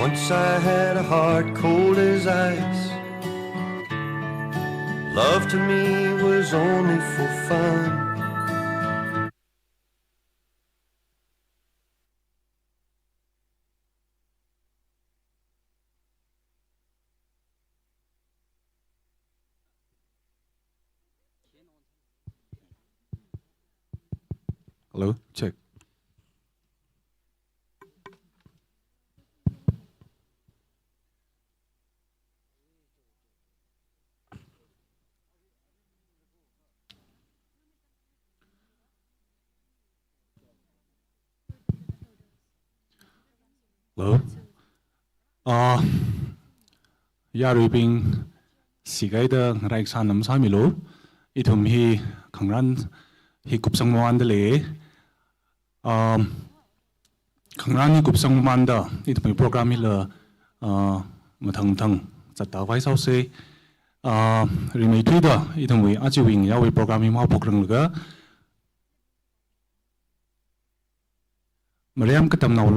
Once I had a heart cold as ice. Love to me was only for fun. Hello, check. Hello. Arui bing sigai da raik sanam samilo. Itum hi kangran hi kupsang dalei. Kangran hi kupsang da itum hi program hi la matang chata vai sau se. Rimei tui da itum hi achiwing ya wi program hi mau pokrang laga. Mariam katam nau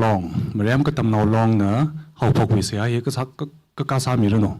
long na hau pok wi se ai ka ka sa mi no.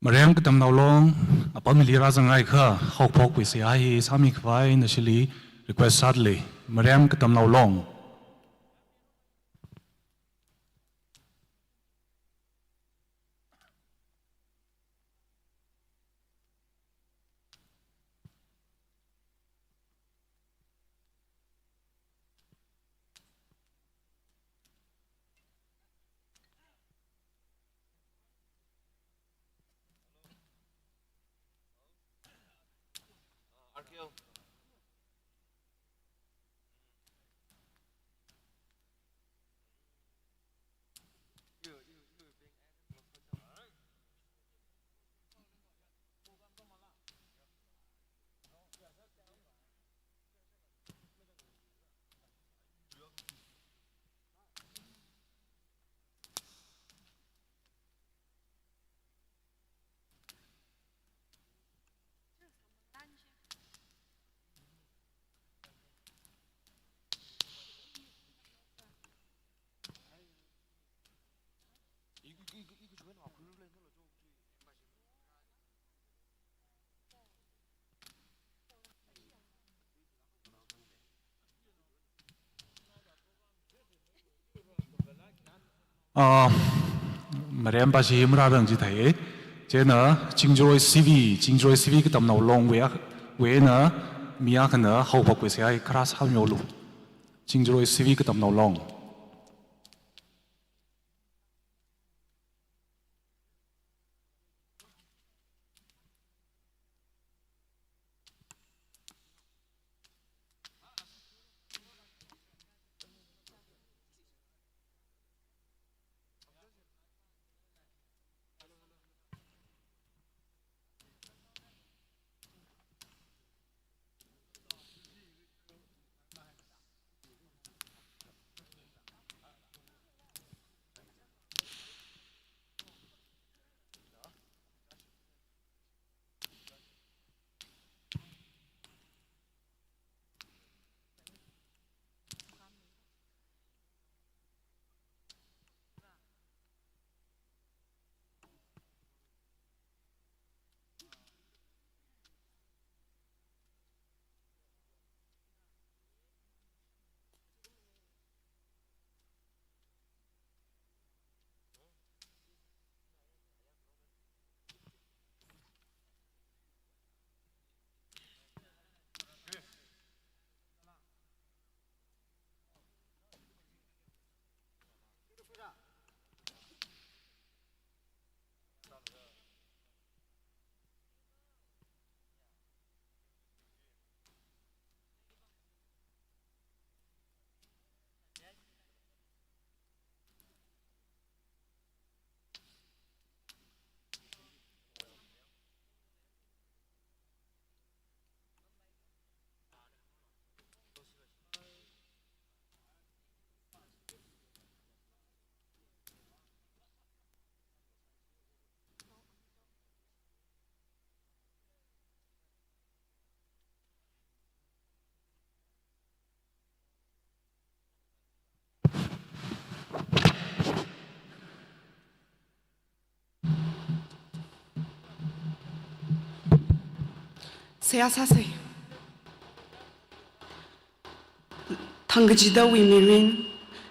Mariam katam nau long apa milira zangai kha hau pok wi se ai sa mikhavai initially request sadly. Mariam katam nau long. Mariam pasi himra rang ji thai. Chena chingjoi CV katam nau long we na mia kana hau pok wi se ai kras ha nyolu. Chingjoi CV katam nau long. Saya sase. Thangajida wimirin.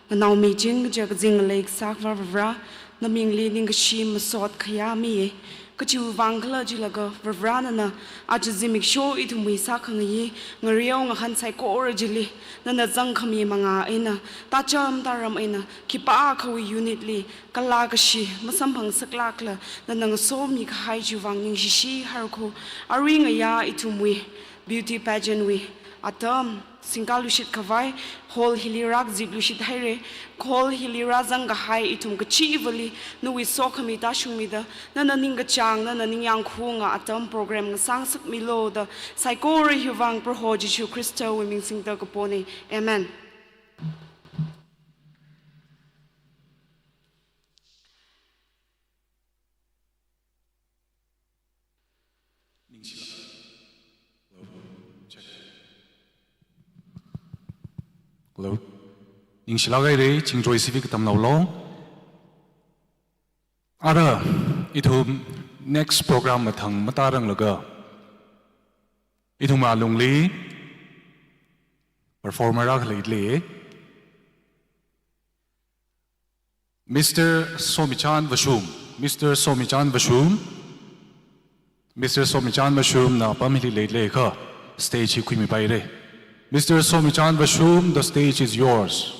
Yangmichingda jing lake sakvara. Naming leading shim sort kayami. Kachu vangla jilaga vrana ajazimik show it we sakang ngariong han saikora jili nana zangkami manga ina tacham taram ina kipa kawi unitly kalagashi masampang saklakla nanang so mikhavai juwang ningshiya harko Arui ngaya itumwi beauty pageant we atam singkalushit kavai hol hilirak ziblushit haire kol hilira zanga hai itum kachi vali nuwi sokami tashumida nana ninga chang nana ningyang khunga atam program ng sangsak milo da saikori wuivang prohoji chu Christo yangmichingda kapone amen. Hello. ningshiya gai chingjoy civic tam lo long. Ara itum next program mathang matarang laga. Itum alungli performer lately. Mr. Somichan Vashum. Mr. Somichan Vashum. Mr. Somichan Vashum na pamili lately ka stage hi kwimi paire. Mr. Somichan Vashum, the stage is yours.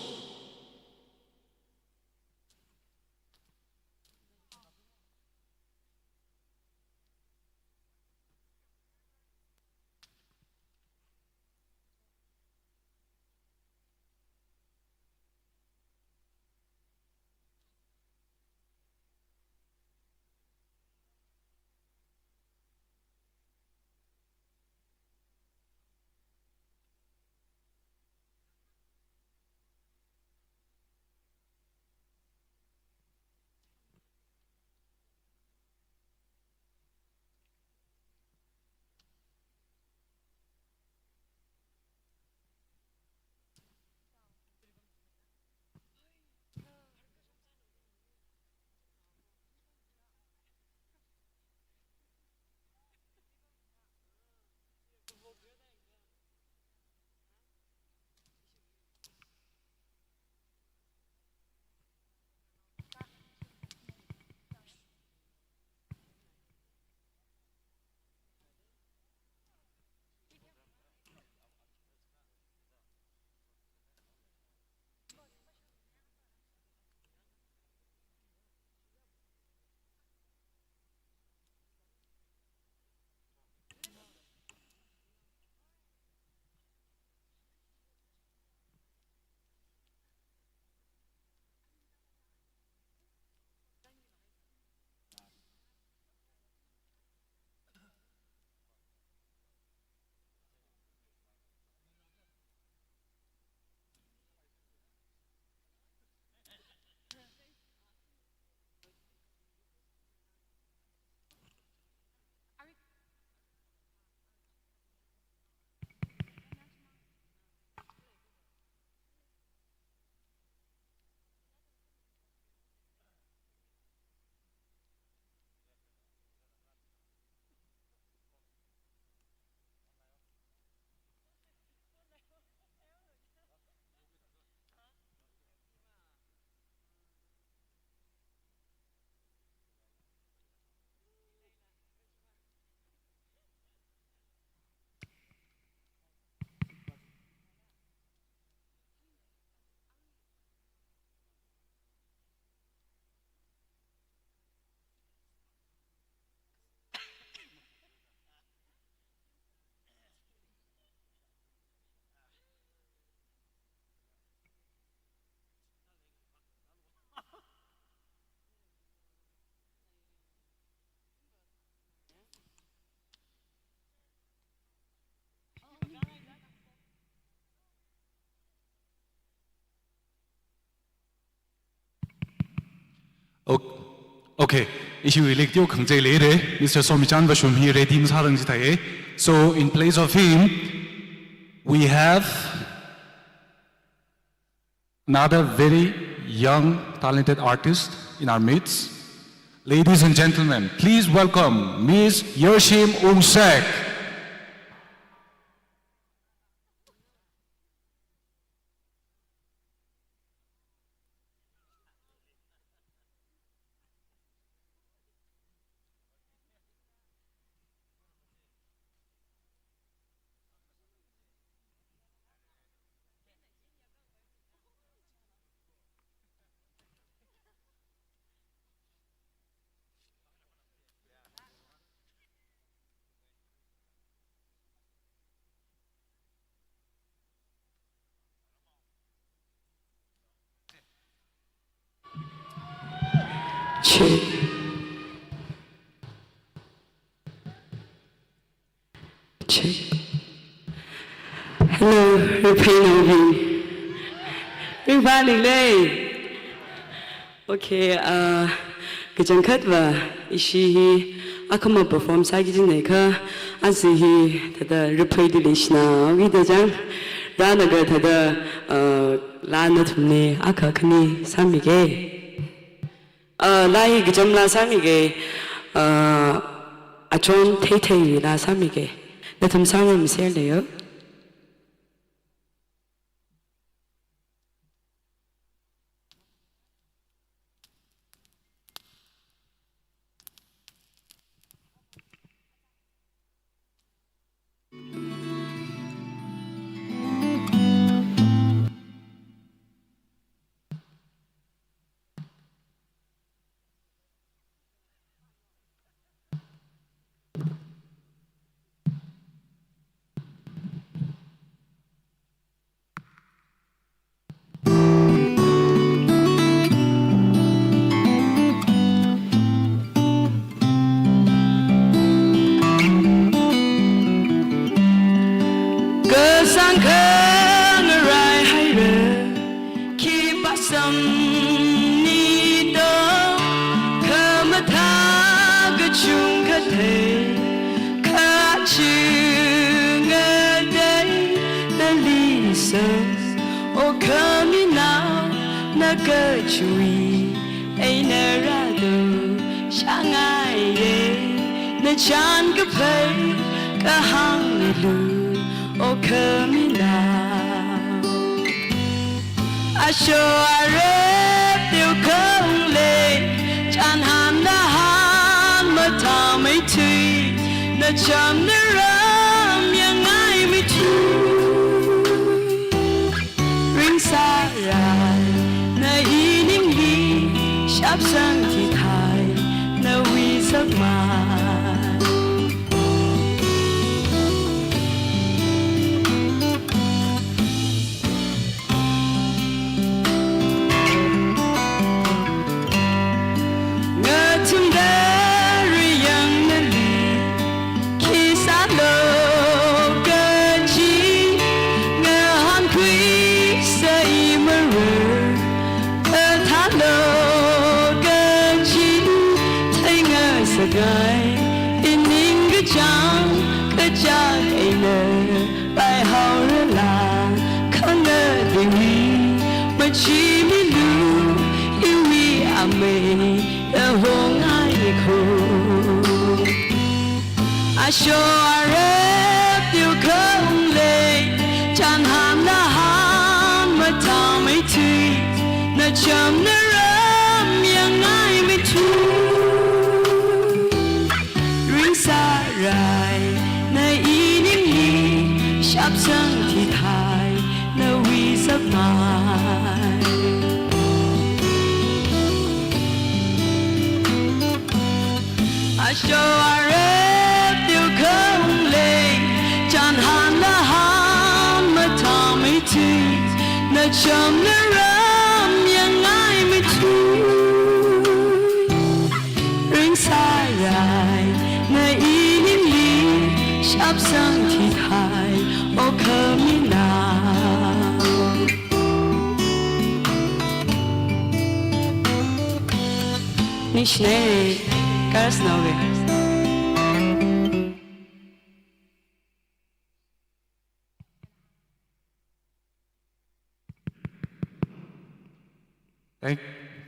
Okay, ishiwui lekdio kangzai lere, Mr. Somichan Vashum here redim sarang jitaye. So in place of him, we have another very young, talented artist in our midst. Ladies and gentlemen, please welcome Ms. Yershim Umsek. check. Check. Hello, Raphei. Wuivang. Okay, kejang kedua isi aku mau perform lagi jenis ke asih tada Raphei di Leisna, gitu jang. Rana ke tada Nathum ni aku kini sami ke. Lai kejam la sami ke achon la sami ke. Nathum sami mesti ada yo.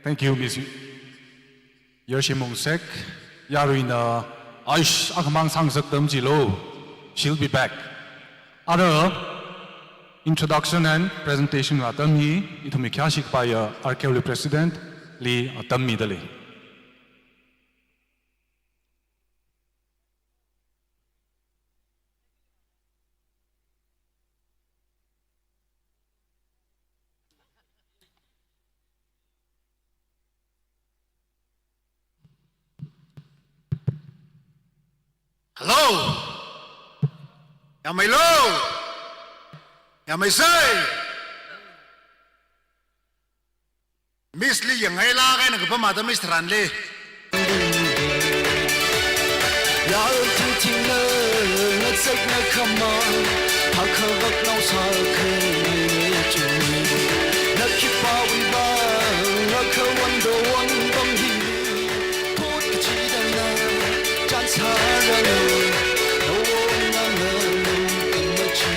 Thank you, Miss Yershimungsek. Arui na Aish Akmang Sangsak Damjilo. She'll be back. Other introduction and presentation of Atam it will be Kyashik by Arui President Lee Atam Dalei. Hello, Yamilo, Yamisei, Miss Lee maleilak ay nagpamata Miss Ranle. Yaron ting ting na ngazek na kama hakavak nau sa khe chumi na khipa wiba rakhawan do wan bam hi pot chi da na chan sa ra no no na na na chi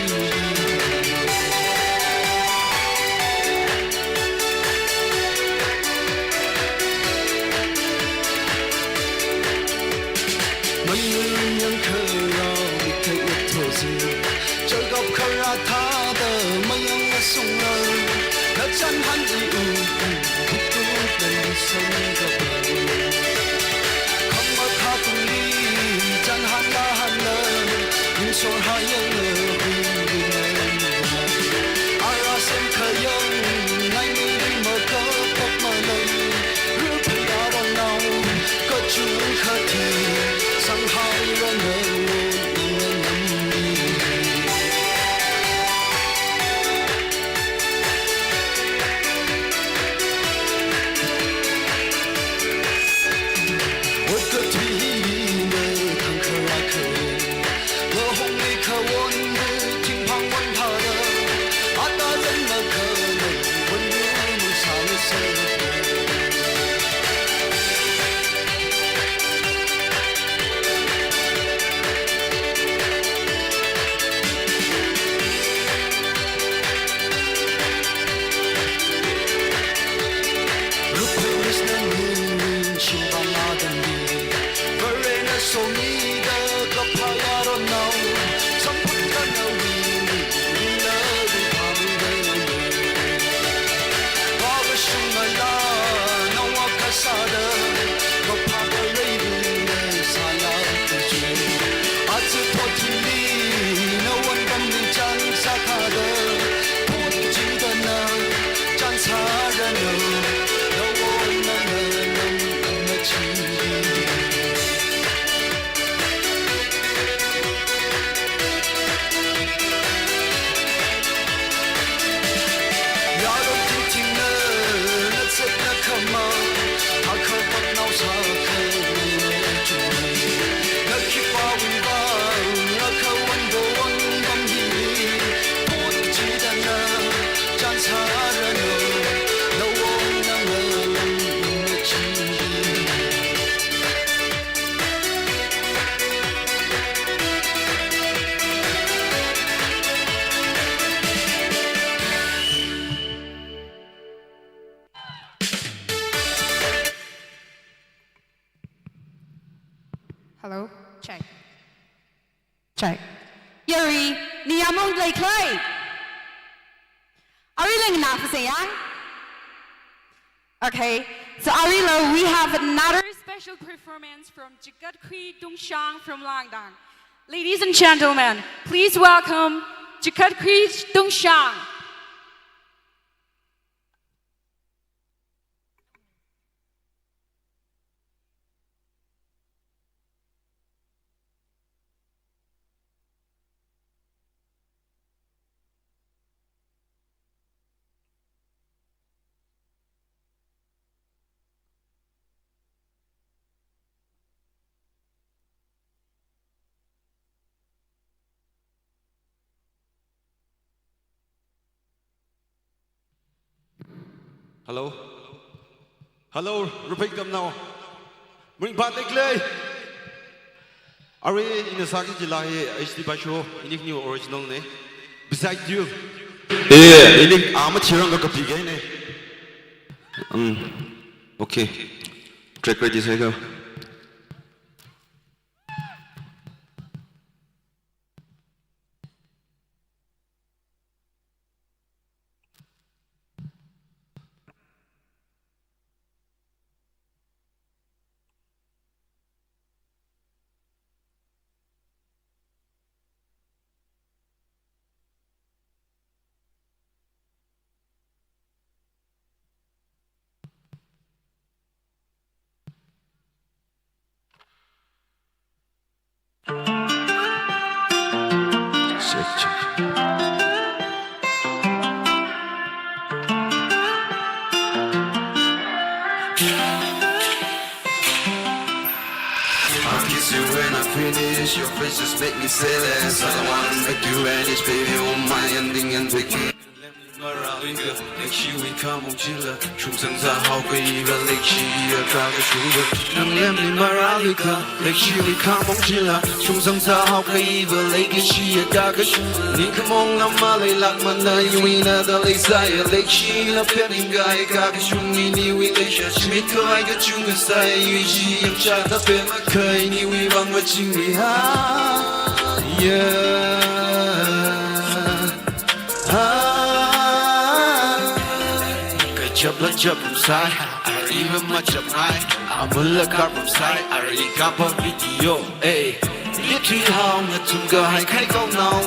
Yang khara thai thosi chagap khara tha da mayang sung la na chan han ji u tu dan sang ga pa kham ma kha tung li chan han la yin so ha yang ara sem khayang nai mi ma ka pak ma lai ru phi ya rong nau ka chu kha thi sang hai ra na Hello? Check. Check. Yuri, ni among leisalala. Are we ling enough for saying? Okay, so Arui, we have another special performance from Jikatkree Dungshang from Langdang. Ladies and gentlemen, please welcome Jikatkree Dungshang. Hello? Hello, repeat them now. Bring back the clay. Arui in the Saki July, HD Basho, in new original name. Beside you. Yeah, in Amachiranga Kapigane. Okay. Track ready, say go. you when I finish. Your face just make me say less. I don't wanna make you vanish, baby. On my ending and begin. Ishiwui kamongchila, shumsangza haukweiva leikshiya kagashuba. Nanglemni maralika, ishiwui kamongchila, shumsangza haukweiva leikshiya kagashuba. Nikamong na maleilak mana eina dalei saya leikshiya peningay kagashumi niwi leisha. Mikhavai gachunga saya yuji yang chata pemakay ni wuivang yangmichingda. Yeah. Let's jump from side, I don't even much of mine. I'm a look up from side, I already got a video, ayy. Literally how Nathum go high, can't go no.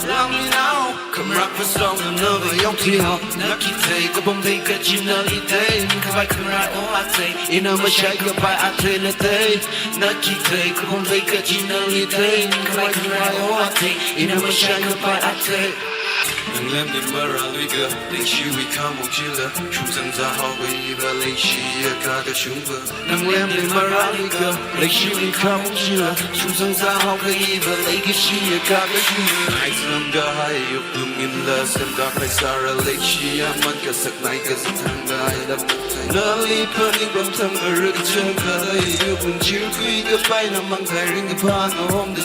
Love me now, come rock for song, another young tea. Lucky take a bomb, take a ginally day. Mikhavai can ride, oh I say, in a mashai goodbye, I tell a day. Lucky take a bomb, take a ginally day. Mikhavai can ride, oh I say, in a mashai goodbye, I tell. Nanglemni maralika, ishiwui kamongchila, shumsangza haukweiva leikshiya kagashuba. Nanglemni maralika, ishiwui kamongchila, shumsangza haukweiva leikshiya kagashuba. Atam gahai yukdumila, semga kaisara leikshiya manka saknai kasitanga ilam. Lali paning bamtang arikchang khalei, yukdumchirkui gapai namang kairing gapan home the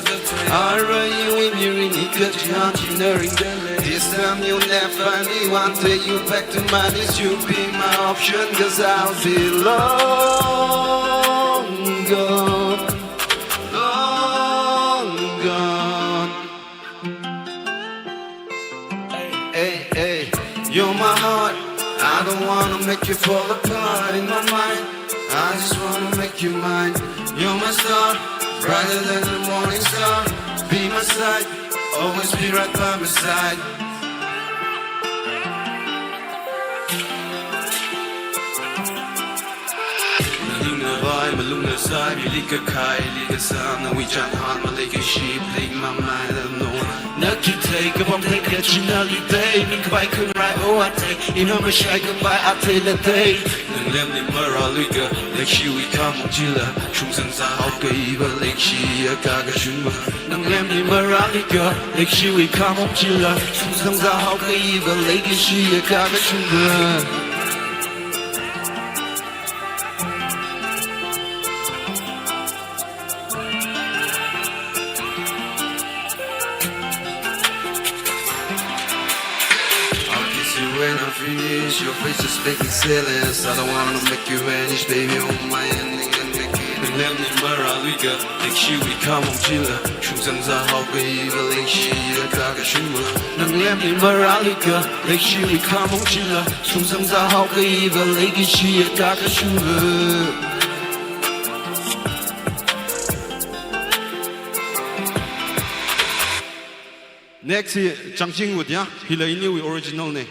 Arui mirini kajihanchi naring dalei. This time you'll never find me. One day you back to my knees. You'll be my option, cause I'll be long gone. Long gone. Hey, hey, you're my heart. I don't wanna make you fall apart in my mind. I just wanna make you mine. You're my star, brighter than the morning star. Be my side, always be right by my side. Malunga sai, milika kai, liga sam, na we chan han, malika sheep, leg my mind, I know. Nucky take a bomb, take a chinali day, mikhavai can ride, oh I take, in a mashai goodbye, I tell a day. Nanglemni maralika, ishiwui kamongchila, shumsangza haukweiva leikshiya kagashuba. Nanglemni maralika, ishiwui kamongchila, shumsangza haukweiva leikshiya kagashuba. When I finish, your face just make me jealous. I don't wanna make you vanish, baby. On my ending and begin. Nanglemni maralika, ishiwui kamongchila, shumsangza haukweiva leikshiya kagashuba. Nanglemni maralika, ishiwui kamongchila, shumsangza haukweiva leikshiya kagashuba. Next is Tangkhul yeah, he la ini original ne.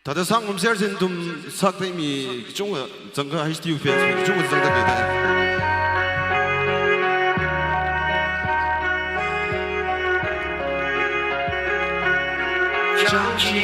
Tada sang um ser sin dum sak dai mi chung wa zang ge HD fans chung wa zang da ge dai. Tangkhul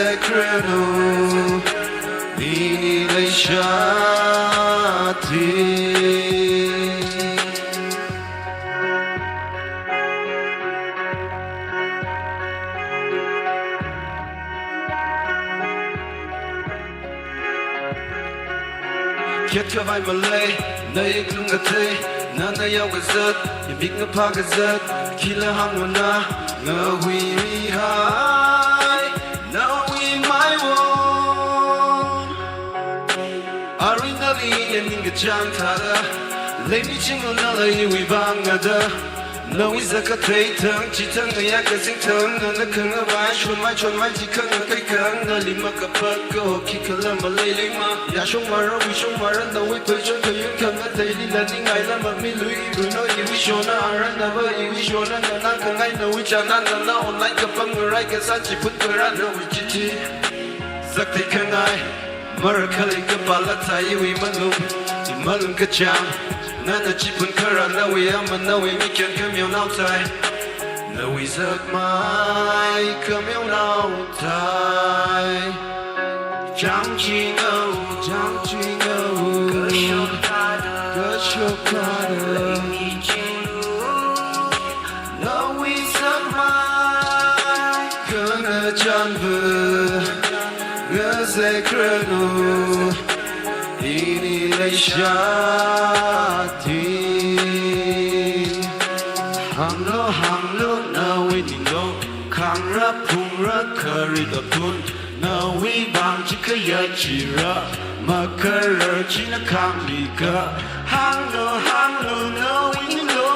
Express Mikhavai malay, nai klunga te, nana yaw gazat yimik nga pa gazat kila hangwana nga hui ri hai na wi mai won Arui nali ninga chang thara leisalala na lai wuivang ada no is a katrei tang chi tang ya ka sing tang na kang ba chon mai chi kang kai kang na lima ka pa ko ki kala maleilak ma ya shong ma ro wi shong ma ran da wi pe chon ka yun kang na dei li la ning ai la ma mi lui ru no yi wi shona ran na ba yi wi shona na kang ai no wi cha na online ka pang rai ka sa chi put ka ran no wi chi chi sak te kang ai mar khalei ka pa la thai wi ma lu ti ma lung ka chang nana chỉ phun khara na we ama na we mi kyan kam yau nau tai na we giấc mai kam yau nau tai chẳng chỉ ngâu cơ chốc ta đời na we giấc mai cơ ngơ chan vừa ngơ dây krenu ini leishati hanglo na we dingo kangra pungra kari da tun na we bang chikaya chira makara china kamika hanglo na we dingo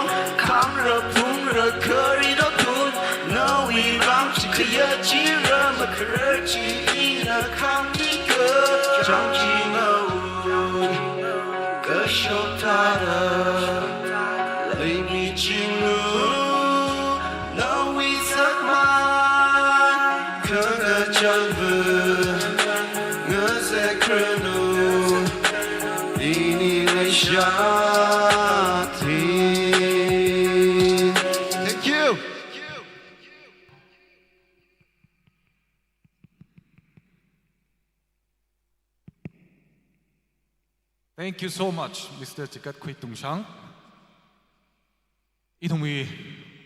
kangra pungra kari da tun na we bang chikaya chira makara china kamika chanchino Shotara, leisalala, no isak man, kanga janvu, ngazekrenu, ini leishati. Thank you. Thank you so much, Mr. Chikatkhul Tungshang. Itungwi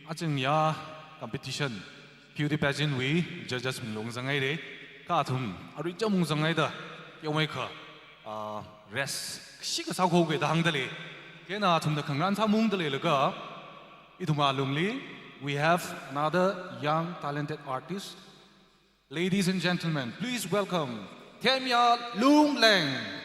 ajeng ya competition beauty pageant we judges mlong zangai re kathum Arui jamung zangai da yomai kha res siga sa kho ge da hangdale kena thum da khangran sa mung dale laga ituma lumli we have another young talented artist. Ladies and gentlemen, please welcome Temya Lungleng.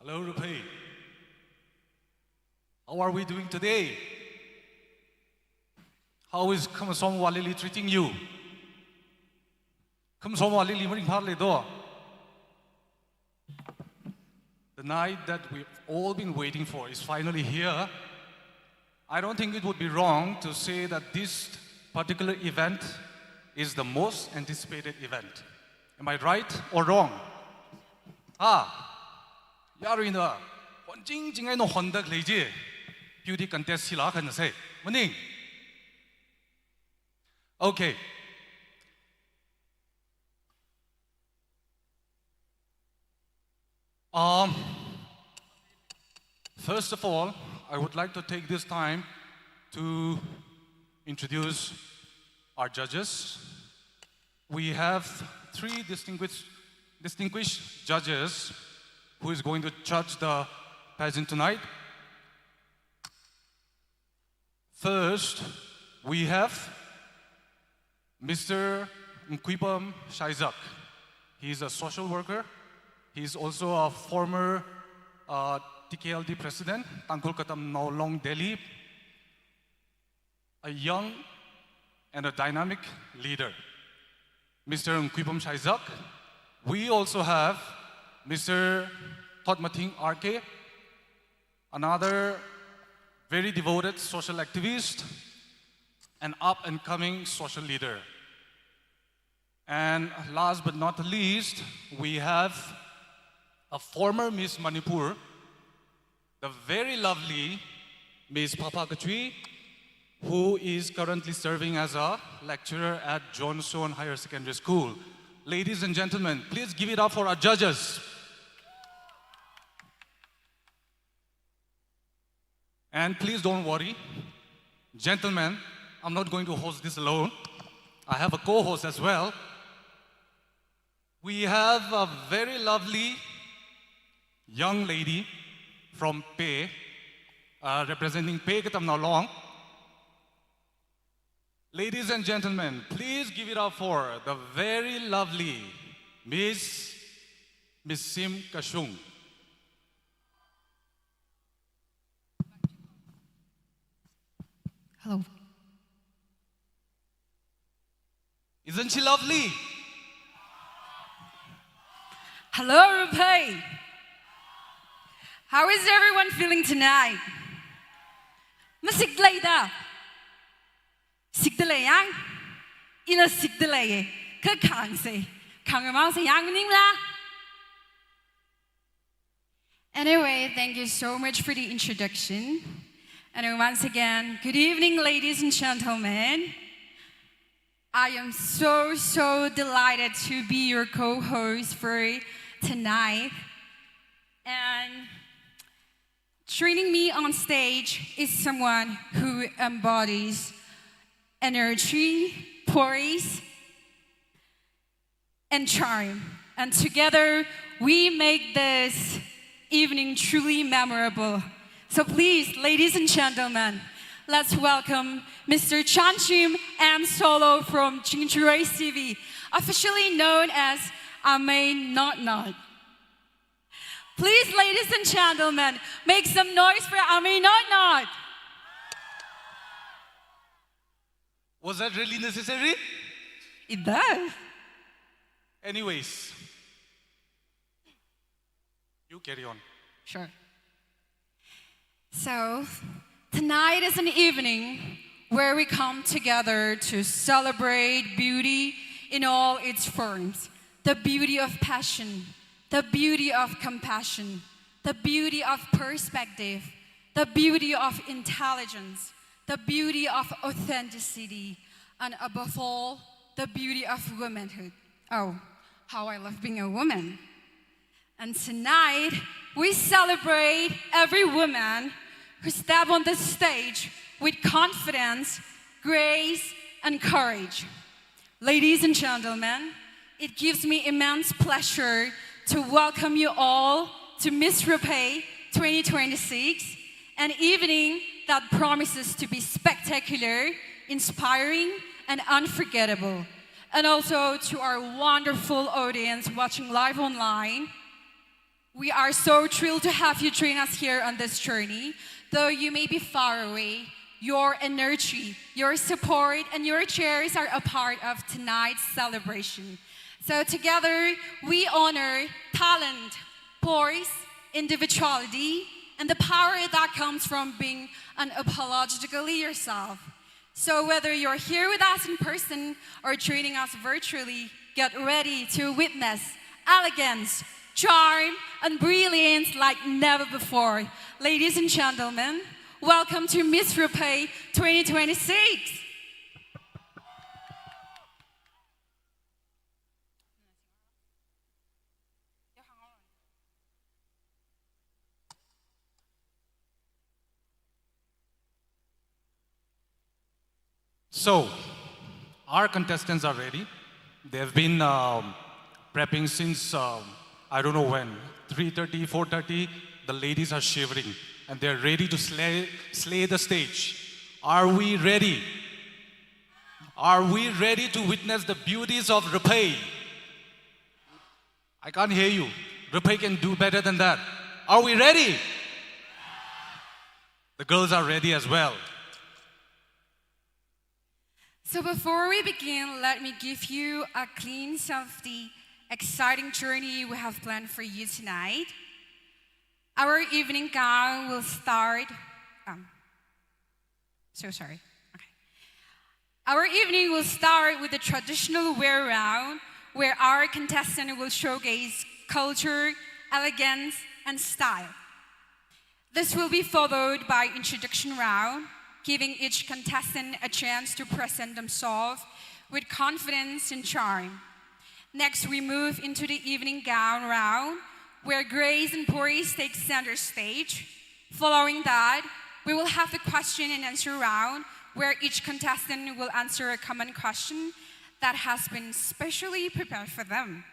Hello, Raphei. How are we doing today? How is Kamsom Walili treating you? Kamsom Walili maring parle do. The night that we've all been waiting for is finally here. I don't think it would be wrong to say that this particular event is the most anticipated event. Am I right or wrong? Arui na, jing jing no Honda Leji, beauty contest salak and say, morning. Okay. First of all, I would like to take this time to introduce our judges. We have three distinguished judges who is going to judge the pageant tonight. First, we have Mr. Mkwipam Shaizak. He's a social worker. He's also a former TKLD president, Tangkhul Express, a young and a dynamic leader. Mr. Mkwipam Shaizak. We also have Mr. Thotmating RK, another very devoted social activist, an up-and-coming social leader. And last but not least, we have a former Miss Manipur, the very lovely Miss Papakachui, who is currently serving as a lecturer at Johnson Higher Secondary School. Ladies and gentlemen, please give it up for our judges. And please don't worry, gentlemen, I'm not going to host this alone. I have a co-host as well. We have a very lovely young lady from Pei, representing Pei Katomtheilak. Ladies and gentlemen, please give it up for the very lovely Miss Sim Kashung. Hello. Isn't she lovely? Hello, Raphei. How is everyone feeling tonight? Masik da. Sikdalei yang, ina sikdalei, ke kang se, kang se yangmichingda. Anyway, thank you so much for the introduction. And once again, good evening, ladies and gentlemen. I am so delighted to be your co-host for tonight. And joining me on stage is someone who embodies energy, poise, and charm. And together, we make this evening truly memorable. So please, ladies and gentlemen, let's welcome Mr. Chanchim M. Solo from Jingjurei CV, officially known as Amei Not. Please, ladies and gentlemen, make some noise for Amei Not. Was that really necessary? It does. Anyways, you carry on. Sure. So, tonight is an evening where we come together to celebrate beauty in all its forms. The beauty of passion, the beauty of compassion, the beauty of perspective, the beauty of intelligence, the beauty of authenticity, and above all, the beauty of womanhood. Oh, how I love being a woman. And tonight, we celebrate every woman who steps on the stage with confidence, grace, and courage. Ladies and gentlemen, it gives me immense pleasure to welcome you all to Miss Raphei 2026, an evening that promises to be spectacular, inspiring, and unforgettable. And also to our wonderful audience watching live online, we are so thrilled to have you join us here on this journey. Though you may be far away, your energy, your support, and your cheers are a part of tonight's celebration. So together, we honor talent, poise, individuality, and the power that comes from being unapologetically yourself. So whether you're here with us in person or joining us virtually, get ready to witness elegance, charm, and brilliance like never before. Ladies and gentlemen, welcome to Miss Raphei 2026. So, our contestants are ready. They've been prepping since, I don't know when, 3:30, 4:30. The ladies are shivering and they're ready to slay the stage. Are we ready? Are we ready to witness the beauties of Raphei? I can't hear you. Raphei can do better than that. Are we ready? The girls are ready as well. So before we begin, let me give you a glimpse of the exciting journey we have planned for you tonight. Our evening gown will start, Our evening will start with the traditional wear round, where our contestant will showcase culture, elegance, and style. This will be followed by introduction round, giving each contestant a chance to present themselves with confidence and charm. Next, we move into the evening gown round, where grace and poise take center stage. Following that, we will have the question and answer round, where each contestant will answer a common question that has been specially prepared for them.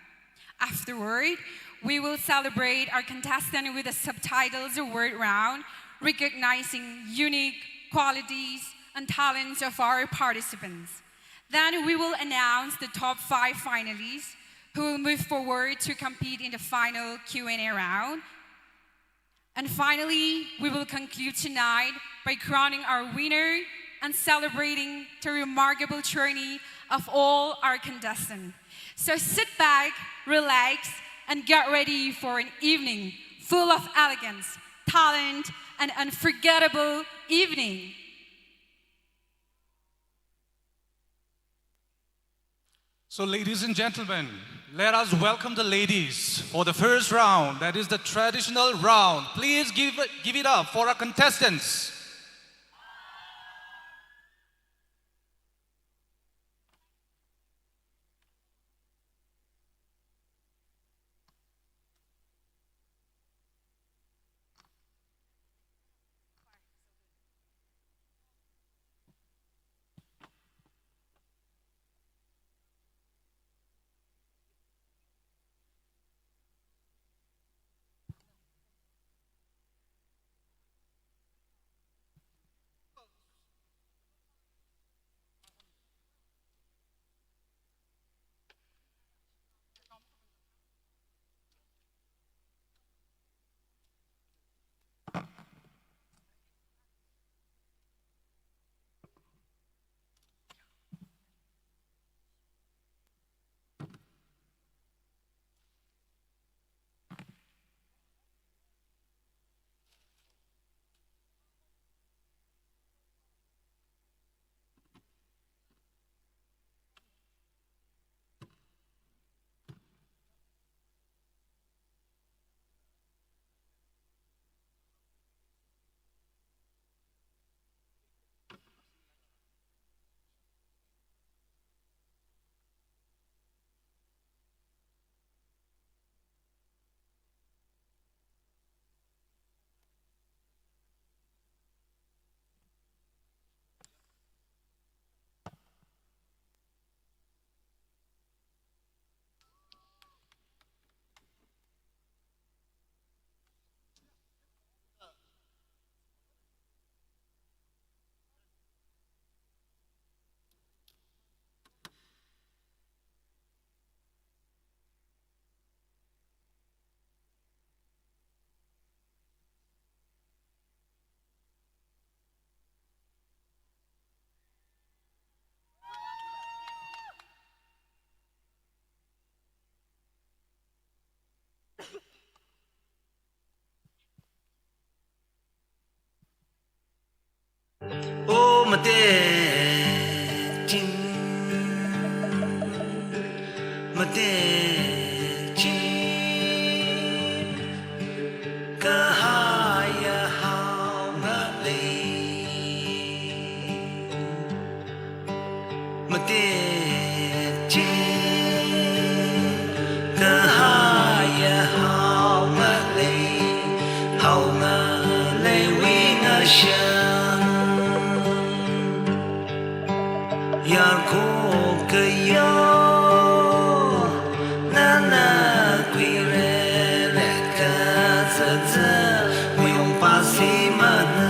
Afterward, we will celebrate our contestant with a subtitles award round, recognizing unique qualities and talents of our participants. Then we will announce the top 5 finalists who will move forward to compete in the final Q&A round. And finally, we will conclude tonight by crowning our winner and celebrating the remarkable journey of all our contestants. So sit back, relax, and get ready for an evening full of elegance, talent, and unforgettable evening. So ladies and gentlemen, let us welcome the ladies for the first round, that is the traditional round. Please give it up for our contestants. โอ้มาเตจินมาเตจินกะหายะหาวมาเลยมาเตจินกะหายะหาวมาเลยหาวมาเลยวิงาเชYarko kayo nana kuire leka zaza muyong pasimana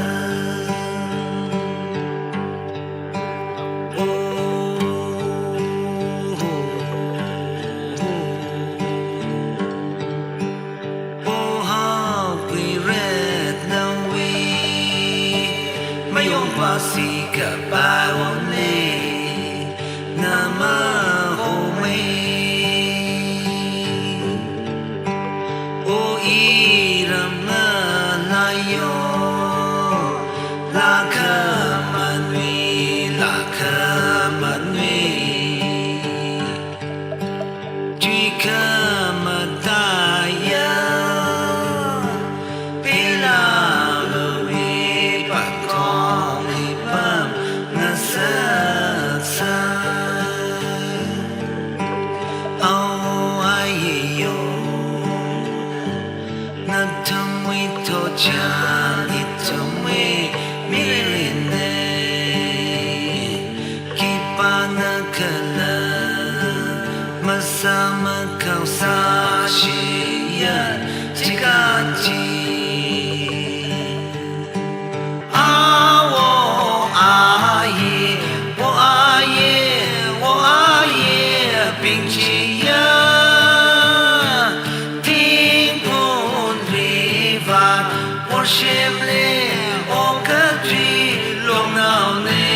Oh ha kuire nawi mayong pasika bawone Nama Amei O iram na layo Laka manwi Jika mataya Bila lewi pakong ipam nasaksa Nathum we tocha Nathum we miline Kipana kala Masama kau sashiya Jikaji Awo aye Wo aye Bingjiya Worship le o kadri long now ne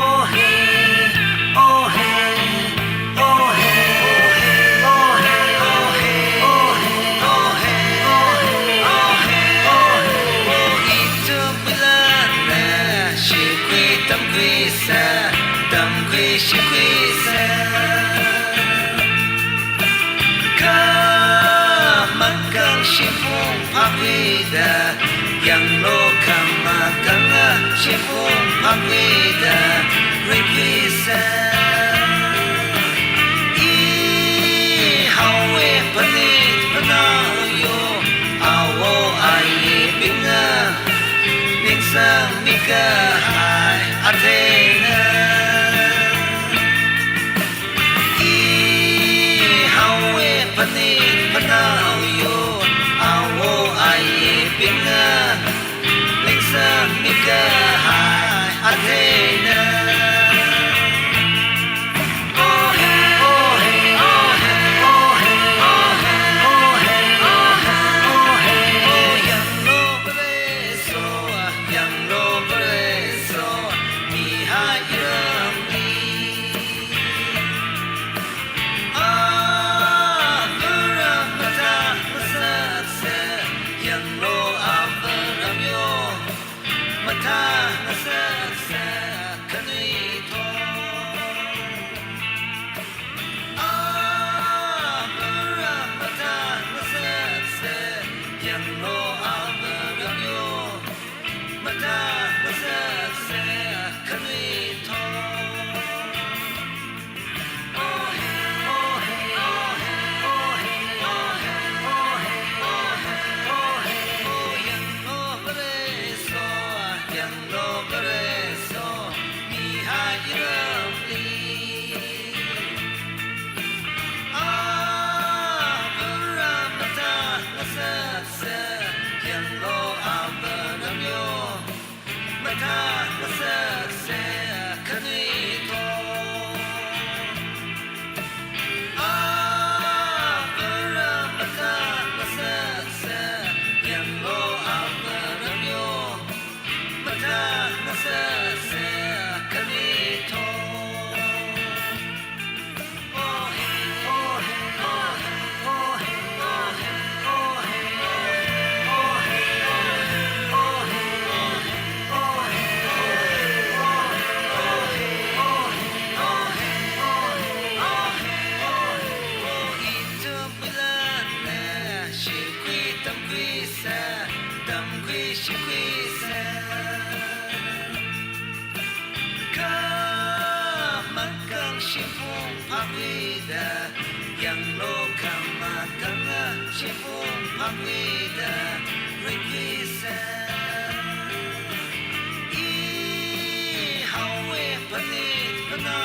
Oh hey oh hey oh hey oh hey oh hey oh hey oh hey oh hey oh hey oh hey oh itu bulan na shi kwi tam kwi shi kwi sa Magang sifung pagwida Yang lo kamakanga sifung pagwida Ripisa Ihawe panit panayo Awo aye binga Ningsang mikhavai Athena Ihawe panit panayo Awo aye binga Ningsang mikhavai Athena Oh hey oh hey oh hey oh hey oh hey oh hey oh hey oh hey oh yang lo preso mi hayam ni Mata nasa sa kanito พักวิดายังโลกามากังชิฟุงพักวิดาริกวิเซอีฮาวเวปนิดปนา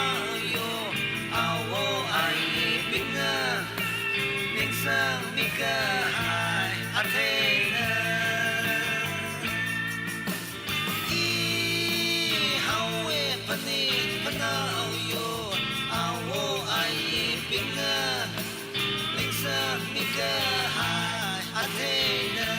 โยอาวไอปิงนิงสังมิกะไฮอาเทนะอีฮาวเวปนิดปนาโยอาวไอปิงนิงสังมิกะไฮอาเทนะ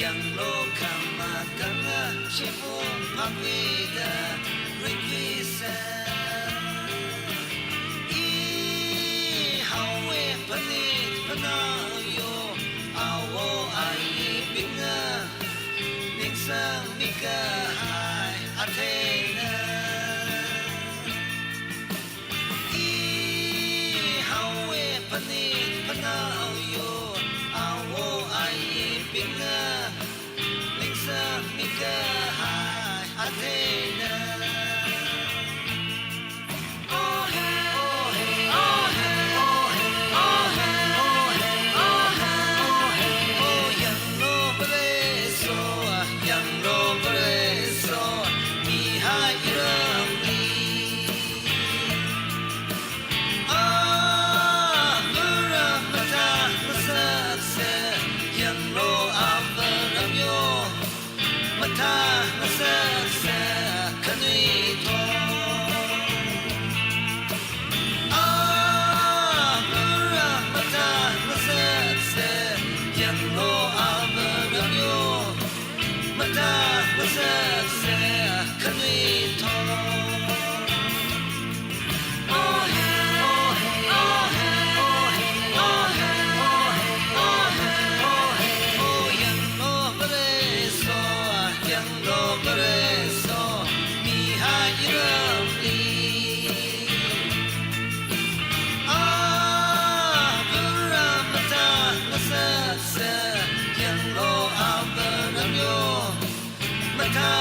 ยังโลกามากังชิฟุงพักวิดาริกวิเซอีฮาวเวปนิดปนาโยอาวไอปิงนิงสังมิกะไฮอาเทนะอีฮาวเวปนิดปนาโยอาวไอปิงMika hai Athena Oh hey oh hey oh hey oh hey oh hey oh hey oh hey oh hey oh yang lo preso yang lo preso mi hai iram ni ah muramata masase yang lo avaram yo Mata masasa kanito Amura mata masasa yang lo avaramyo Mata masasa kanito Oh hey oh hey oh hey oh hey oh hey oh hey oh hey oh hey oh yang lo preso yang lo preso mi hai iram ni muramata masasa yang lo avaram yo mata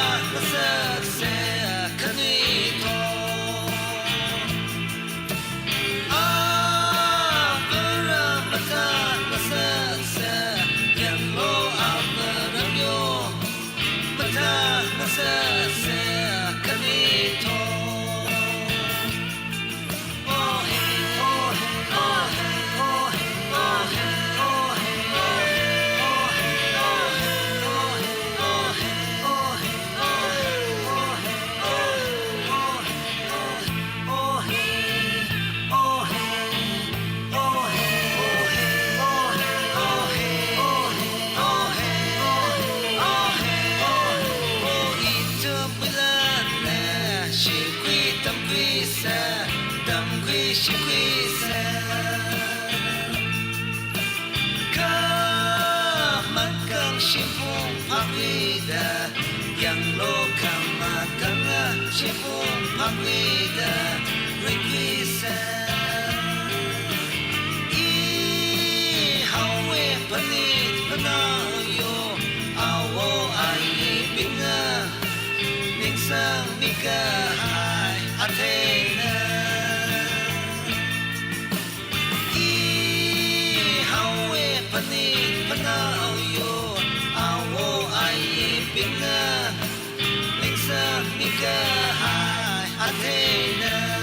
ရှိခွေစံကမကန်ရှိဖို့ဖာဝေဒယံလောကမှာကံရှိဖို့ဖာဝေဒရိခွေစံပနိပနာယောအဝေါ်အိုင်ပင်နာနိစ္စမိကဟိုင်အထေနာဤဟောဝေပနိပနာယောအဝေါ်အိုင်ပင်နာနိစ္စမိကဟိုင်အထေနာ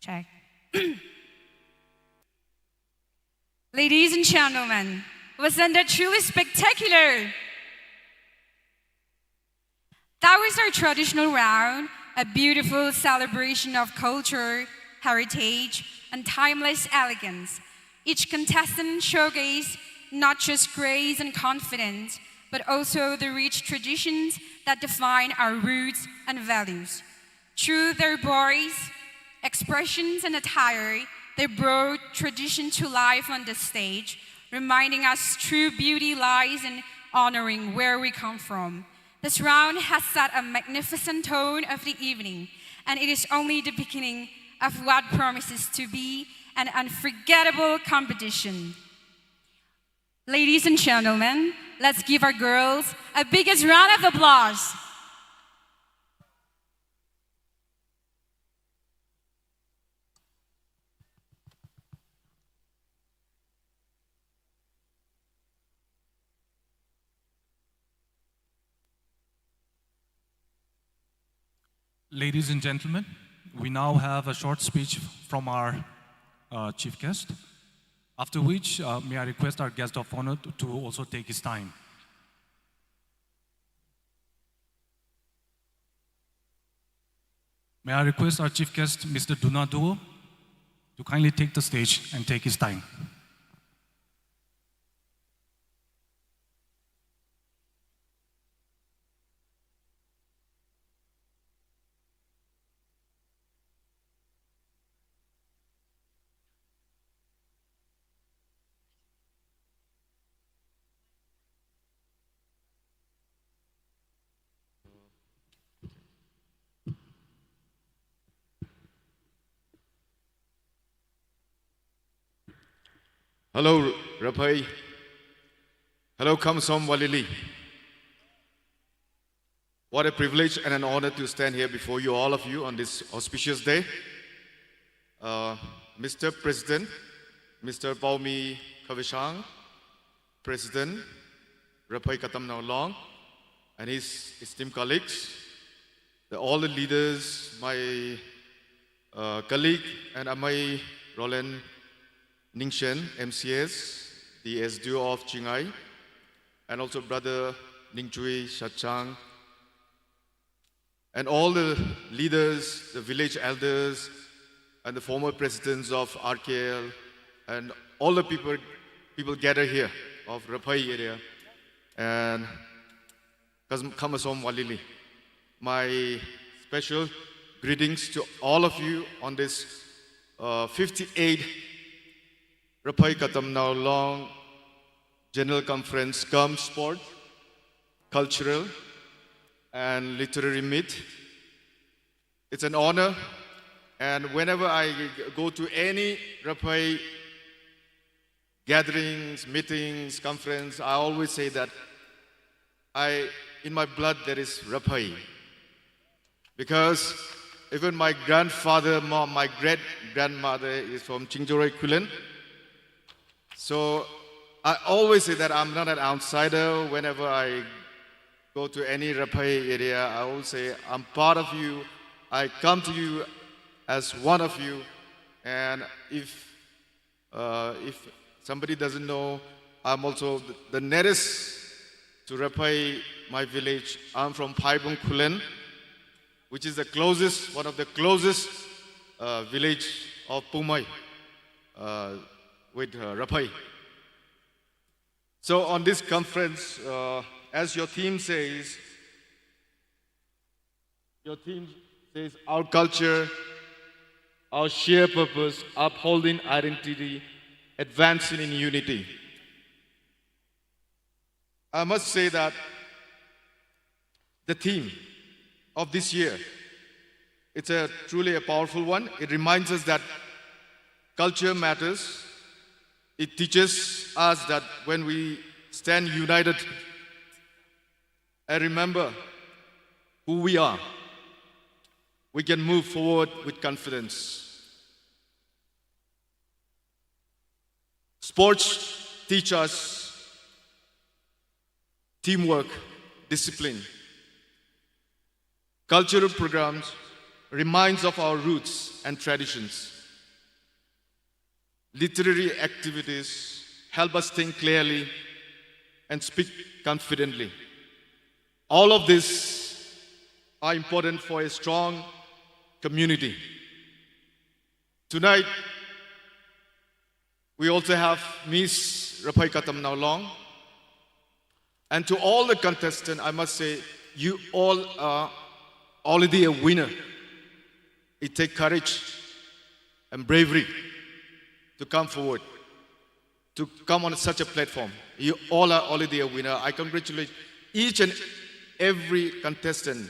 Check. Ladies and gentlemen, wasn't that truly spectacular? That was our traditional round, a beautiful celebration of culture, heritage, and timeless elegance. Each contestant showcased not just grace and confidence, but also the rich traditions that define our roots and values. Through their bodies, expressions, and attire, they brought tradition to life on the stage, reminding us true beauty lies in honoring where we come from. This round has set a magnificent tone of the evening, and it is only the beginning of what promises to be an unforgettable competition. Ladies and gentlemen, let's give our girls a biggest round of applause. Ladies and gentlemen, we now have a short speech from our chief guest, after which may I request our guest of honor to also take his time. May I request our chief guest, Mr. Dunadu, to kindly take the stage and take his time. Hello, Raphei. Hello, Kamsom Walili. What a privilege and an honor to stand here before you, all of you, on this auspicious day. Mr. President, Mr. Paumi Kavishang, President Raphei Katam Long, and his esteemed colleagues, all the leaders, my colleague and Amei Roland Ningshiya, MCS, the SDO of Chingai, and also brother Ningchui Shachang, and all the leaders, the village elders, and the former presidents of RKL, and all the people gathered here of Raphei area, and Kamasom Walili. My special greetings to all of you on this 58th Raphei Katam Long General Conference cum sport, cultural and literary meet. It's an honor, and whenever I go to any Raphei gatherings, meetings, conference, I always say that in my blood there is Raphei. Because even my grandfather, mom, my great-grandmother is from Chingjoroi Kulen. So I always say that I'm not an outsider. Whenever I go to any Raphei area, I always say I'm part of you. I come to you as one of you. And if somebody doesn't know, I'm also the nearest to Raphei, my village. I'm from Paibung Kulen, which is the closest, one of the closest village of Pumai. With Raphei. So on this conference, as your theme says, our culture, our shared purpose, upholding identity, advancing in unity. I must say that the theme of this year, it's truly a powerful one. It reminds us that culture matters. It teaches us that when we stand united and remember who we are, we can move forward with confidence. Sports teach us teamwork, discipline. Cultural programs reminds of our roots and traditions. Literary activities help us think clearly and speak confidently. All of this are important for a strong community. Tonight, We also have Miss Raphei Katam now long. And to all the contestants, I must say, you all are already a winner. It takes courage and bravery to come forward, to come on such a platform. You all are already a winner. I congratulate each and every contestant.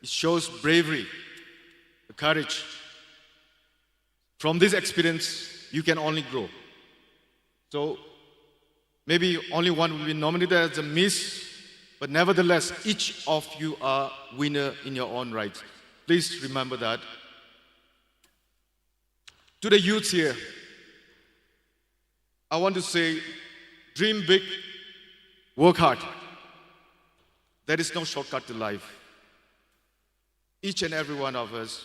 It shows bravery, courage. From this experience, you can only grow. So maybe only one will be nominated as a Miss, but nevertheless, each of you are winner in your own right. Please remember that. To the youths here, I want to say, dream big, work hard. There is no shortcut to life. Each and every one of us,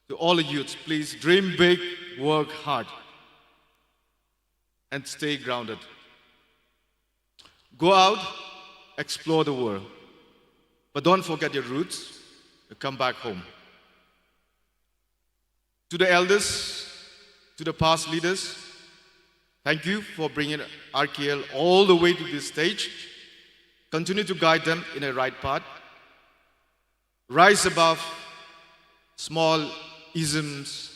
to all the youths, please dream big, work hard, and stay grounded. Go out, explore the world, but don't forget your roots, come back home. To the elders, to the past leaders, thank you for bringing RKL all the way to this stage. Continue to guide them in a right path. Rise above small isms.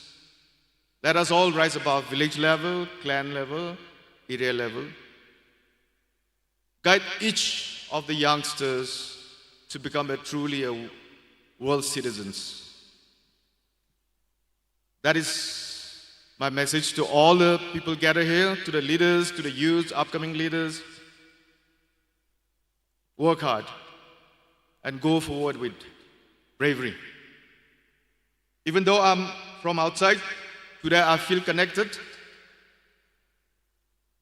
Let us all rise above village level, clan level, area level. Guide each of the youngsters to become truly a world citizens. That is my message to all the people gathered here, to the leaders, to the youth, upcoming leaders. Work hard and go forward with bravery. Even though I'm from outside, today I feel connected.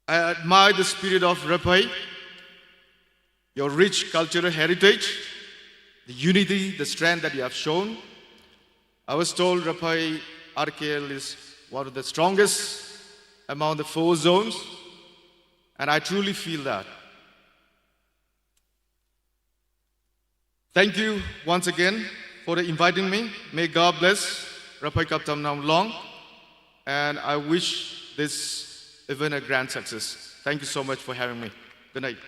I admire the spirit of Raphei, your rich cultural heritage, the unity, the strength that you have shown. I was told Raphei RKL is one of the strongest among the 4 zones, and I truly feel that. Thank you once again for inviting me. May God bless Raphei Katam now long, and I wish this event a grand success. Thank you so much for having me. Good night.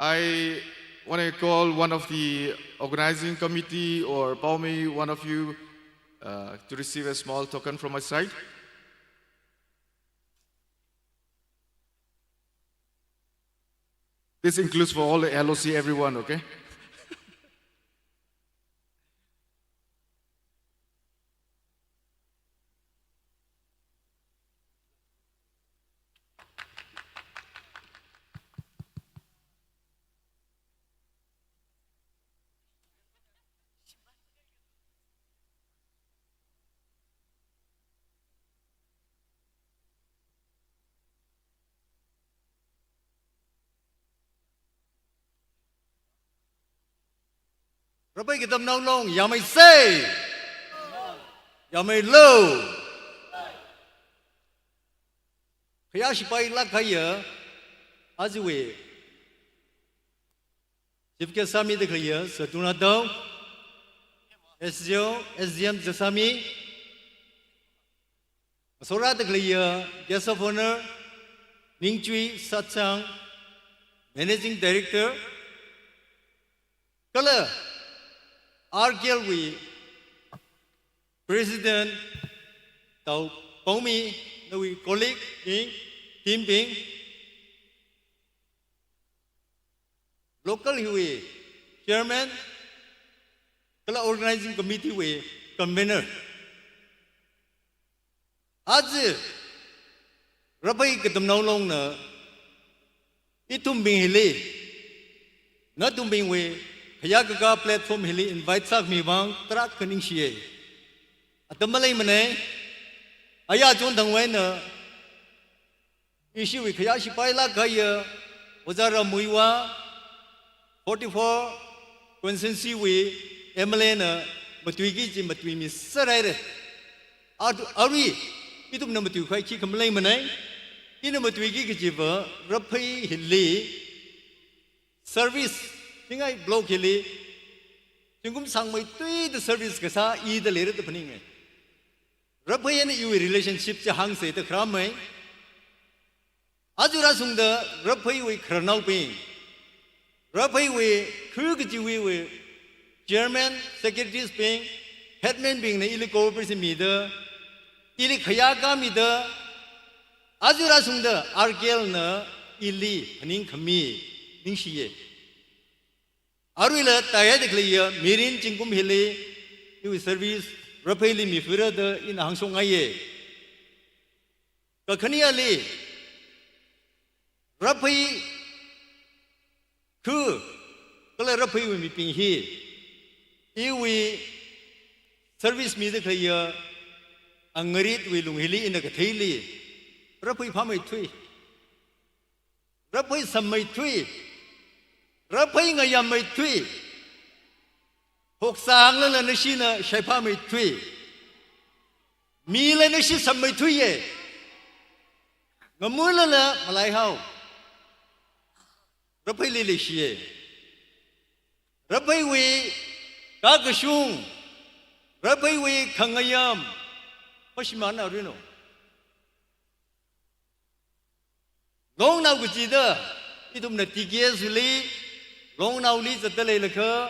I want to call one of the organizing committee or Paumi, one of you, to receive a small token from my side. This includes for all the LOC, everyone, okay? Raphei Katam now long, Yamei say, Yamei low. Kayakha lak kaya, Arui. Jibke sami the kaya, Satuna dong, SDM the sami. Sora the kaya, guest of honor, Ningshiya Satsang, managing director, Color. RKL President Tau Paumi, we colleague in team being local we chairman, color organizing committee we convener. आज Raphei Katam now long na itum being hele, Nathum being we. Kayakha platform hili invite sak wuivang track ningshiya. Atam mane achon na ishiwui kayakha kaya wazara muiwa 44 consensus we MLA na matwigi ji matwi mi sarai Arui itum na matwi khai ki kamlai mane ina matwigi ki jiba Raphei hili service Tingai block hili Jungum sang mai tui the service kasa I the later the pening. Raphei and you relationship to hang say the kramai. Rashungda, Raphei we kernel being. Raphei we Kurgaji we German secretaries being, headman being the illegal person meter, kayakha meter, Rashungda, Argel na ili, Paning Kami, ningshiya. Arui la diadetically, Mirin Chingum Hili, you service, Raphei Mifura the in Hangsong Aye. Kakania Li Raphei Ku, Kala Raphei will be ping here. We service music here, Angarit will Hili in the Kateli, Raphei Pamay tree. Raphei Samay tree. Raphei Ngayamay tree. Hoksang la Nashina Shaipamay tree. Mila Nashi Samay tree. Gamula Malay how. Raphei Lili Shie. Raphei we Gagashung. Raphei we Kangayam. Hoshimana Rino. Long now Gujida. Itum na tigias li. Long now leads the dalei laka.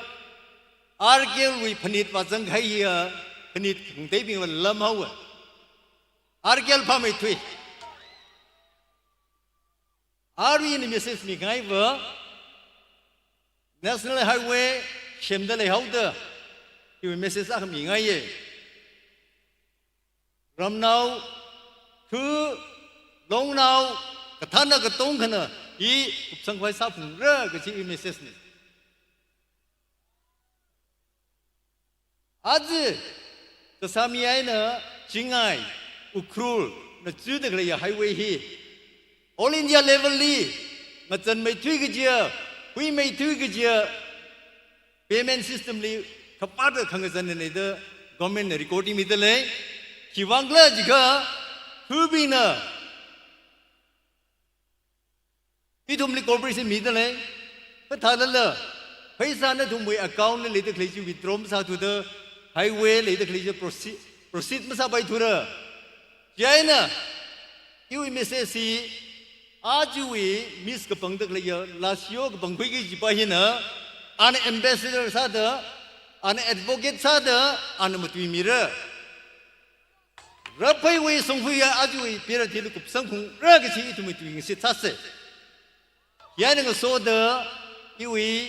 Argel we panit wazang haya. Panit taping with lamhawa. Argel pamay tui. Arui in the Mrs. Mikhavai, National Highway, Shemdale Hauda, you Mrs. Ahmingaye. From now to long now, Katana Katongana, E. Sangwai Sapun, Ragachi Mrs. Adzi, the Samiana, Jingai, Ukrul, the Judaglia Highway here. All India level li, Matan may twigajia, we may twigajia, payment system li, Kapata Kangasan and the government recording me the lay, Kivangla Jiga, Hubina. Itumli corporation me the lay, but Talala, Paisana to my account later clear with drums out to the highway later clear proceed Masa by Tura. Jaina, you may say, Arui, Miss Kapangdaklia, last year, Bangwiki Jipahina, an ambassador Sada, an advocate Sada, and a Matui Mirror. Raphei way Songhuya Arui, Piratil Kupsang, Ragachi to Matui Sitase. Yanning a soda, Iwi,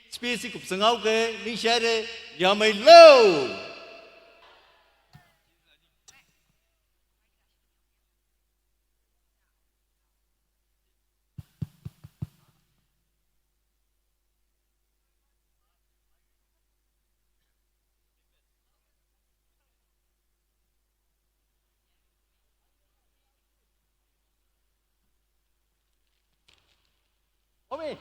species of Sangauke, ningshiya, Yamai low. Amei.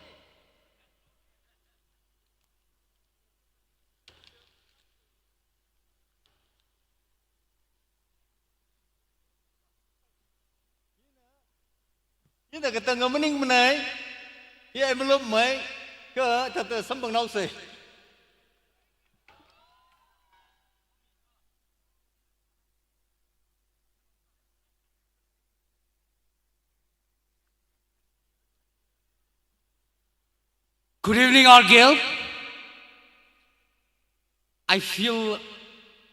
Kita kata ngamening menai, ya belum mai ke tata sambang nau se. Good evening, Argel. I feel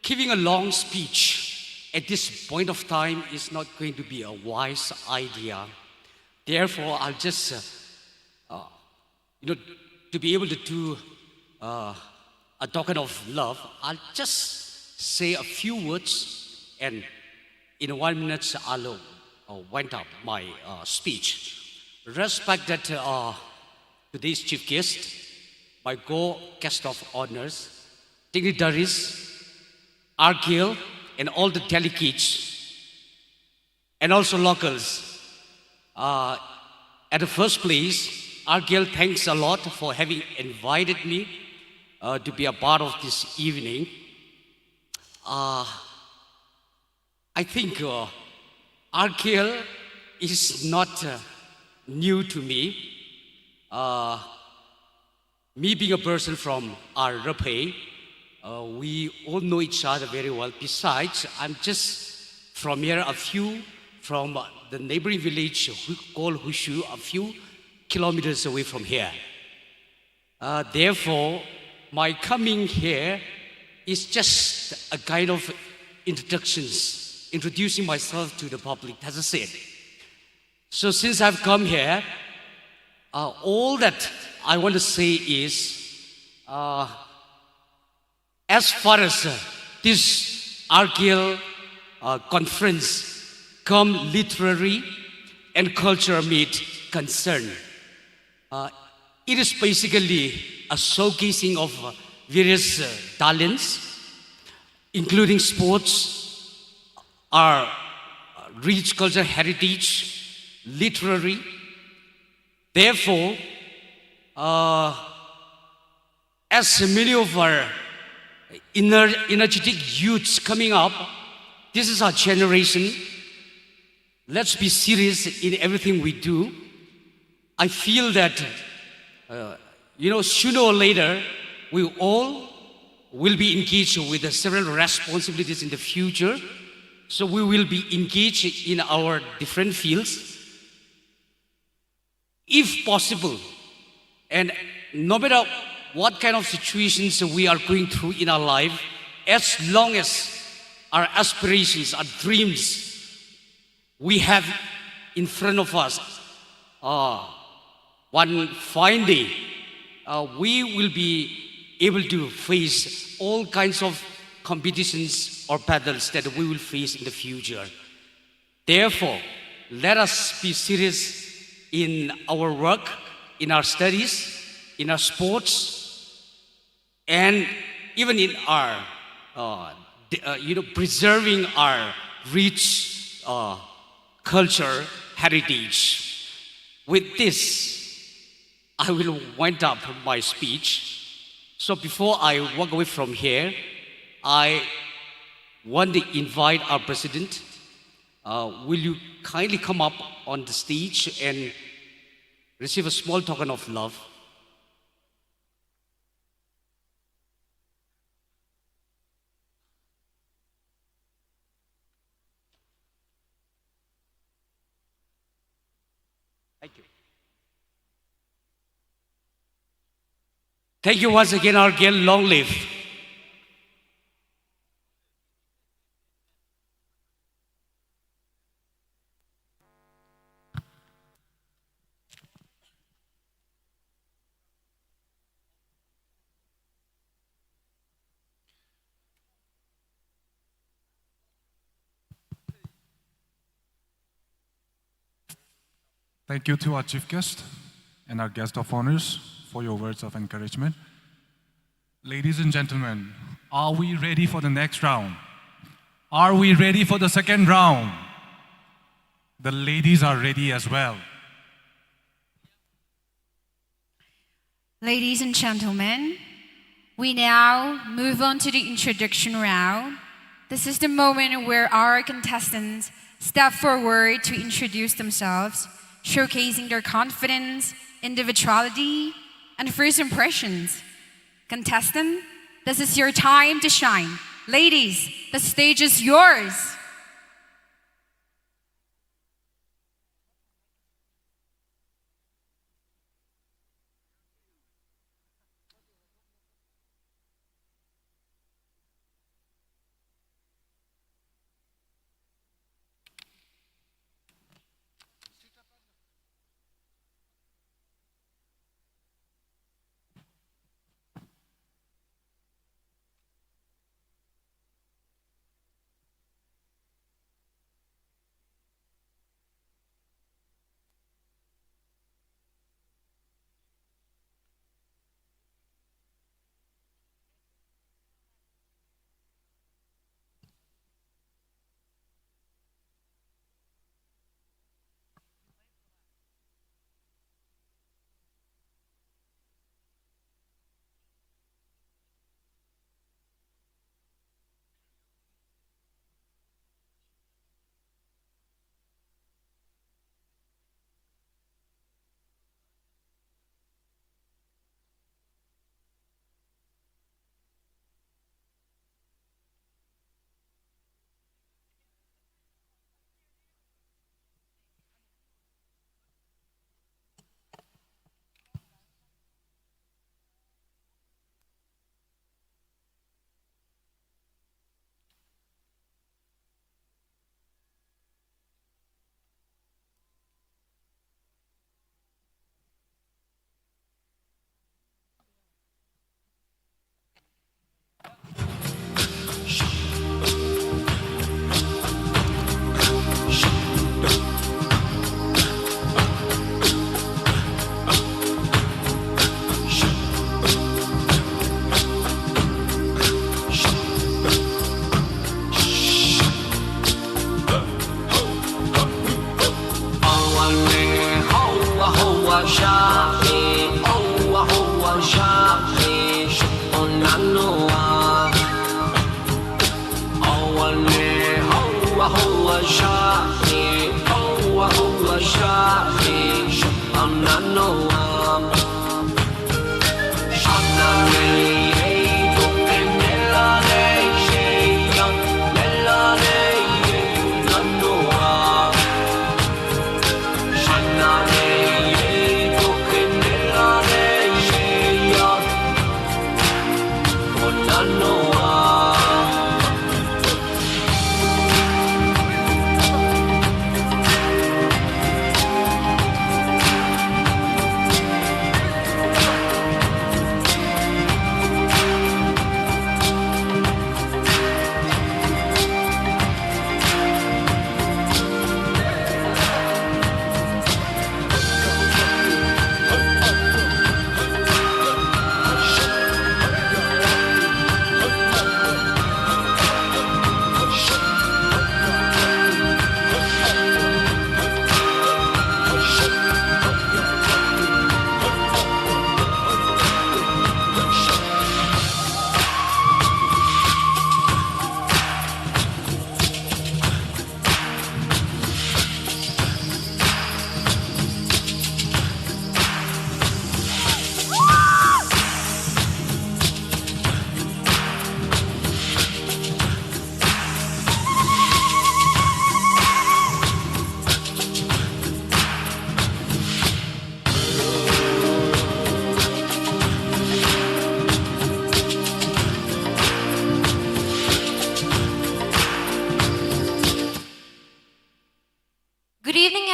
giving a long speech at this point of time is not going to be a wise idea. Therefore, I'll just, to be able to do a token of love, I'll just say a few words, and in 1 minute, I'll wind up my speech. Respected today's chief guest, my guest of honors, dignitaries, Argel, and all the delegates, and also locals. At the first place, Argel, thanks a lot for having invited me to be a part of this evening. I think Argel is not new to me. me being a person from Raphei, we all know each other very well. Besides, I'm just from here, a few from the neighboring village called Hushu, a few kilometers away from here. Therefore, my coming here is just a kind of introductions, introducing myself to the public, as I said. So since I've come here, all that I want to say is, as far as this RKL conference come literary and cultural meet concerned, it is basically a showcasing of various talents, including sports, our rich cultural heritage, literary. Therefore, as many of our energetic youths coming up, this is our generation. Let's be serious in everything we do. I feel that, sooner or later, we all will be engaged with the several responsibilities in the future. So we will be engaged in our different fields. If possible, and no matter what kind of situations we are going through in our life, as long as our aspirations, our dreams we have in front of us, one fine day, we will be able to face all kinds of competitions or battles that we will face in the future. Therefore, let us be serious in our work, in our studies, in our sports, and even in our, preserving our rich culture heritage. With this, I will wind up my speech. So before I walk away from here, I want to invite our president. Will you kindly come up on the stage and receive a small token of love? Thank you. Thank you once again, our girl. Long live. Thank you to our chief guest and our guest of honors for your words of encouragement. Ladies and gentlemen, are we ready for the next round? Are we ready for the second round? The ladies are ready as well. Ladies and gentlemen, we now move on to the introduction round. This is the moment where our contestants step forward to introduce themselves, showcasing their confidence, individuality, and first impressions. Contestant, this is your time to shine. Ladies, the stage is yours.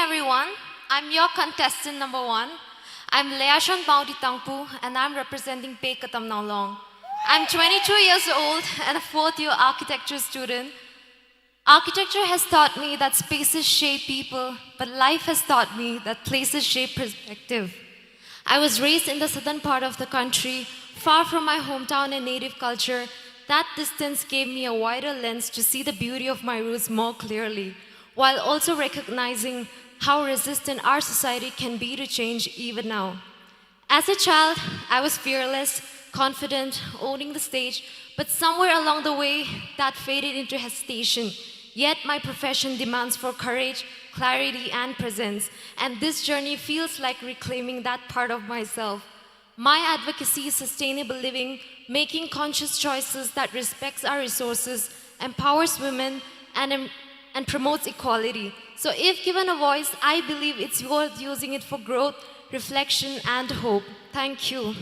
everyone. I'm your contestant number 1. I'm Leashon Tangkhul and I'm representing Pei Katomtheilak. I'm 22 years old and a 4th-year architecture student. Architecture has taught me that spaces shape people, but life has taught me that places shape perspective. I was raised in the southern part of the country, far from my hometown and native culture. That distance gave me a wider lens to see the beauty of my roots more clearly, while also recognizing how resistant our society can be to change even now. As a child, I was fearless, confident, owning the stage, but somewhere along the way, that faded into hesitation. Yet my profession demands for courage, clarity, and presence, and this journey feels like reclaiming that part of myself. My advocacy is sustainable living, making conscious choices that respects our resources, empowers women, and promotes equality. So if given a voice, I believe it's worth using it for growth, reflection, and hope. Thank you.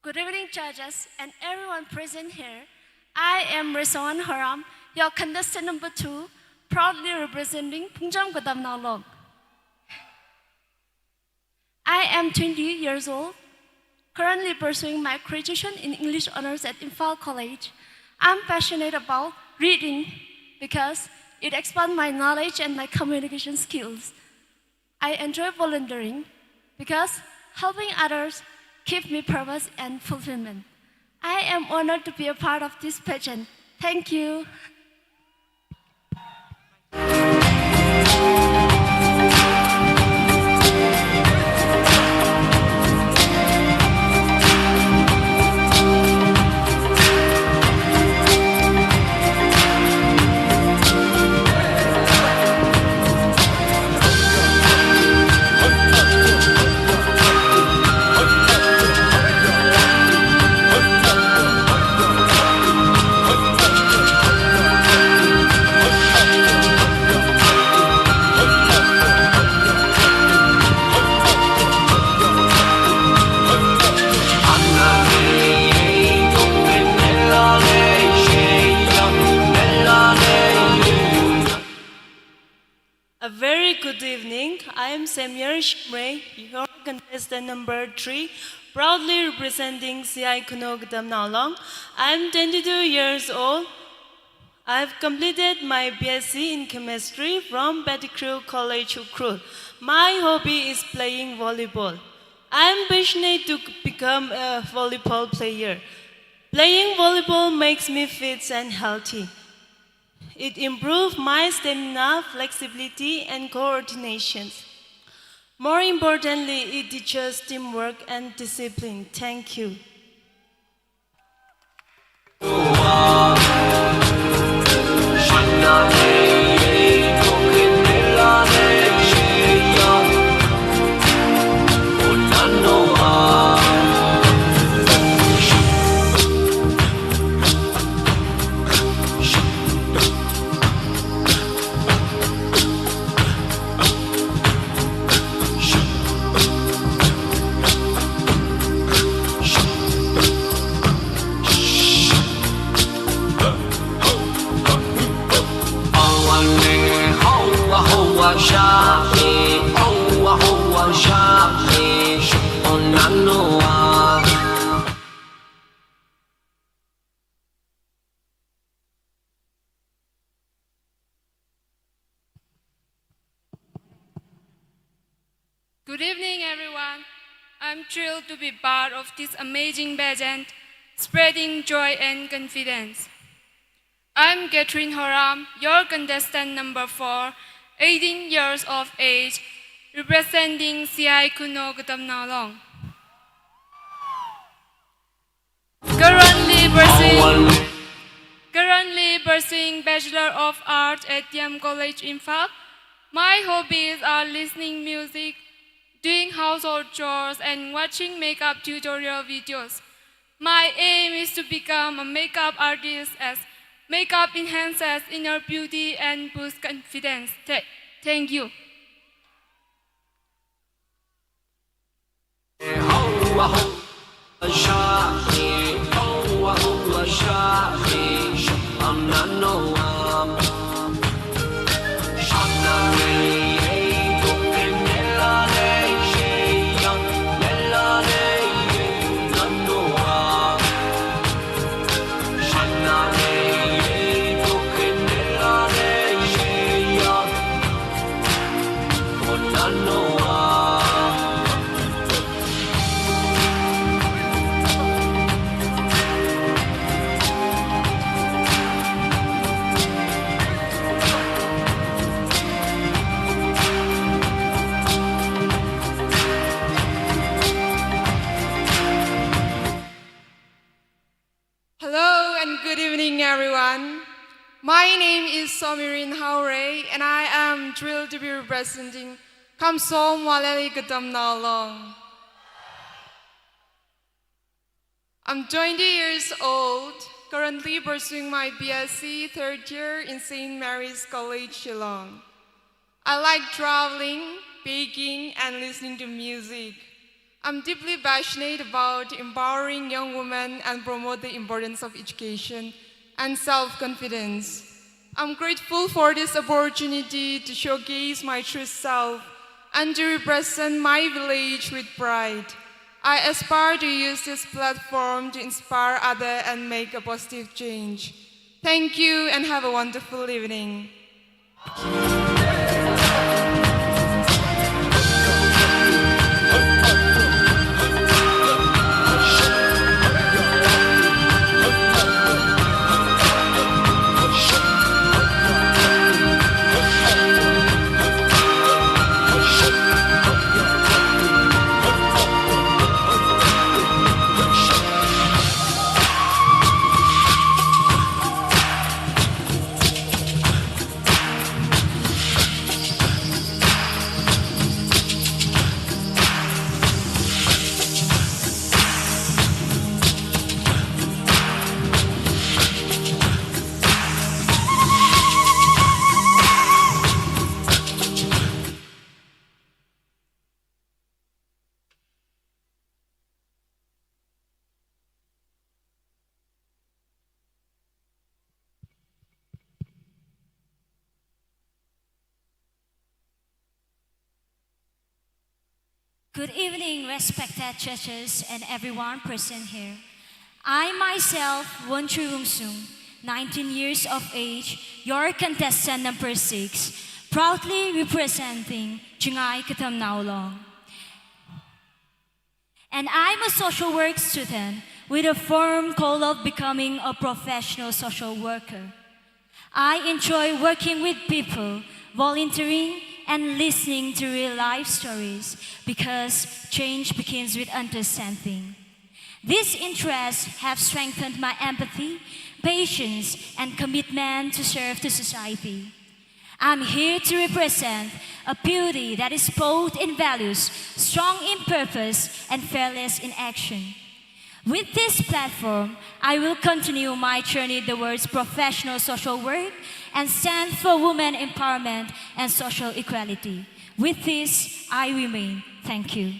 Good evening, judges and everyone present here. I am Reson Haram, your contestant number 2, proudly representing Punjab Katomtheilak. I am 20 years old, currently pursuing my graduation in English honors at Imphal College. I'm passionate about reading because it expands my knowledge and my communication skills. I enjoy volunteering because helping others gives me purpose and fulfillment. I am honored to be a part of this pageant. Thank you. A very good evening. I am Amei, your contestant number 3, proudly representing Katomtheilak. I am 22 years old. I have completed my BSc in chemistry from Tangkhul College, Ukrut. My hobby is playing volleyball. I am passionate to become a volleyball player. Playing volleyball makes me fit and healthy. It improves my stamina, flexibility, and coordination. More importantly, it teaches teamwork and discipline. Thank you. Good evening, everyone. I'm thrilled to be part of this amazing pageant, spreading joy and confidence. I'm Catherine Horam, your contestant number 4, 18 years of age, representing Siai Kuno Katomtheilak. Currently pursuing Bachelor of Arts at Tiam College in Phak. My hobbies are listening music, doing household chores, and watching makeup tutorial videos. My aim is to become a makeup artist as makeup enhances inner beauty and boosts confidence. Thank you. Hello and good evening, everyone. My name is Arui, and I am thrilled to be representing Kamsom Waleli Katomtheilak. I'm 20 years old, currently pursuing my BSc third year in St. Mary's College, Shillong. I like traveling, baking, and listening to music. I'm deeply passionate about empowering young women and promote the importance of education and self-confidence. I'm grateful for this opportunity to showcase my true self and to represent my village with pride. I aspire to use this platform to inspire others and make a positive change. Thank you and have a wonderful evening. Good evening, respected judges and everyone present here. I myself, Wonchu Sung, 19 years of age, your contestant number 6, proudly representing Chungai Katomtheilak. And I'm a social work student with a firm goal of becoming a professional social worker. I enjoy working with people, volunteering, and listening to real life stories because change begins with understanding. These interests have strengthened my empathy, patience, and commitment to serve the society. I'm here to represent a beauty that is bold in values, strong in purpose, and fearless in action. With this platform, I will continue my journey towards professional social work and stand for women empowerment and social equality. With this, I remain. Thank you.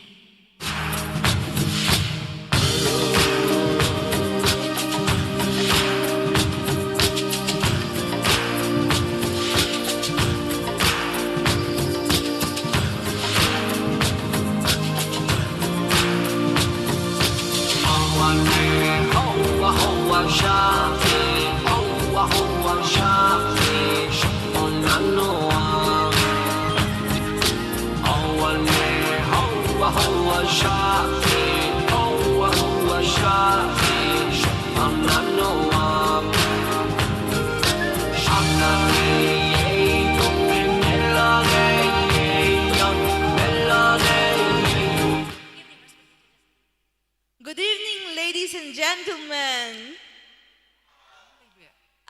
Good evening, ladies and gentlemen.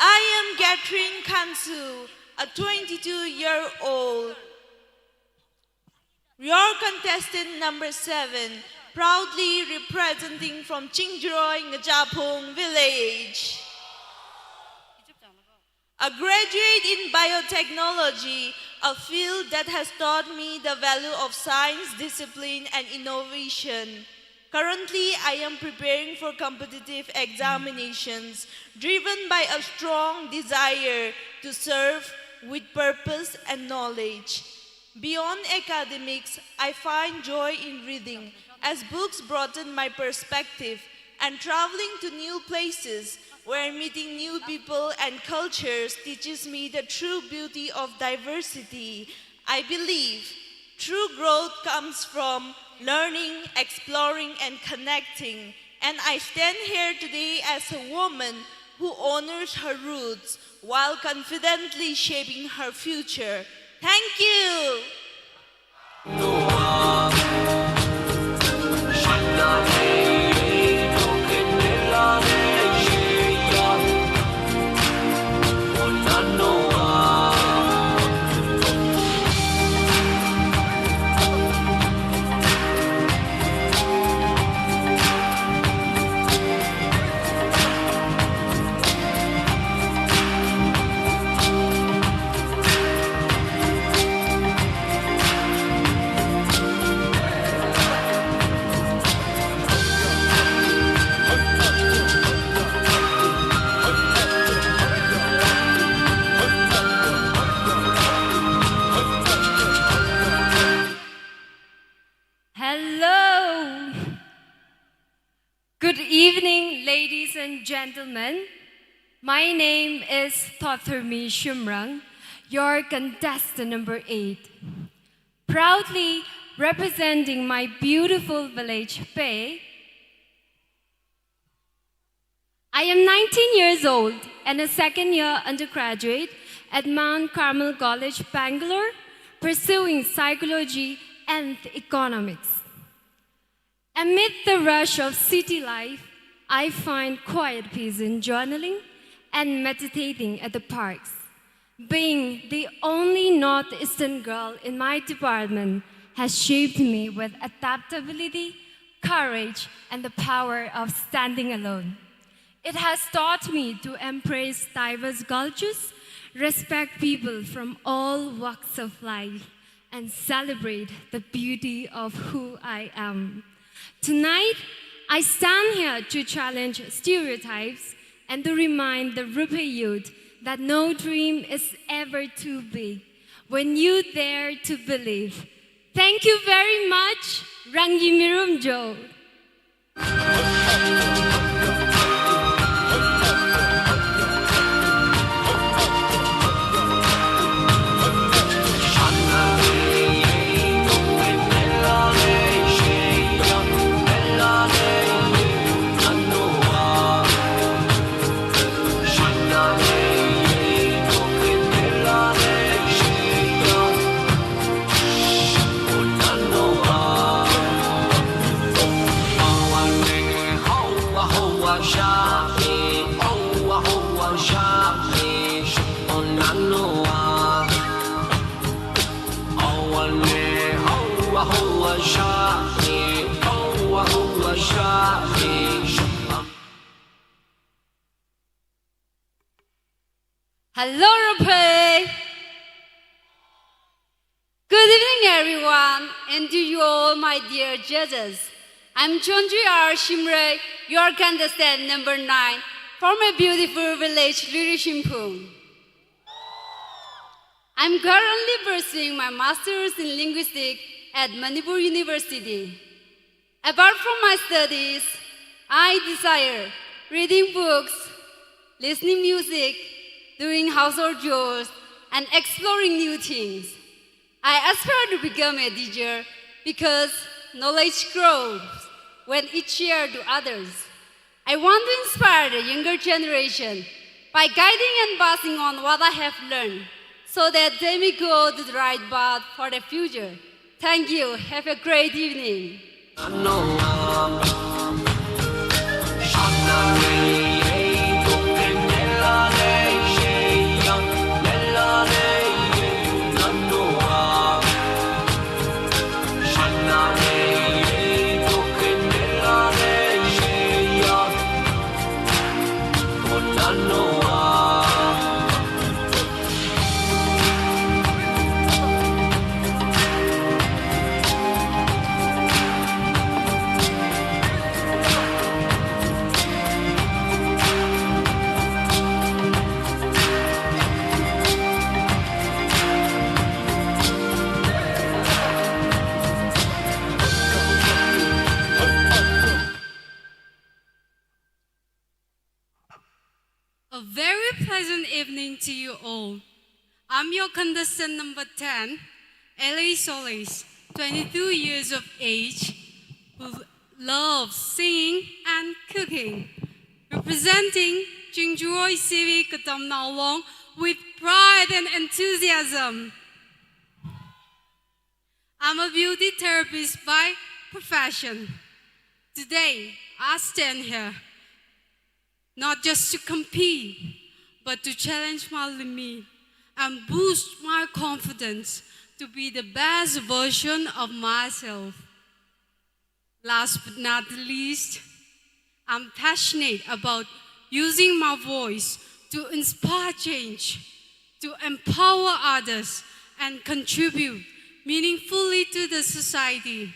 I am Catherine Kansu, a 22-year-old. Your contestant number 7, proudly representing from Chingjiroi, Ngajapong village. A graduate in biotechnology, a field that has taught me the value of science, discipline, and innovation. Currently, I am preparing for competitive examinations, driven by a strong desire to serve with purpose and knowledge. Beyond academics, I find joy in reading, as books broaden my perspective, and traveling to new places where meeting new people and cultures teaches me the true beauty of diversity. I believe true growth comes from learning, exploring, and connecting. And I stand here today as a woman who honors her roots while confidently shaping her future. Thank you. Hello. Good evening, ladies and gentlemen. My name is Thothurmi Shumrang, your contestant number 8. Proudly representing my beautiful village, Raphei. I am 19 years old and a second-year undergraduate at Mount Carmel College, Bangalore, pursuing psychology and economics. Amid the rush of city life, I find quiet peace in journaling and meditating at the parks. Being the only Northeastern girl in my department has shaped me with adaptability, courage, and the power of standing alone. It has taught me to embrace diverse cultures, respect people from all walks of life, and celebrate the beauty of who I am. Tonight, I stand here to challenge stereotypes and to remind the Raphei youth that no dream is ever too big when you dare to believe. Thank you very much, Rangi Mirumjo. Hello, Raphei. Good evening, everyone, and to you all, my dear judges. I'm Chonji R. Shimre, your contestant number 9, from a beautiful village, Lirishimpung. I'm currently pursuing my master's in linguistics at Manipur University. Apart from my studies, I desire reading books, listening music, doing household chores, and exploring new things. I aspire to become a teacher because knowledge grows when it's shared to others. I want to inspire the younger generation by guiding and passing on what I have learned so that they may go to the right path for the future. Thank you. Have a great evening. A very pleasant evening to you all. I'm your contestant number 10, Solis, 22 years of age, who loves singing and cooking, representing Jinjuoi Civic Katomtheilak with pride and enthusiasm. I'm a beauty therapist by profession. Today, I stand here not just to compete, but to challenge my limit and boost my confidence to be the best version of myself. Last but not least, I'm passionate about using my voice to inspire change, to empower others, and contribute meaningfully to the society.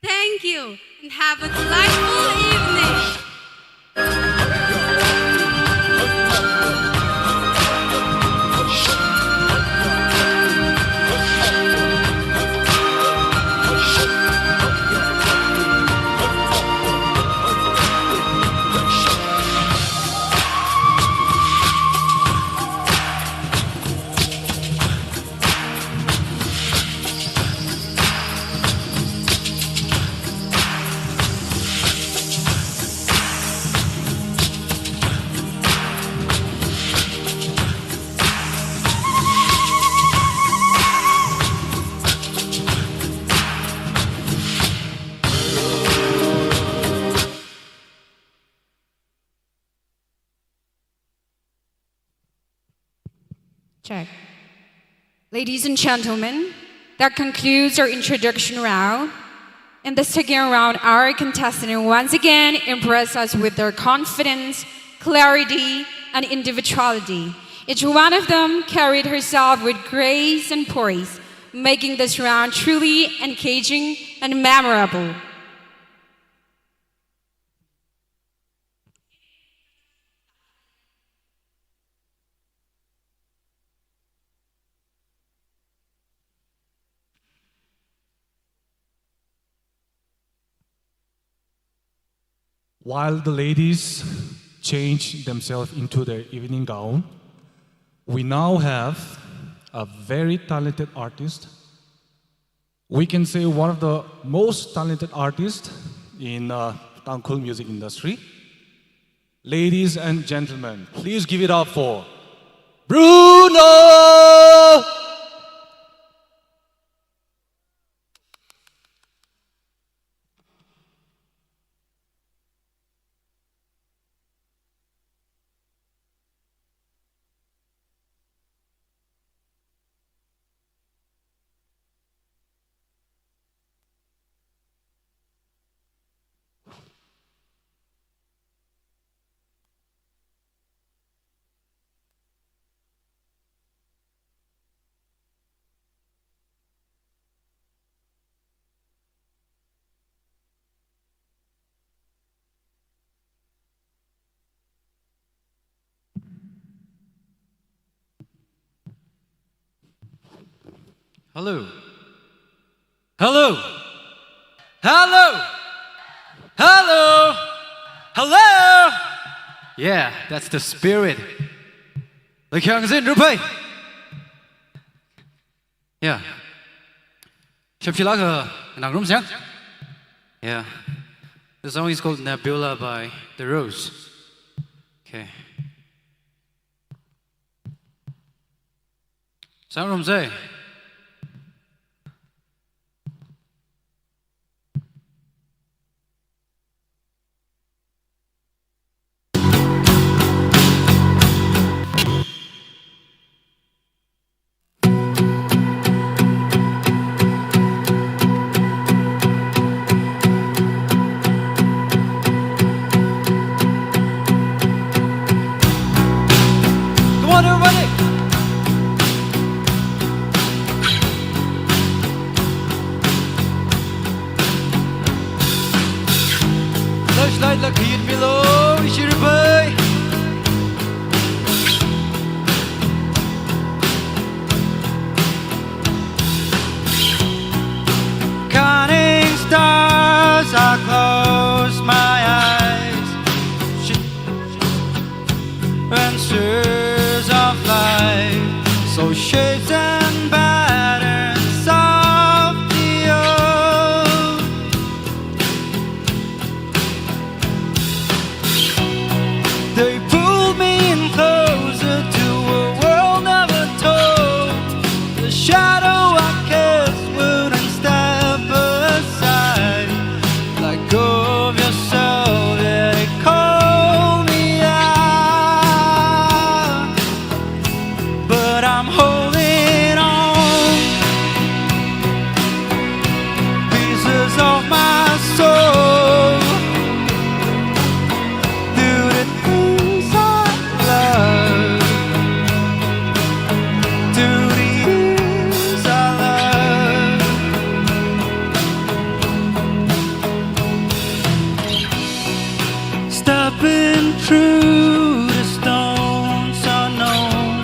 Thank you, and have a delightful evening. Check. Ladies and gentlemen, that concludes our introduction round. In the second round, our contestants once again impressed us with their confidence, clarity, and individuality. Each one of them carried herself with grace and poise, making this round truly engaging and memorable. While the ladies change themselves into their evening gown, we now have a very talented artist. We can say one of the most talented artists in Tangkhul music industry. Ladies and gentlemen, please give it up for Bruno! Hello. Hello. Hello. Hello. Hello. Yeah, that's the spirit. The Kyangsin Raphei. Yeah. Shapshilaka Nangrum Sang. Yeah. The song is called Nebula by The Rose. Okay. Sangrum Say. Flashlight hit below, Raphei. Counting stars, I close my eyes. Answers of life, so shapes and patterns of the earth. They pull me in closer to a world never told. The shadow I cast wouldn't step aside. Let go of yourself, yeah, they call me out. But I'm holding on, pieces of my soul. Do the things I love, do the things I love. Stepping through the stones unknown,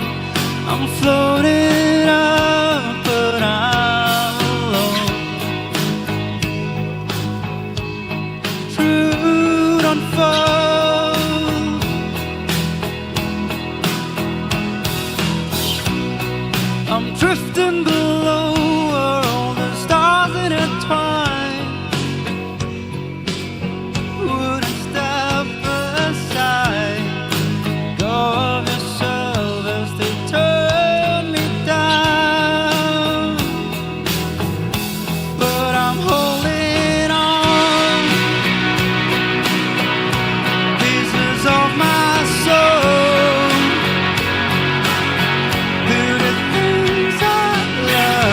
I'm floating up, but I'm alone. Fruit unfolds, I'm drifting below where all the stars intertwine. Wouldn't step aside. Go of yourself as they turn me down. But I'm holding on, pieces of my soul. Do the things I love,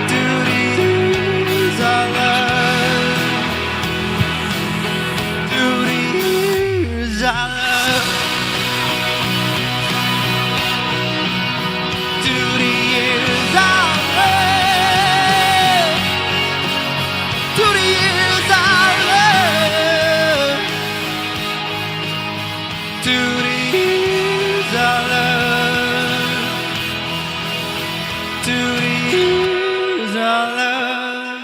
do the things I love, do the things I love, do the years I love, do the years I love, do the years I love, do the years I love.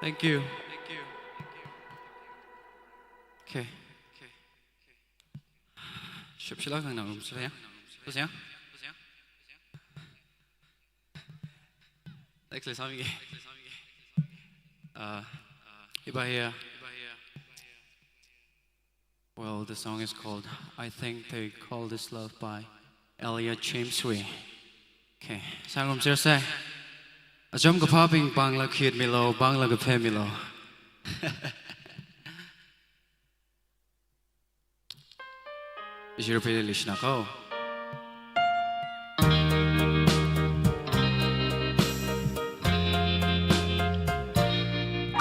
Thank you. Okay. Shapshilaka Nangrum Sang. Sang. Next let's have here. Well, the song is called I Think They Call This Love by Elliot Jamesway. Okay, Sangrum Say. Achom kapaping bangla khid milo, bangla gape milo. Raphei lishna ko.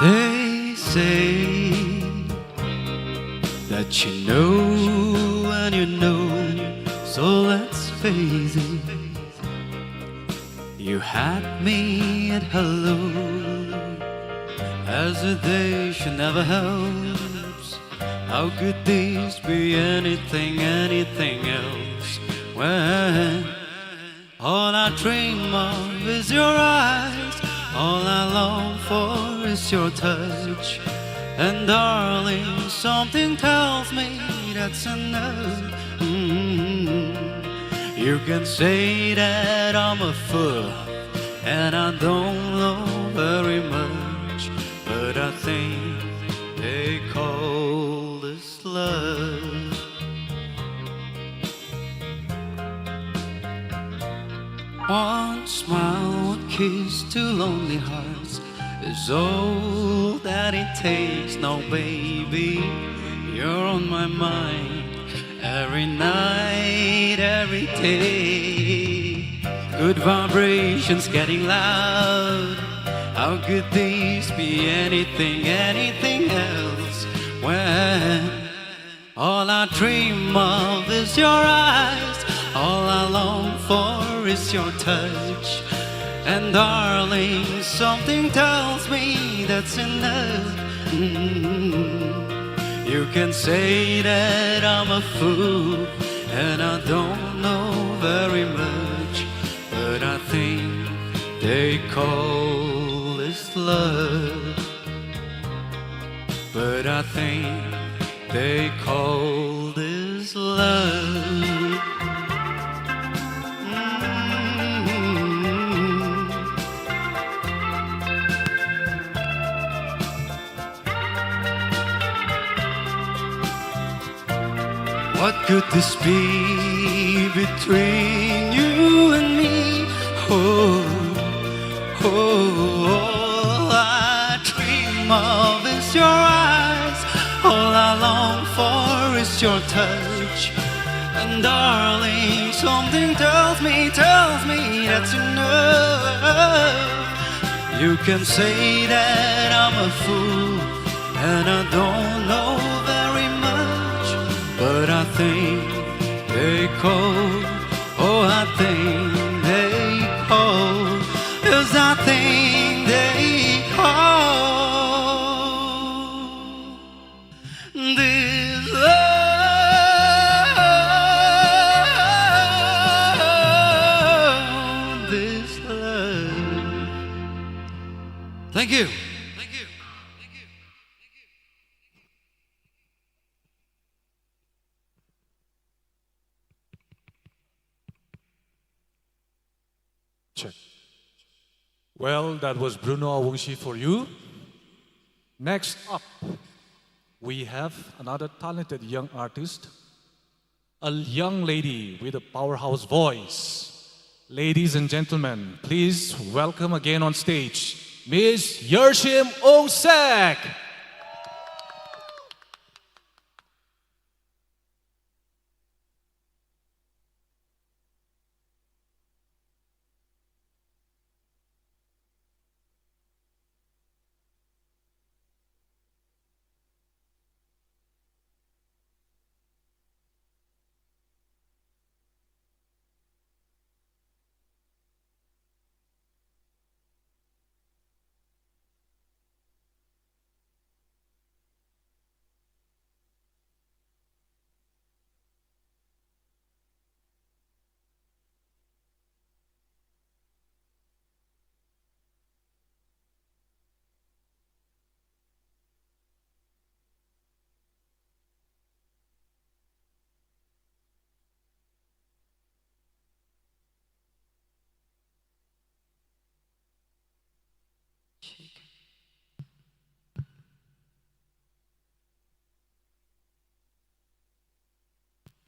They say that you know and you know, so let's face it. You had me at hello, hesitation never helps. How could this be anything else when all I dream of is your eyes, all I long for is your touch. And darling, something tells me that's enough. You can say that I'm a fool and I don't know very much, but I think they call this love. One smile, one kiss, two lonely hearts is all that it takes. Now baby, you're on my mind every night, every day. Good vibrations getting loud. How could these be anything, anything else when all I dream of is your eyes, all I long for is your touch. And darling, something tells me that's enough. You can say that I'm a fool and I don't know very much, but I think they call this love. But I think they call this love. What could this be between you and me? Oh, all I dream of is your eyes, all I long for is your touch. And darling, something tells me that's enough. You can say that I'm a fool and I don't know very much, but I think they call, oh I think they call, 'cause I think they call this love, this love. Thank you. Check. Well, that was Bruno Awungshi for you. Next up, we have another talented young artist, a young lady with a powerhouse voice. Ladies and gentlemen, please welcome again on stage, Miss Yershim Ongsak.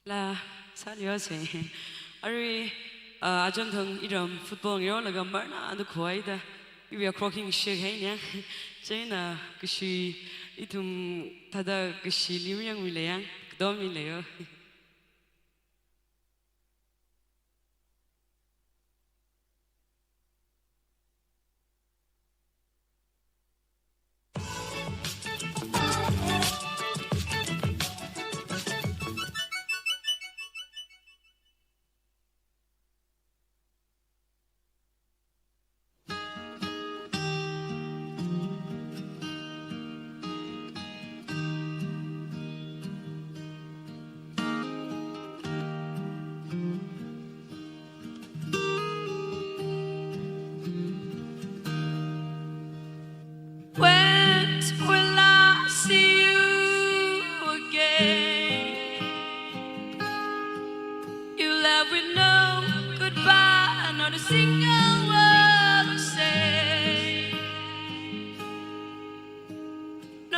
là sao nhớ sẽ Arui achon thằng iram football nhớ là gambar na ando khuai da we are croaking shake hay nhá chứ là cái gì itum thada cái gì liu yang mi leyang đó mi leyo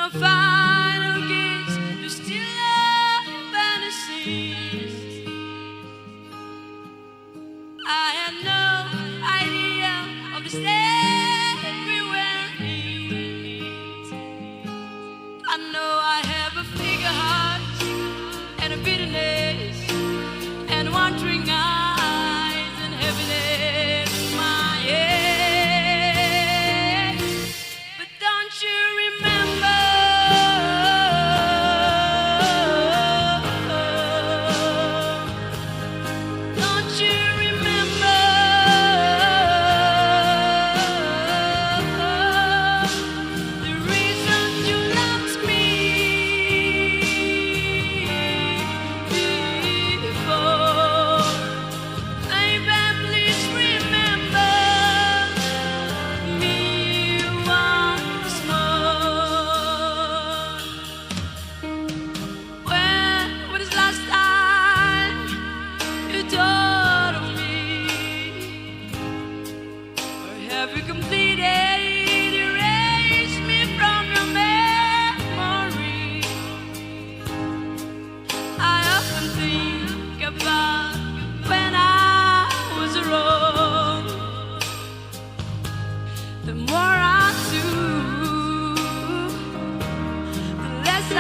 no final kiss to steal our fantasies. I had no idea of the state we were in. I know I have a figure heart and a bitterness and wandering eyes and heaviness in my head. But don't you remember? Don't you remember? The reason you loved me before? Baby, please remember me once more. When was the last time you thought of me? Or have you completed erased me from your memory? I often think about when I was wrong. The more I do, the less I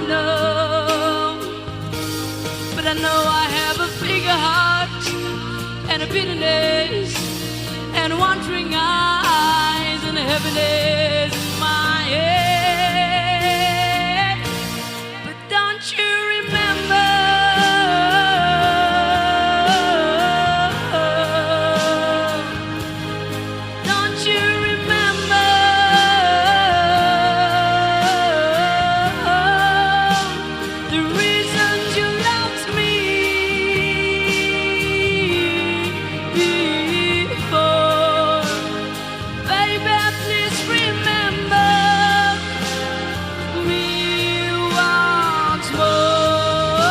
know. But I know I have a bigger heart and a bitterness and wandering eyes and a heaviness in my head. But don't you remember? Don't you remember? The reason you loved me before? Baby, please remember me once more.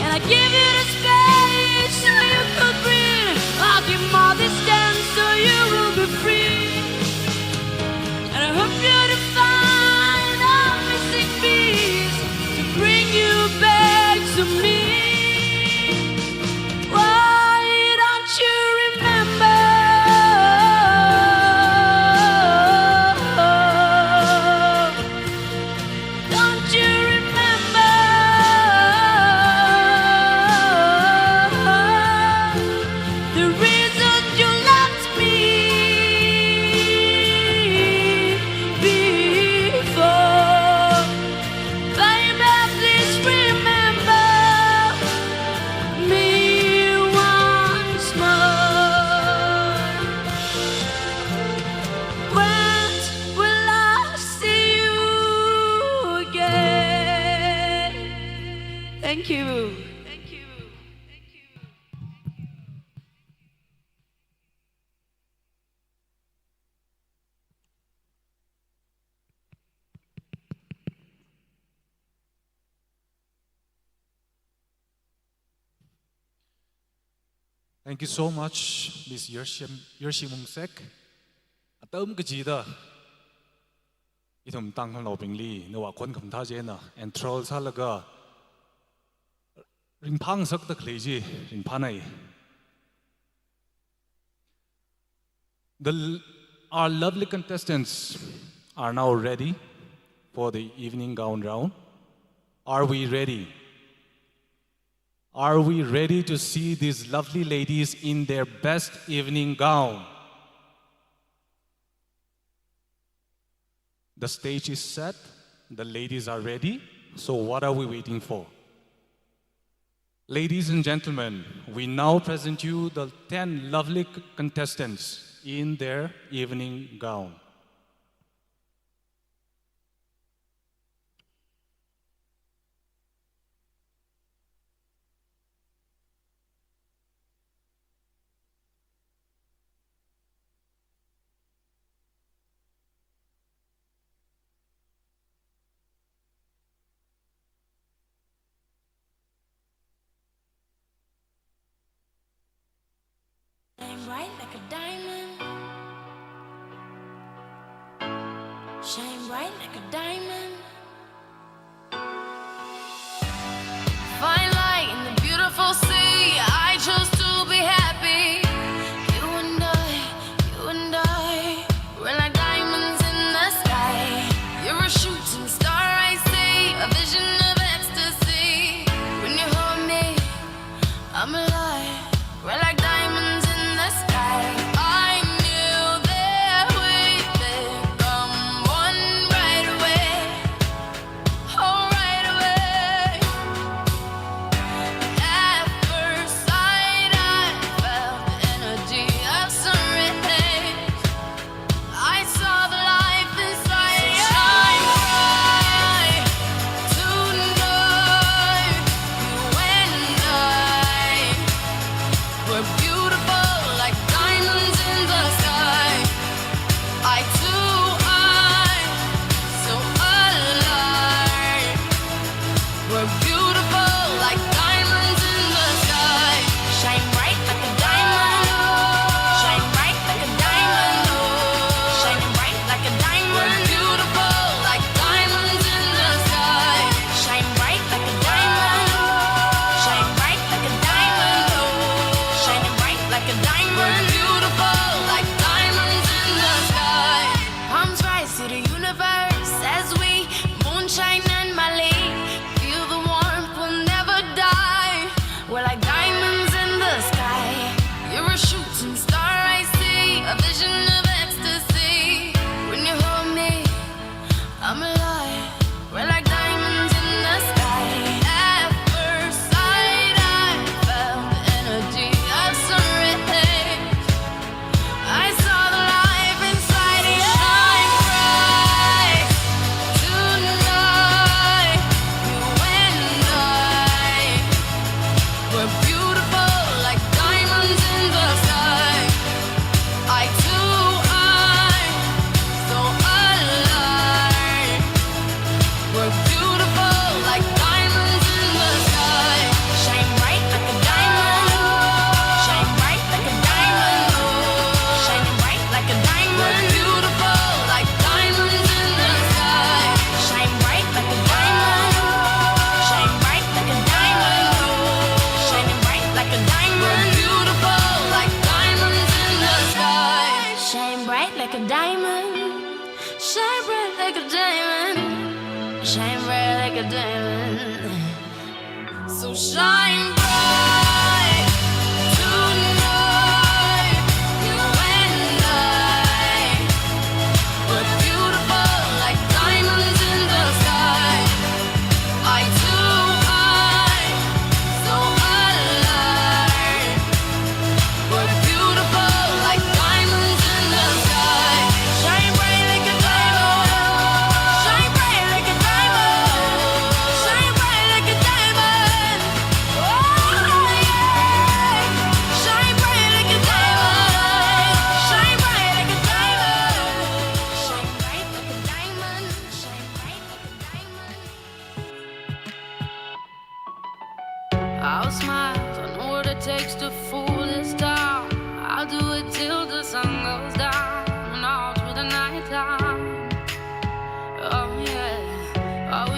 And I give you the space so you could breathe. I'll give more distance so you will be free. And I hope you'll find a missing piece to bring you back to me. Why don't you remember? Don't you remember? The reason you loved me before? Baby, please remember me once more. When will I see you again? Thank you. Thank you. Thank you. Thank you so much, Miss Yershimungsek. Atam kajida. Itum Tangkhul Express no akon kamtha jena and troll salaga. Ringpang sak the kleji ringpanai. Our lovely contestants are now ready for the evening gown round. Are we ready? Are we ready to see these lovely ladies in their best evening gown? The stage is set, the ladies are ready, so what are we waiting for? Ladies and gentlemen, we now present you the 10 lovely contestants in their evening gown. Shine bright like a diamond. bright like a diamond. Fine light in the beautiful sea. I chose to be happy. You and I, we're like diamonds in the sky. You're a shooting star, I see, a vision of ecstasy. When you hold me, I'm alive. We're like diamonds in the sky. I knew that we'd become one right away. Oh, right away. At first sight, I felt the energy of sun rays. I saw the life inside you. Shine bright tonight. You and I, we're beautiful like diamonds in the sky. Eye to eye, so alive. We're beautiful like diamonds in the sky. Shine bright like a diamond. Shine bright like a diamond. Shining bright like a diamond. We're beautiful like diamonds in the sky. Shine bright like a diamond. Shine bright like a diamond. Shining bright like a diamond. We're beautiful like diamonds in the sky. Palms rise to the universe as we moonshine and Malay. Feel the warmth, we'll never die. We're like diamonds in the sky. You're a shooting star, I see, a vision of ecstasy. When you hold me, I'm alive. We're like diamonds in the sky. At first sight, I felt the energy of sun rays. I saw the life inside you. Shine bright tonight. You and I, we're beautiful like diamonds in the sky. Eye to eye, so alive. We're beautiful like diamonds in the sky. Shine bright like a diamond. Shine bright like a diamond. Shining bright like a diamond. We're beautiful like diamonds in the sky. Shine bright like a diamond. Shine bright like a diamond. Shining bright like a diamond. We're beautiful like diamonds in the sky. Shine bright like a diamond. Shine bright like a diamond. Shine bright like a diamond. So shine bright tonight. You and I, we're beautiful like diamonds in the sky. Eye to eye, so alive. We're beautiful like diamonds in the sky. Shine bright like a diamond. Shine bright like a diamond. Shine bright like a diamond. Oh yeah. Shine bright like a diamond. Shine bright like a diamond. Shine bright like a diamond. Shine bright like a diamond. I'll smile, I know what it takes to fool this town. I'll do it till the sun goes down and all through the night time. Oh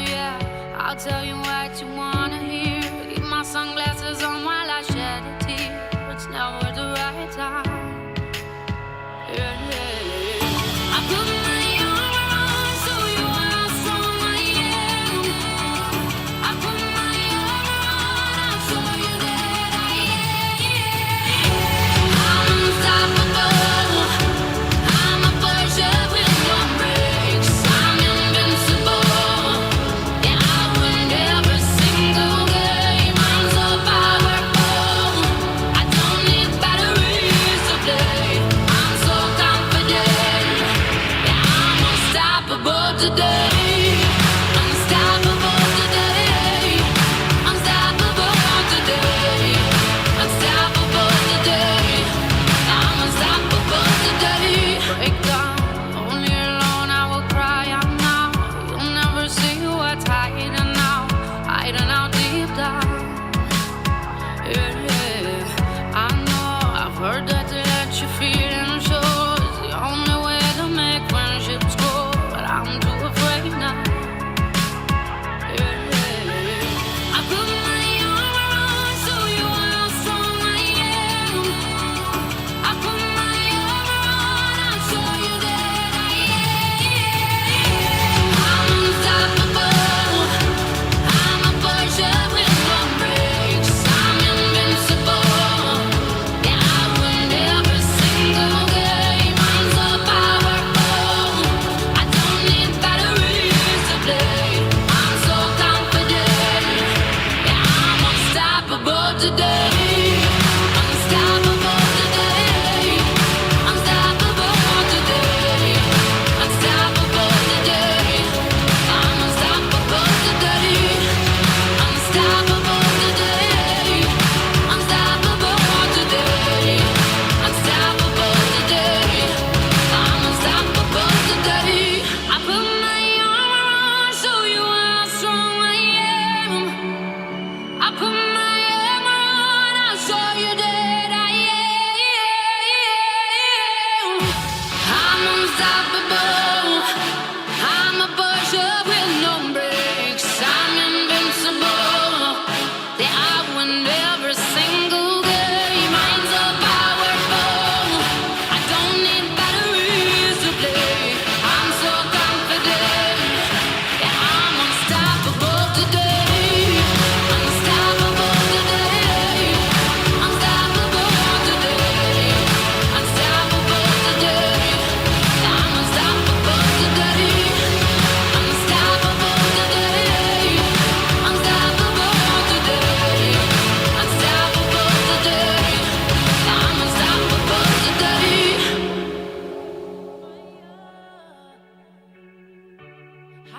yeah, I'll tell you what you wanna hear. Keep my sunglasses on while I shed a tear. It's never the right time. Yeah. I put my armor on so you are strong I am. I put my armor on, I'll show you that I am. I'm unstoppable. I'm a virgin with no brakes. I'm invincible. Yeah, I will never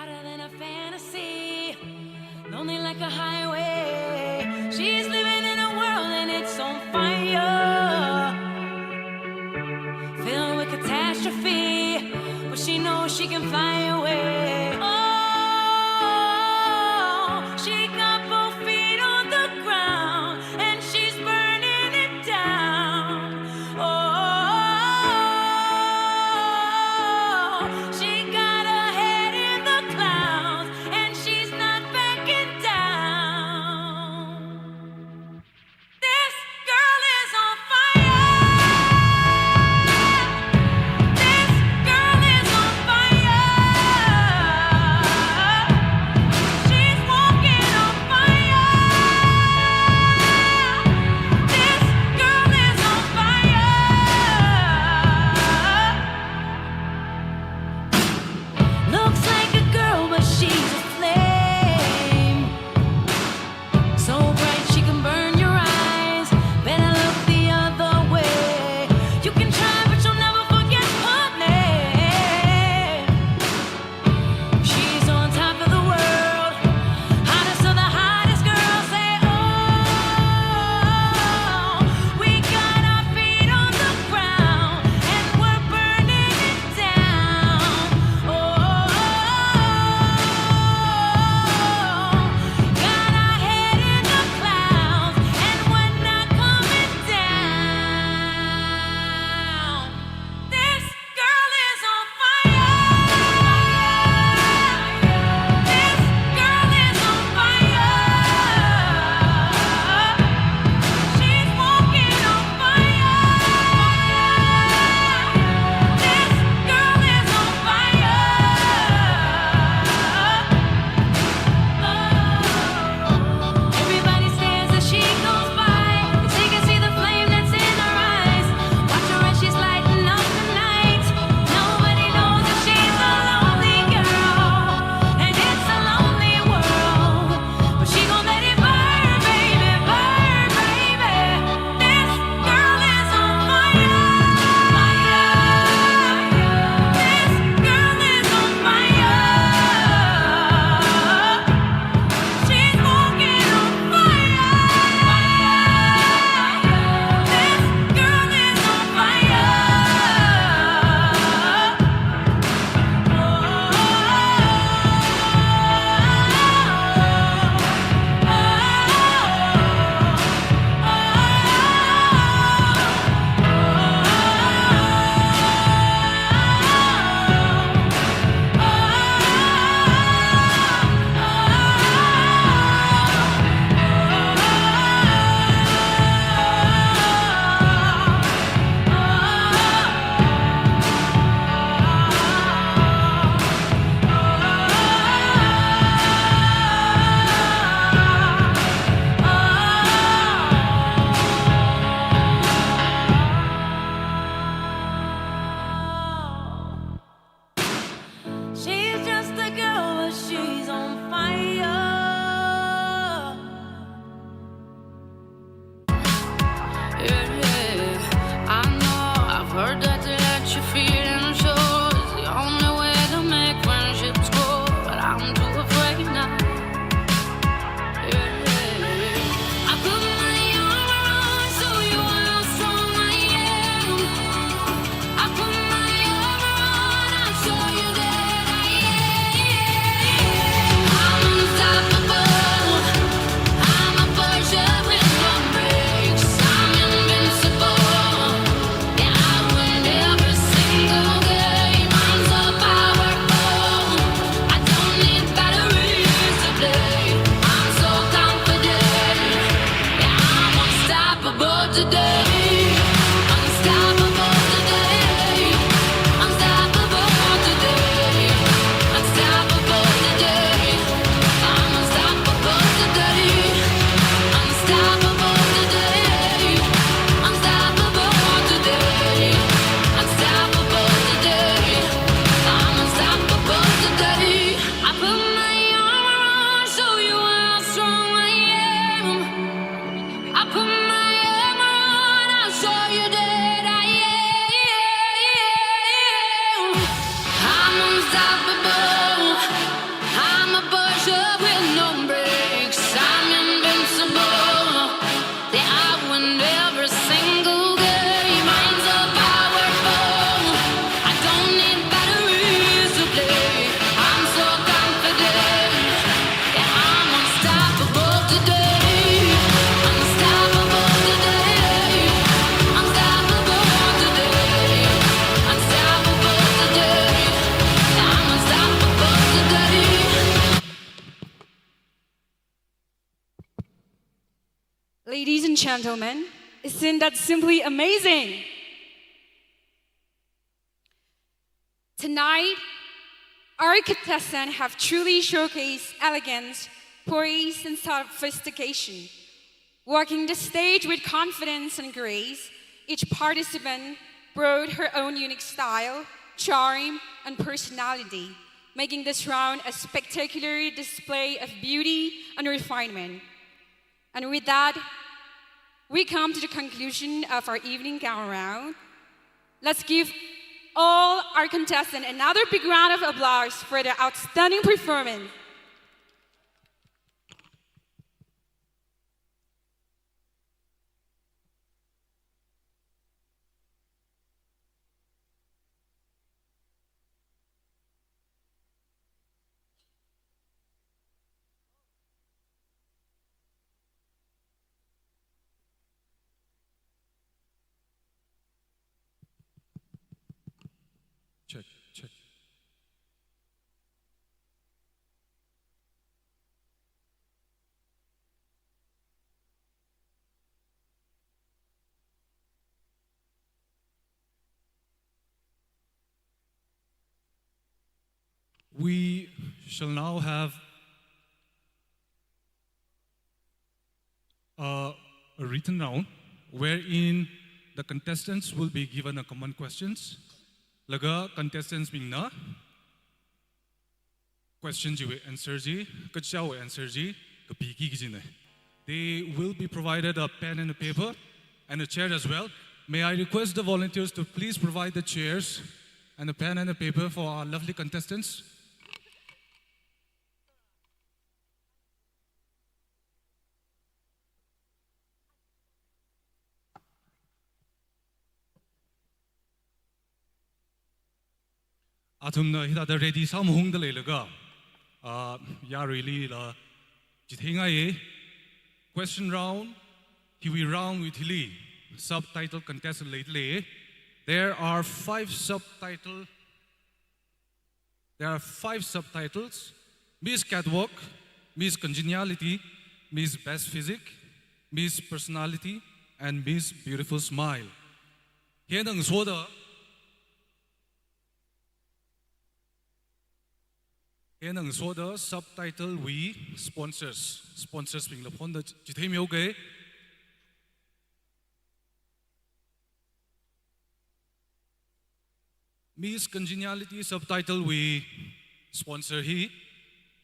hotter than a fantasy, lonely like a highway. She's living in a world and it's on fire, filled with catastrophe, but she knows she can fly away. Oh, she got both feet on the ground and she's burning it down. Oh, she got her head in the clouds and she's not backing down. This girl is on fire. This girl is on fire. She's walking on fire. This girl is on fire. Looks like a girl, but she's a flame. So bright she can burn your eyes. Better look the other way. You can try, but you'll never forget her name. She's on top of the world, hottest of the hottest girls. Say, oh, we got our feet on the ground and we're burning it down. Oh, got our head in the clouds and we're not coming down. This girl is on fire. This girl is on fire. She's walking on fire. This girl is on fire. Everybody stares as she goes by, 'cause they can see the flame that's in her eyes. Watch her as she's lighting up the night. Nobody knows that she's a lonely girl, and it's a lonely world. But she gon' let it burn, baby, burn, baby. This girl is on fire. This girl is on fire. She's walking on fire. This girl is on fire. She's just a girl, but she's on fire. Yeah, I know, I've heard that to let you feel and show is the only way to make friendships grow, but I'm too afraid now. Yeah, I put my arm around so you know how strong I am. I put my arm around, I'll show you that I am. I'm unstoppable. I'm a Porsche with no brakes. I'm invincible. Yeah, I win every single game. I'm so powerful. I don't need batteries to play. I'm so confident. Yeah, I'm unstoppable today. Unstoppable today. Unstoppable today. Unstoppable today. I'm unstoppable today. Unstoppable today. Unstoppable today. Unstoppable today. I'm unstoppable today. I put my arm around, show you how strong I am. I put my arm around, I'll show you that I am. I'm unstoppable. Ladies and gentlemen, isn't that simply amazing? Tonight, our contestants have truly showcased elegance, poise, and sophistication. Walking the stage with confidence and grace, each participant brought her own unique style, charm, and personality, making this round a spectacular display of beauty and refinement. And with that, we come to the conclusion of our evening gown round. Let's give all our contestants another big round of applause for their outstanding performance. Check, check. We shall now have a written round wherein the contestants will be given a common questions. Laga contestants being na questions you answer ji, kachao answer ji, kapiki ki. They will be provided a pen and a paper and a chair as well. May I request the volunteers to please provide the chairs and a pen and a paper for our lovely contestants. Atam na hitharan ready sam hung dalei laga. Yarui la jithinga ye. Question round, Kiwi round with Hili. Subtitle contestant lately. There are five subtitles. Miss Catwalk, Miss Congeniality, Miss Best Physique, Miss Personality, and Miss Beautiful Smile. Here nang soda. Here nang soda subtitle we sponsors being the phone that jithim yoge. Miss Congeniality subtitle we sponsor he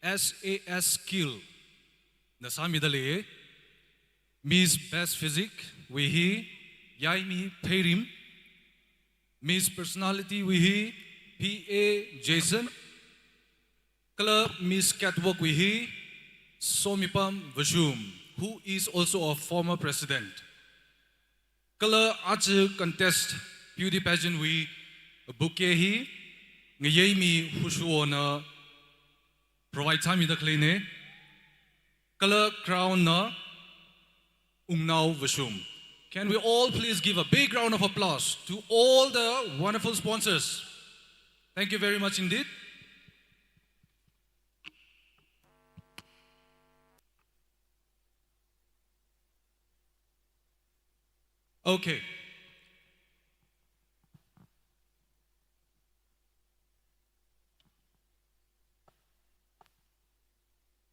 SAS skill nasami dalei. Miss Best Physique we he yangmichingda. Miss Personality we he PA Jason. Club Miss Catwalk we he Somipam Vashum, who is also a former president. Color Archer contest beauty pageant we bouquet he ngaymi hushuona provide time the clean. Color crown na umnau vashum. Can we all please give a big round of applause to all the wonderful sponsors? Thank you very much indeed. Okay.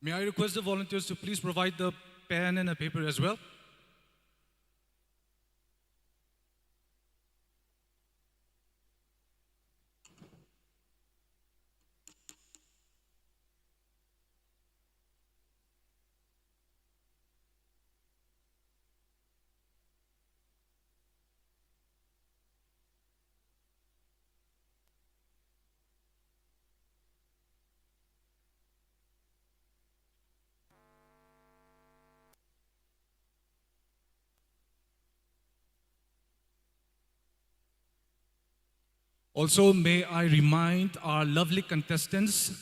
May I request the volunteers to please provide the pen and a paper as well? Also, may I remind our lovely contestants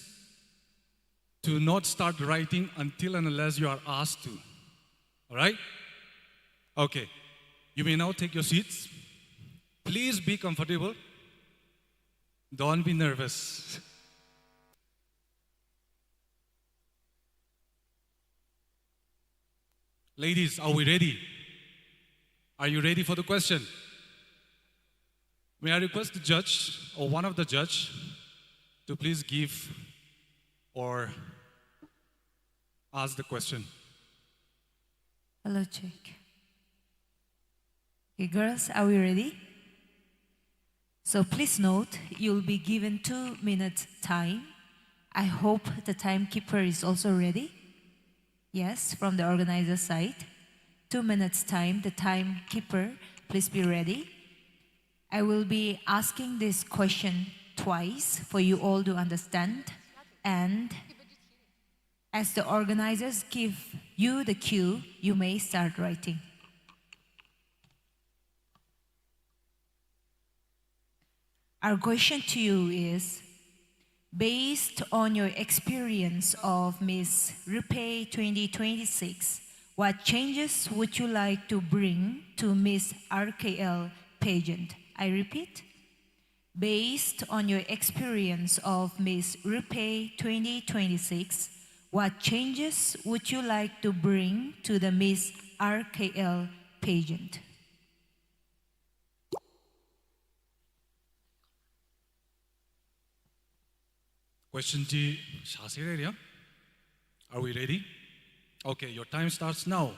to not start writing until and unless you are asked to. All right? Okay. You may now take your seats. Please be comfortable. Don't be nervous. Ladies, are we ready? Are you ready for the question? May I request the judge or one of the judge to please give or ask the question. Hello, check. Okay, girls, are we ready? So please note, you'll be given 2 minutes time. I hope the timekeeper is also ready. Yes, from the organizer side. 2 minutes time, the timekeeper, please be ready. I will be asking this question twice for you all to understand. And as the organizers give you the cue, you may start writing. Our question to you is, based on your experience of Miss Raphei 2026, what changes would you like to bring to Miss RKL pageant? I repeat, based on your experience of Miss Raphei 2026, what changes would you like to bring to the Miss RKL pageant? Question G, are we ready? Okay, your time starts now.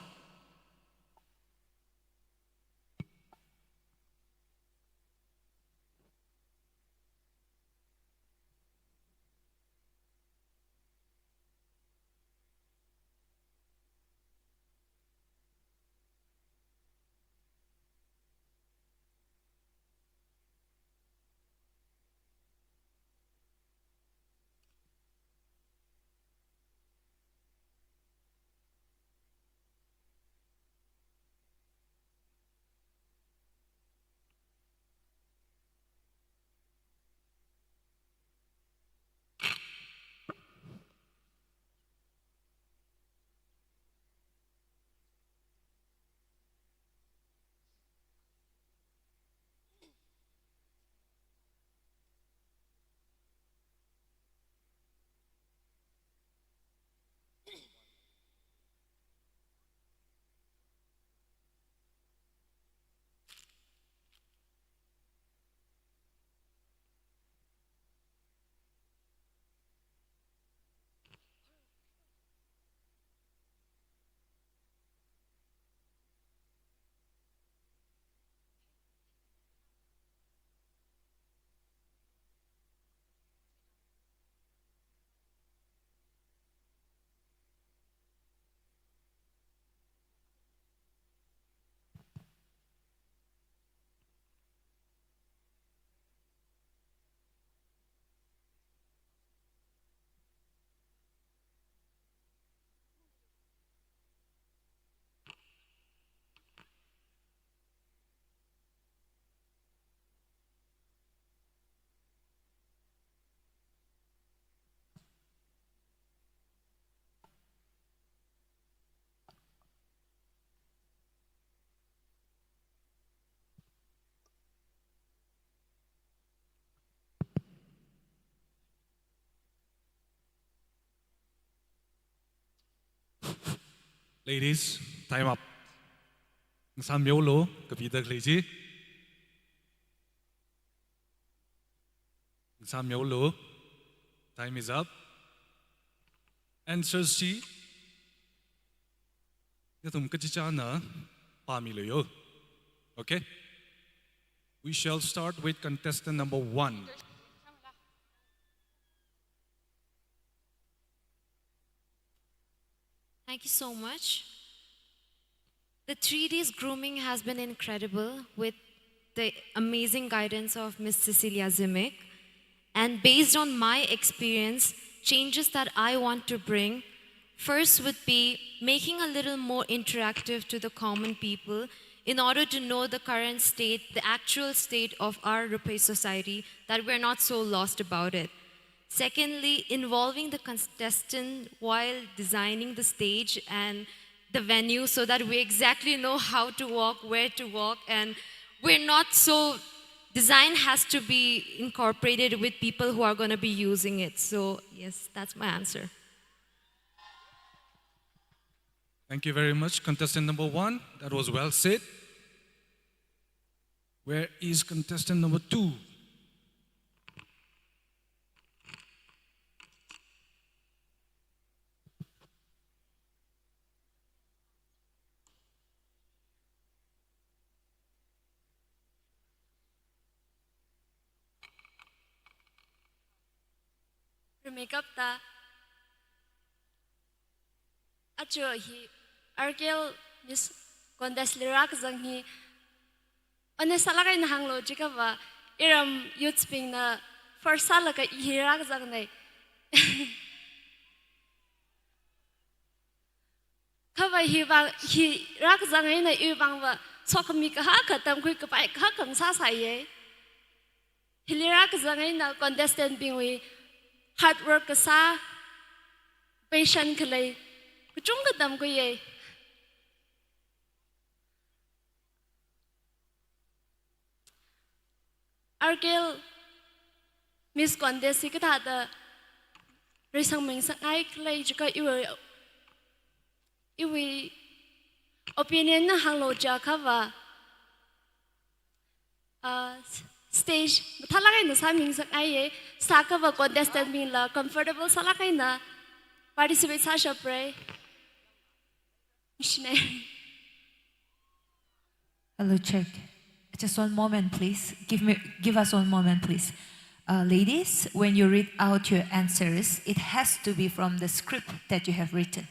Ladies, time up. San miếu lố, cái vị đặc lý gì? San miếu lố, time is up. Answers chi? Nathum kachicha na pamilayo. Okay? We shall start with contestant number 1. Thank you so much. The 3 days grooming has been incredible with the amazing guidance of Miss Cecilia Zimic. And based on my experience, changes that I want to bring, first would be making a little more interactive to the common people in order to know the current state, the actual state of our Raphei society, that we're not so lost about it. Secondly, involving the contestant while designing the stage and the venue so that we exactly know how to walk, where to walk, and we're not so, design has to be incorporated with people who are going to be using it. So yes, that's my answer. Thank you very much, contestant number 1. That was well said. Where is contestant number 2? Makeup ta acho hi argel Miss contest lirak zang hi ane salak in hanglo jika ba iram youth sping na for salak hirak zang nei khawa hi ba hi rak zang ai na yu bang ba chok mi ka ha khatam khui ka pai kha kam sa sai ye hilirak zang ai na contestant bing wi hard work ka sa patient khalei kuchung ka dam ko ye argel Miss contest ka ta da risang ming sa ai khalei jika iwi opinion na hanglo ja ka ba stage thalak na sa ming sa ai ye sa ka ba contestant min la comfortable salak na participate sa shopre missionary. Hello, check. Just one moment, please. Give us one moment, please. Ladies, when you read out your answers, it has to be from the script that you have written.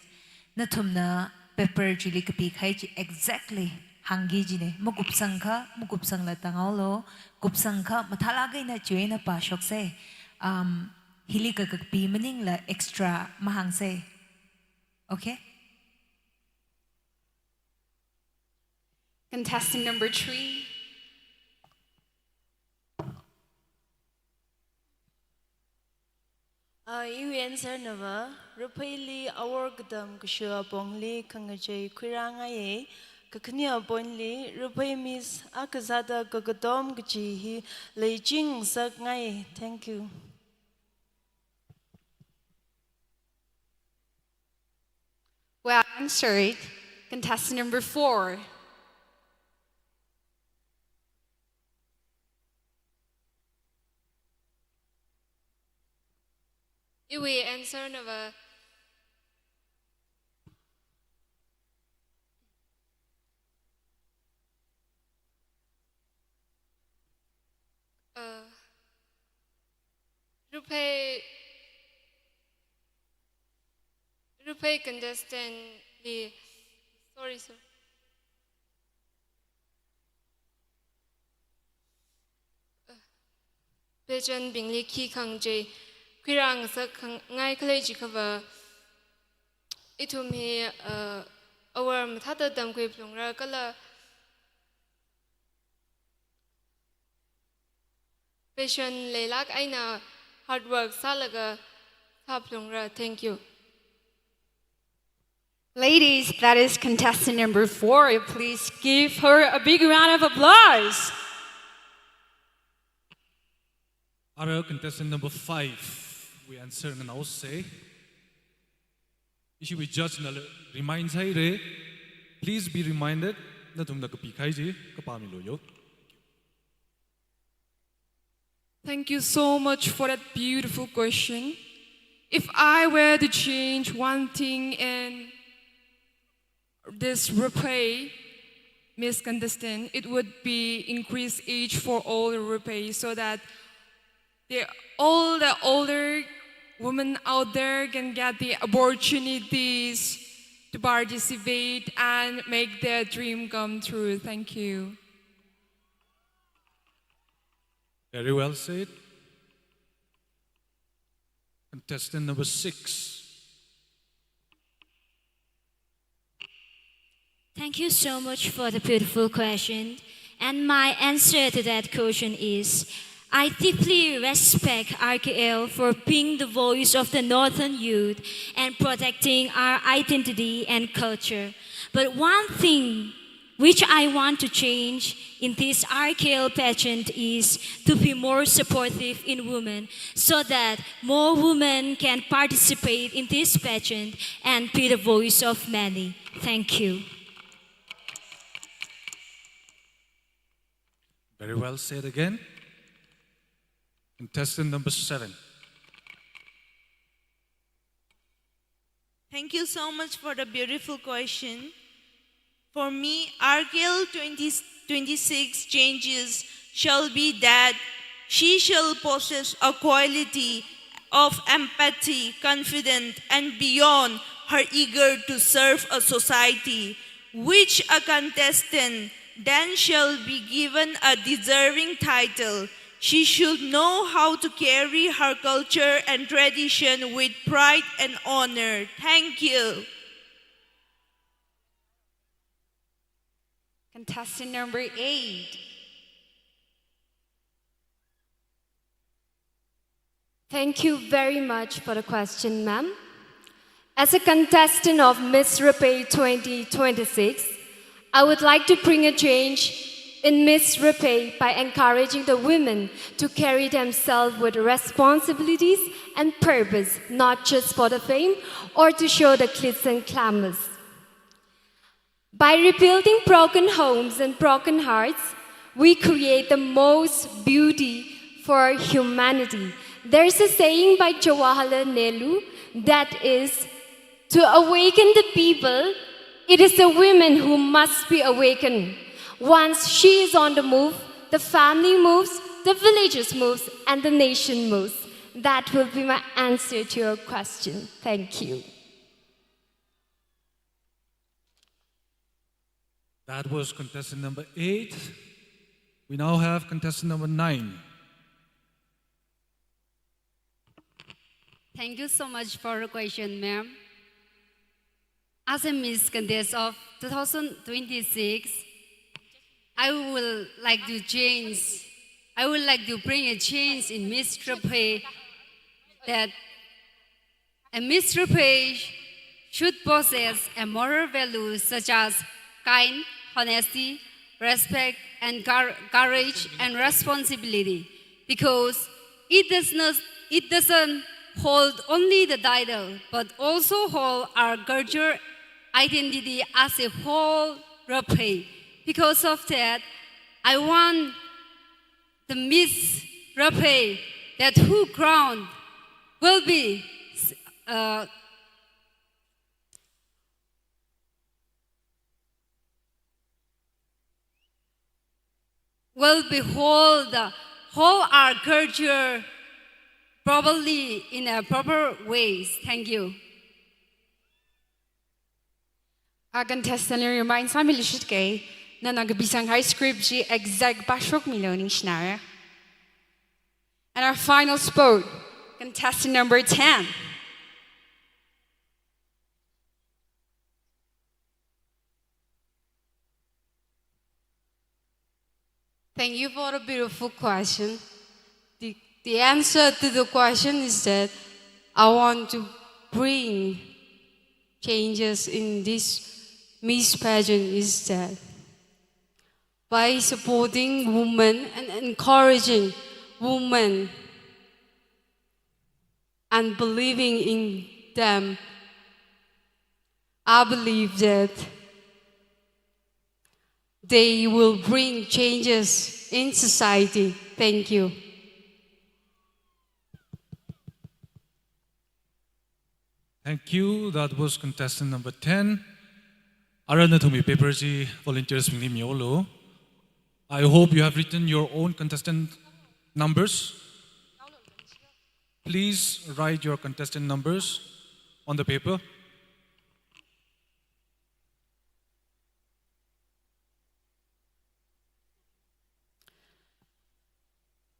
Nathum na paper jili kapi khai exactly hangi jine mugupsang la tangaulo gupsang kha mathalagay na chue na pasok se hili ka kapi maning la extra mahang se. Okay? Contestant number 3. You answer never. Raphei our gadam kusha bongli kangajay kurangaye kaknya bonli Raphei miss akazada gagadom gaji leijing sakngaye. Thank you. Well answered. Contestant number 4. Iwi answer never. Raphei contestant the sorry sir. Pejan bingli ki kangje kwirang sa ngai khalei jikaba itumi our mathada dam kwe plongra kala patient leilak eina hard work salaga thaplongra. Thank you. Ladies, that is contestant number 4. Please give her a big round of applause. Our contestant number 5. We answer and now say ishiwui judge na reminds hai re please be reminded Nathum na kapi khai ji kapami lo yo. Thank you so much for that beautiful question. If I were to change one thing in this Raphei Miss contestant, it would be increase age for all the Raphei so that all the older women out there can get the opportunities to participate and make their dream come true. Thank you. Very well said. Contestant number 6. Thank you so much for the beautiful question. And my answer to that question is, I deeply respect RKL for being the voice of the Northern youth and protecting our identity and culture. But one thing which I want to change in this RKL pageant is to be more supportive in women so that more women can participate in this pageant and be the voice of many. Thank you. Very well said again. Contestant number 7. Thank you so much for the beautiful question. For me, RKL 2026 changes shall be that she shall possess a quality of empathy, confidence, and beyond her eager to serve a society, which a contestant then shall be given a deserving title. She should know how to carry her culture and tradition with pride and honor. Thank you. Contestant number 8. Thank you very much for the question, ma'am. As a contestant of Miss Raphei 2026, I would like to bring a change in Miss Raphei by encouraging the women to carry themselves with responsibilities and purpose, not just for the fame or to show the glitz and glamours. By rebuilding broken homes and broken hearts, we create the most beauty for humanity. There's a saying by Jawaharlal Nehru that is, to awaken the people, it is the women who must be awakened. Once she is on the move, the family moves, the villages moves, and the nation moves. That will be my answer to your question. Thank you. That was contestant number 8. We now have contestant number 9. Thank you so much for the question, ma'am. As a Miss Contest of 2026, I would like to bring a change in Miss Raphei that a Miss Raphei should possess a moral values such as kind, honesty, respect, and courage and responsibility, because it doesn't hold only the title, but also hold our culture identity as a whole Raphei. Because of that, I want the Miss Raphei that who crowned will be whole our culture properly in a proper ways. Thank you. Our contestant reminds me lishit na nagbisang high script ji exact bashok milo ningshiya. And our final spot, contestant number 10. Thank you for the beautiful question. The answer to the question is that I want to bring changes in this Miss pageant is that by supporting women and encouraging women and believing in them, I believe that they will bring changes in society. Thank you. Thank you. That was contestant number 10. Nathum paperji volunteers miolo. I hope you have written your own contestant numbers. Please write your contestant numbers on the paper.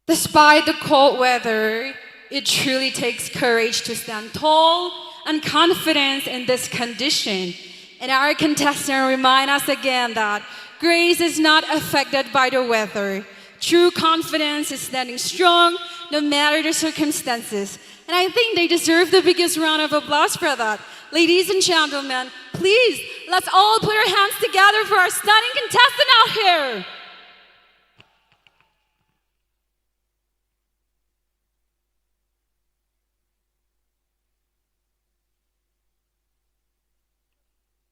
Despite the cold weather, it truly takes courage to stand tall and confident in this condition. And our contestant remind us again that grace is not affected by the weather. True confidence is standing strong no matter the circumstances. And I think they deserve the biggest round of applause for that. Ladies and gentlemen, please, let's all put our hands together for our stunning contestant out here.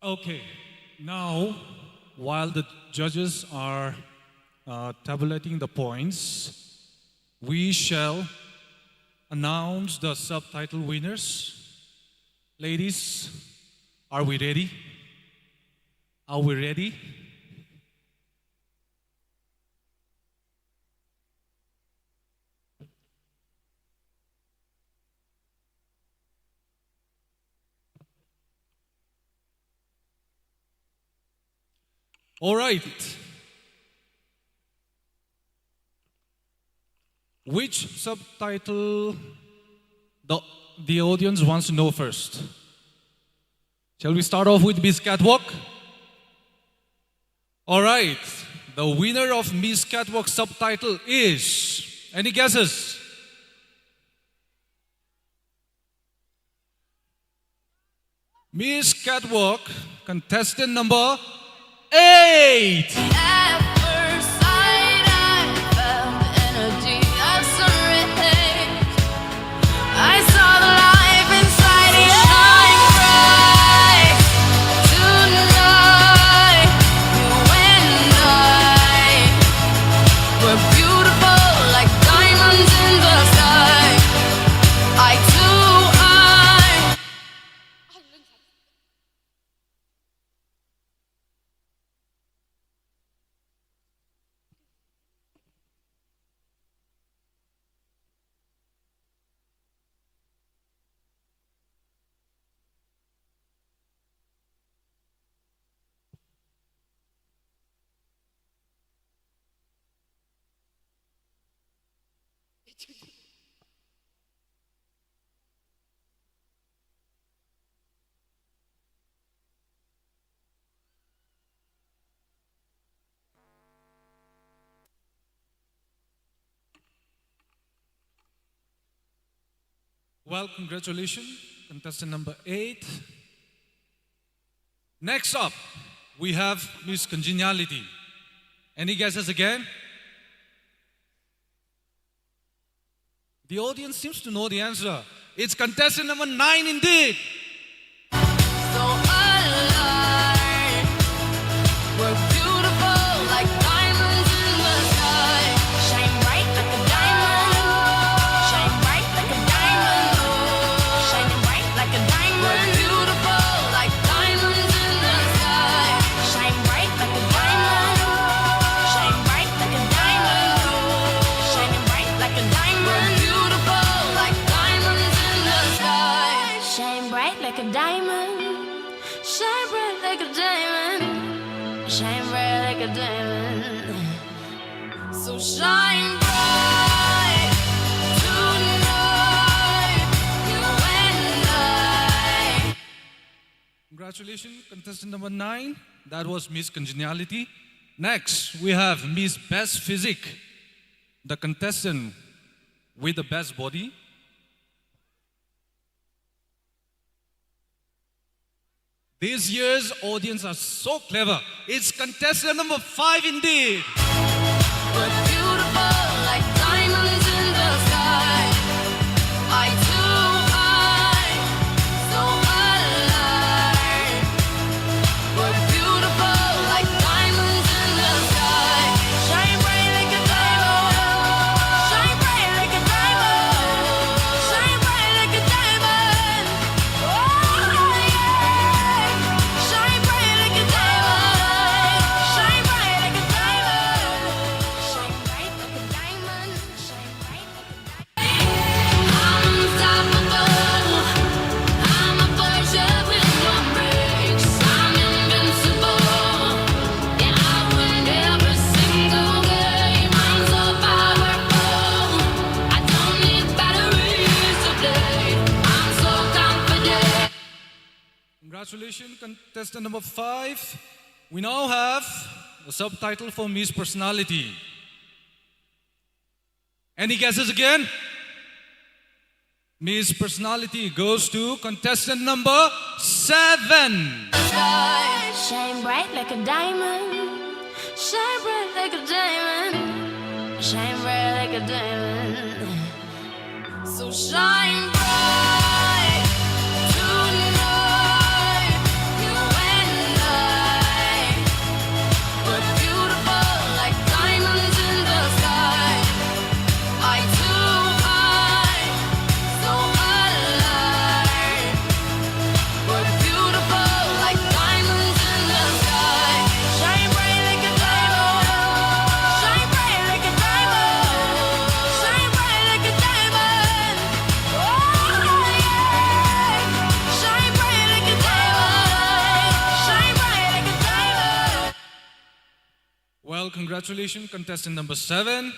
Okay, now while the judges are tabulating the points, we shall announce the subtitle winners. Ladies, are we ready? Are we ready? All right. Which subtitle the audience wants to know first? Shall we start off with Miss Catwalk? All right. The winner of Miss Catwalk subtitle is, any guesses? Miss Catwalk, contestant number 8. At first sight, I felt the energy of surrender. I saw the life inside you shine bright. Tonight, you and I were beautiful like diamonds in the sky. Eye to eye. Well, congratulations, contestant number 8. Next up, we have Miss Congeniality. Any guesses again? The audience seems to know the answer. It's contestant number 9 indeed. So alive, we're beautiful like diamonds in the sky. Shine bright like a diamond. Shine bright like a diamond. Shining bright like a diamond. We're beautiful like diamonds in the sky. Shine bright like a diamond. Shine bright like a diamond. Shining bright like a diamond. We're beautiful like diamonds in the sky. Shine bright like a diamond. Shine bright like a diamond. Shine bright like a diamond. So shine bright tonight, you and I. Congratulations, contestant number 9. That was Miss Congeniality. Next, we have Miss Best Physique, the contestant with the best body. This year's audience are so clever. It's contestant number 5 indeed. We're beautiful like diamonds in the sky. Eye to eye, so alive. We're beautiful like diamonds in the sky. Shine bright like a diamond. Shine bright like a diamond. Shine bright like a diamond. Oh yeah. Shine bright like a diamond. Shine bright like a diamond. Shine bright like a diamond. Shine bright like a diamond. I'm unstoppable. I'm a force with no brakes. I'm invincible. Yeah, I win every single game. I'm so powerful. I don't need batteries to play. I'm so confident. Congratulations, contestant number 5. We now have the subtitle for Miss Personality. Any guesses again? Miss Personality goes to contestant number 7. Shine bright like a diamond. Shine bright like a diamond. Shine bright like a diamond. So shine bright tonight. You and I. We're beautiful like diamonds in the sky. Eye to eye, so alive. We're beautiful like diamonds in the sky. Shine bright like a diamond. Shine bright like a diamond. Shine bright like a diamond. Oh yeah. Shine bright like a diamond. Shine bright like a diamond. Well, congratulations, contestant number 7.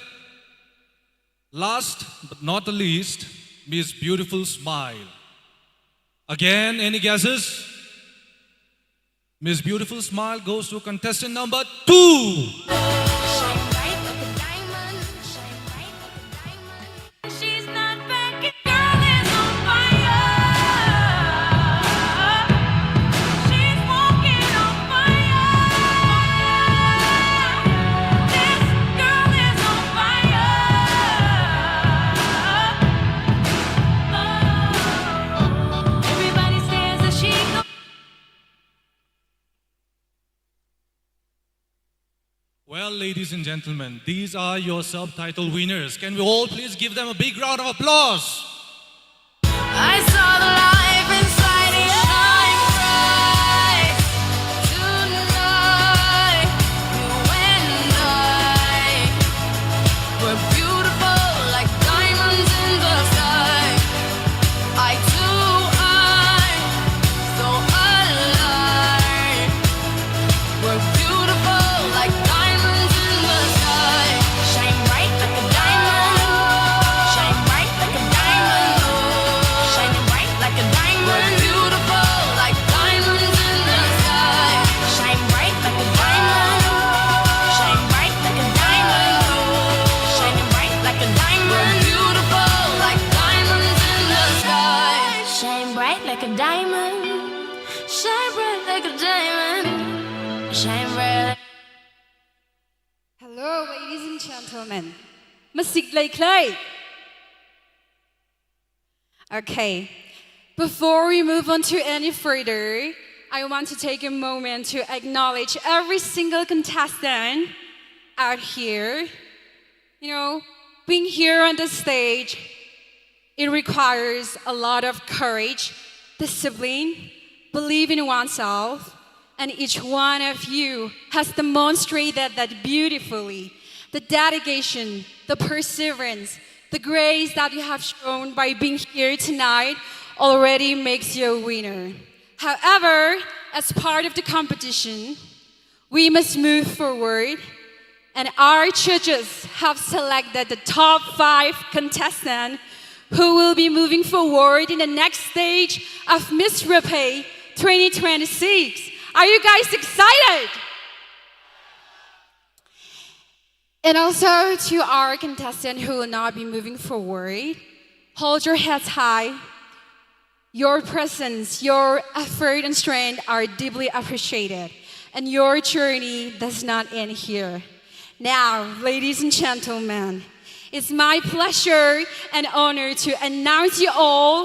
Last but not the least, Miss Beautiful Smile. Again, any guesses? Miss Beautiful Smile goes to contestant number 2. She's not backing, girl is on fire. She's walking on fire. This girl is on fire. Everybody stares as she goes. Well, ladies and gentlemen, these are your subtitle winners. Can we all please give them a big round of applause? I saw the life inside you. Shine bright tonight. You and I. We're beautiful like diamonds in the sky. Eye to eye, so alive. We're beautiful like diamonds in the sky. Shine bright like a diamond. Shine bright like a diamond. Shining bright like a diamond. We're beautiful like diamonds in the sky. Shine bright like a diamond. Shine bright like a diamond. Shining bright like a diamond. We're beautiful like diamonds in the sky. Shine bright like a diamond. Shine bright like a diamond. Shine bright. Hello, ladies and gentlemen. มาสิกเลยใคร Okay, before we move on to any further, I want to take a moment to acknowledge every single contestant out here. You know, being here on the stage, it requires a lot of courage, discipline, believe in oneself, and each one of you has demonstrated that beautifully. The dedication, the perseverance, the grace that you have shown by being here tonight already makes you a winner. However, as part of the competition, we must move forward, and our judges have selected the top 5 contestants who will be moving forward in the next stage of Miss Raphei 2026. Are you guys excited? And also to our contestant who will not be moving forward, hold your heads high. Your presence, your effort and strength are deeply appreciated, and your journey does not end here. Now, ladies and gentlemen, it's my pleasure and honor to announce you all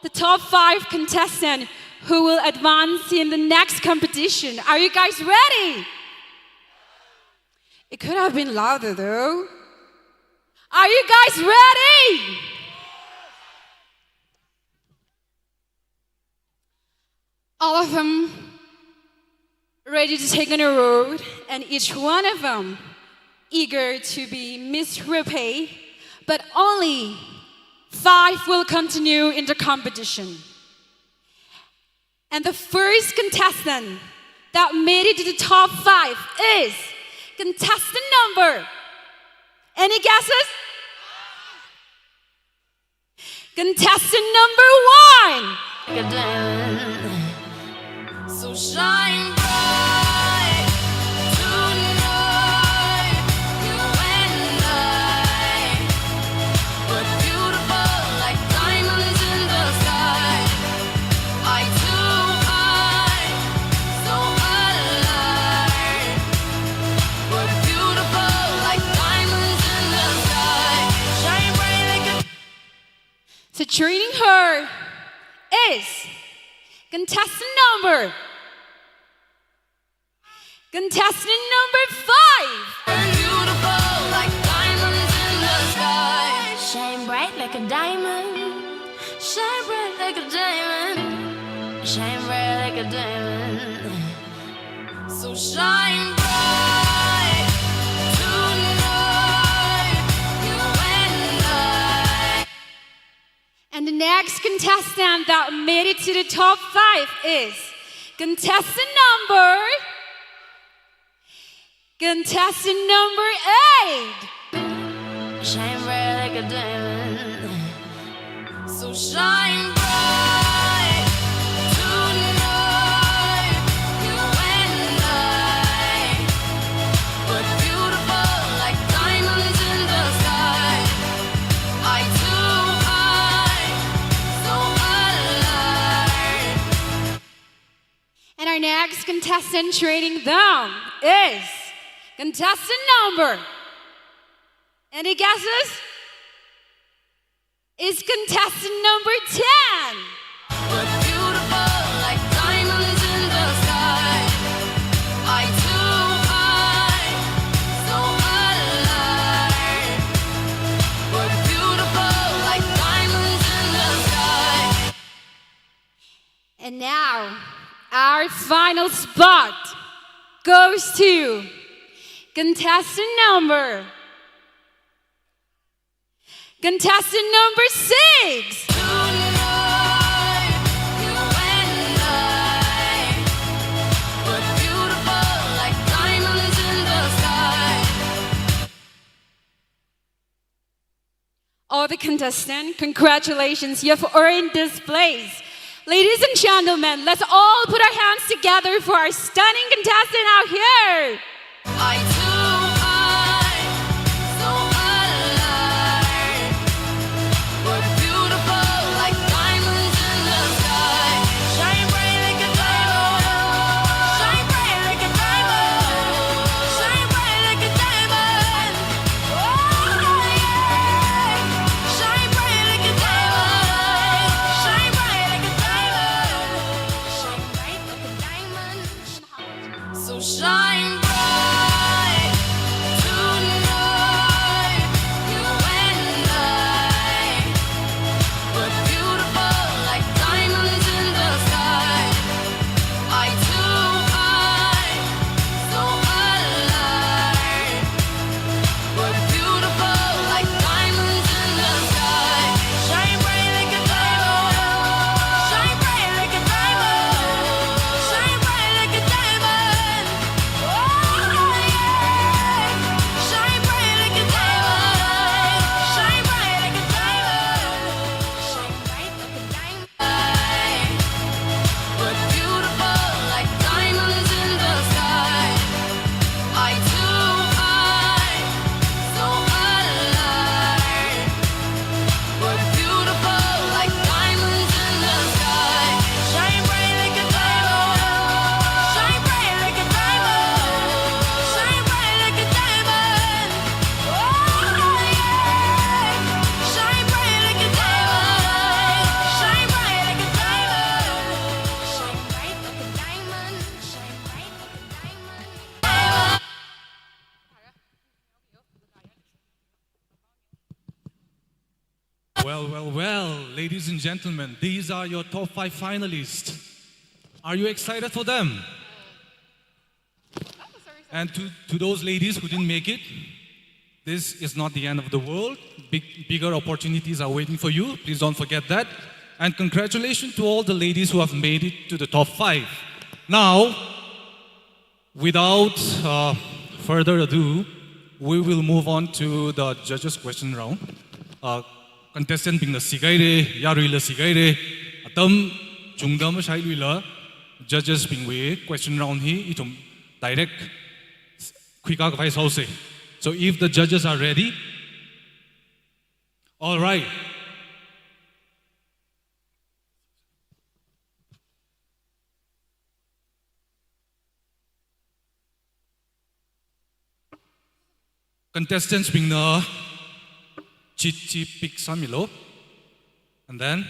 the top 5 contestants who will advance in the next competition. Are you guys ready? It could have been louder though. Are you guys ready? All of them ready to take on a road, and each one of them eager to be Miss Raphei, but only 5 will continue in the competition. And the first contestant that made it to the top 5 is contestant number. Any guesses? Contestant number 1. So shine bright tonight. You and I. We're beautiful like diamonds So joining her is contestant number 5. Beautiful like diamonds in the sky. Shine bright like a diamond. Shine bright like a diamond. Shine bright like a diamond. So shine bright tonight, you and I. And the next contestant that made it to the top 5 is contestant number 8. Shine bright like a diamond. So shine bright tonight, you and I. We're beautiful like diamonds in the sky. Eye to eye, so alive. And our next contestant trading down is contestant number, any guesses? Is contestant number 10. We're beautiful like diamonds in the sky. Eye to eye, so alive. We're beautiful like diamonds in the sky. And now, our final spot goes to contestant number 6. Tonight, you and I. We're beautiful like diamonds in the sky. All the contestants, congratulations, you have earned this place. Ladies and gentlemen, let's all put our hands together for our stunning contestant out here. Eye to eye, so alive. We're beautiful like diamonds in the sky. Shine bright like a diamond. Shine bright like a diamond. Shine bright like a diamond. Oh yeah. Shine bright like a diamond. Shine bright like a diamond. Shine bright like a diamond. So shine bright. Well, ladies and gentlemen, these are your top 5 finalists. Are you excited for them? And to those ladies who didn't make it, this is not the end of the world. Bigger opportunities are waiting for you. Please don't forget that. And congratulations to all the ladies who have made it to the top 5. Now, without further ado, we will move on to the judges' question round. Contestant being the sigaire, yarui la sigaire, atam, jungdam shailui la. Judges being we question round he, itum direct quick vice house. So if the judges are ready, all right. Contestants being the Chichi Pik Samilo. And then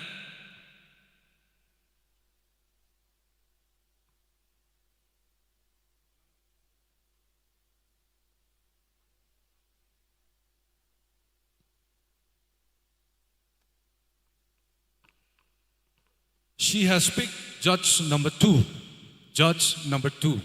she has picked judge number 2. Judge number 2.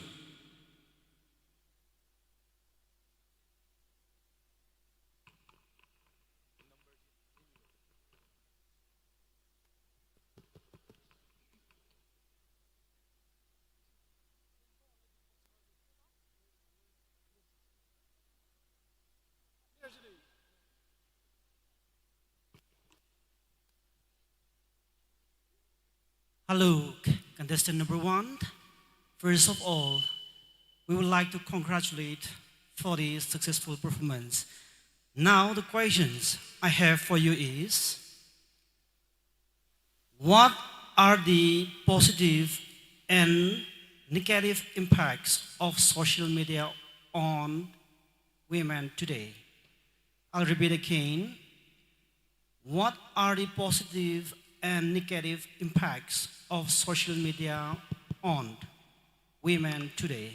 Hello, contestant number 1. First of all, we would like to congratulate for the successful performance. Now the questions I have for you is, what are the positive and negative impacts of social media on women today? I'll repeat again. What are the positive and negative impacts of social media on women today?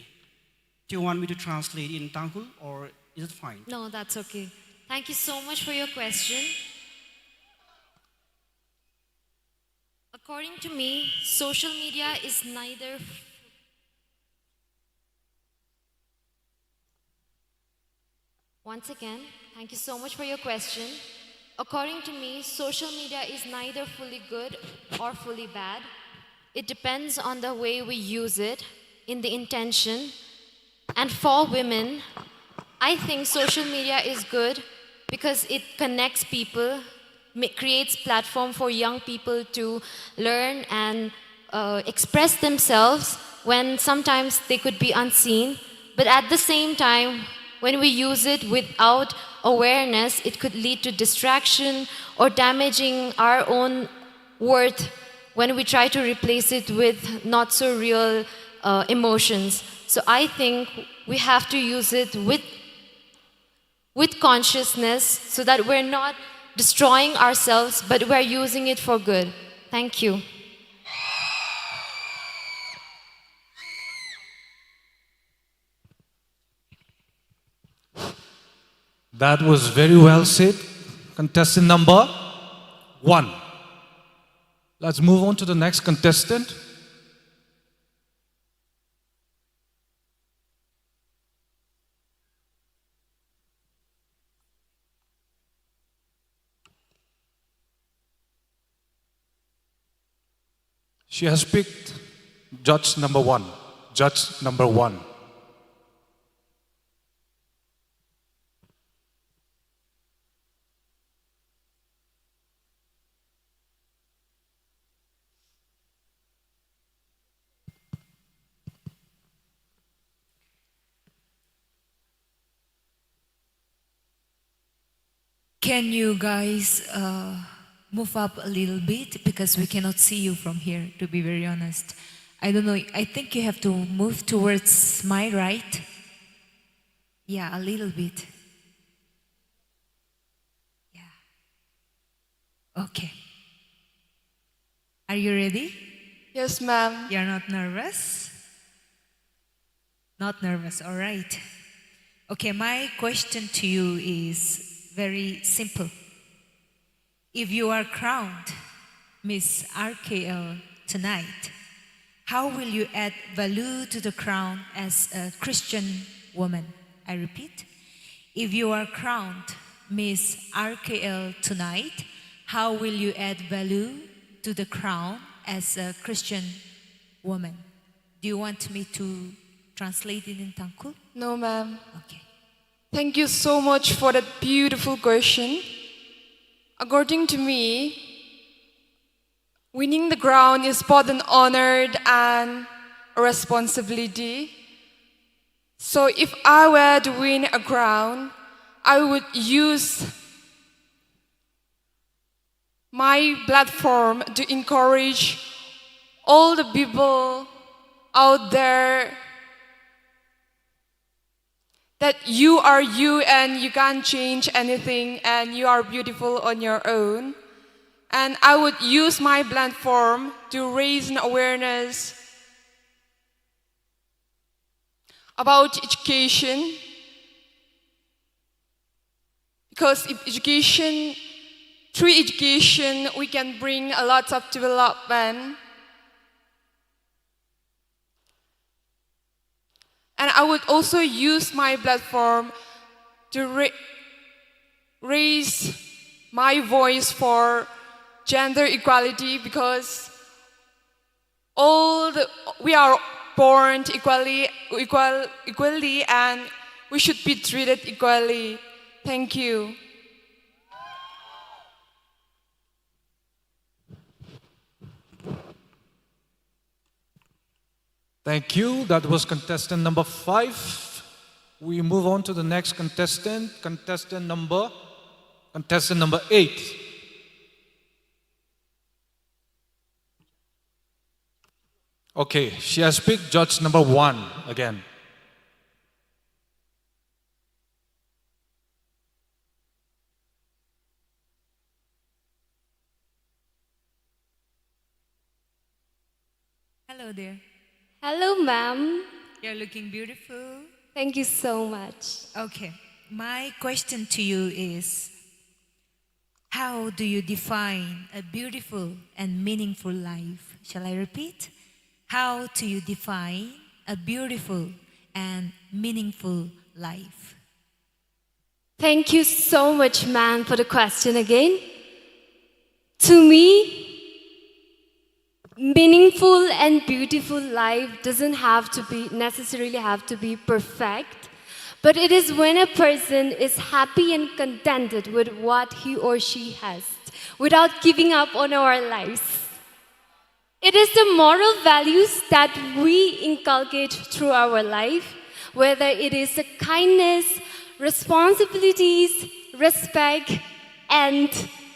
Do you want me to translate in Tangkhul or is it fine? No, that's okay. Thank you so much for your question. According to me, social media is neither Once again, thank you so much for your question. According to me, social media is neither fully good or fully bad. It depends on the way we use it, in the intention. And for women, I think social media is good because it connects people, creates platform for young people to learn and express themselves when sometimes they could be unseen. But at the same time, when we use it without awareness, it could lead to distraction or damaging our own worth when we try to replace it with not so real emotions. So I think we have to use it with consciousness so that we're not destroying ourselves, but we're using it for good. Thank you. that was very well said. Contestant number 1. Let's move on to the next contestant. She has picked judge number 1. Judge number 1. Can you guys move up a little bit because we cannot see you from here, to be very honest. I don't know, I think you have to move towards my right. Yeah, a little bit. Yeah. Okay. Are you ready? Yes, ma'am. You're not nervous? Not nervous, all right. Okay, my question to you is very simple. If you are crowned Miss RKL tonight, how will you add value to the crown as a Christian woman? I repeat, if you are crowned Miss RKL tonight, how will you add value to the crown as a Christian woman? Do you want me to translate it in Tangkhul? No, ma'am. Okay. Thank you so much for that beautiful question. According to me, winning the crown is both an honor and a responsibility. So if I were to win a crown, I would use my platform to encourage all the people out there that you are you and you can't change anything and you are beautiful on your own. And I would use my platform to raise an awareness about education. Because through education, we can bring a lot of development. And I would also use my platform to raise my voice for gender equality, because we are born equally and we should be treated equally. Thank you. Thank you. That was contestant number 5. We move on to the next contestant, contestant number 8. Okay, she has picked judge number 1 again. Hello there. Hello, ma'am. You're looking beautiful. Thank you so much. Okay, my question to you is, how do you define a beautiful and meaningful life? Shall I repeat? How do you define a beautiful and meaningful life? Thank you so much, ma'am, for the question again. To me, meaningful and beautiful life doesn't necessarily have to be perfect, but it is when a person is happy and contented with what he or she has, without giving up on our lives. It is the moral values that we inculcate through our life, whether it is the kindness, responsibilities, respect, and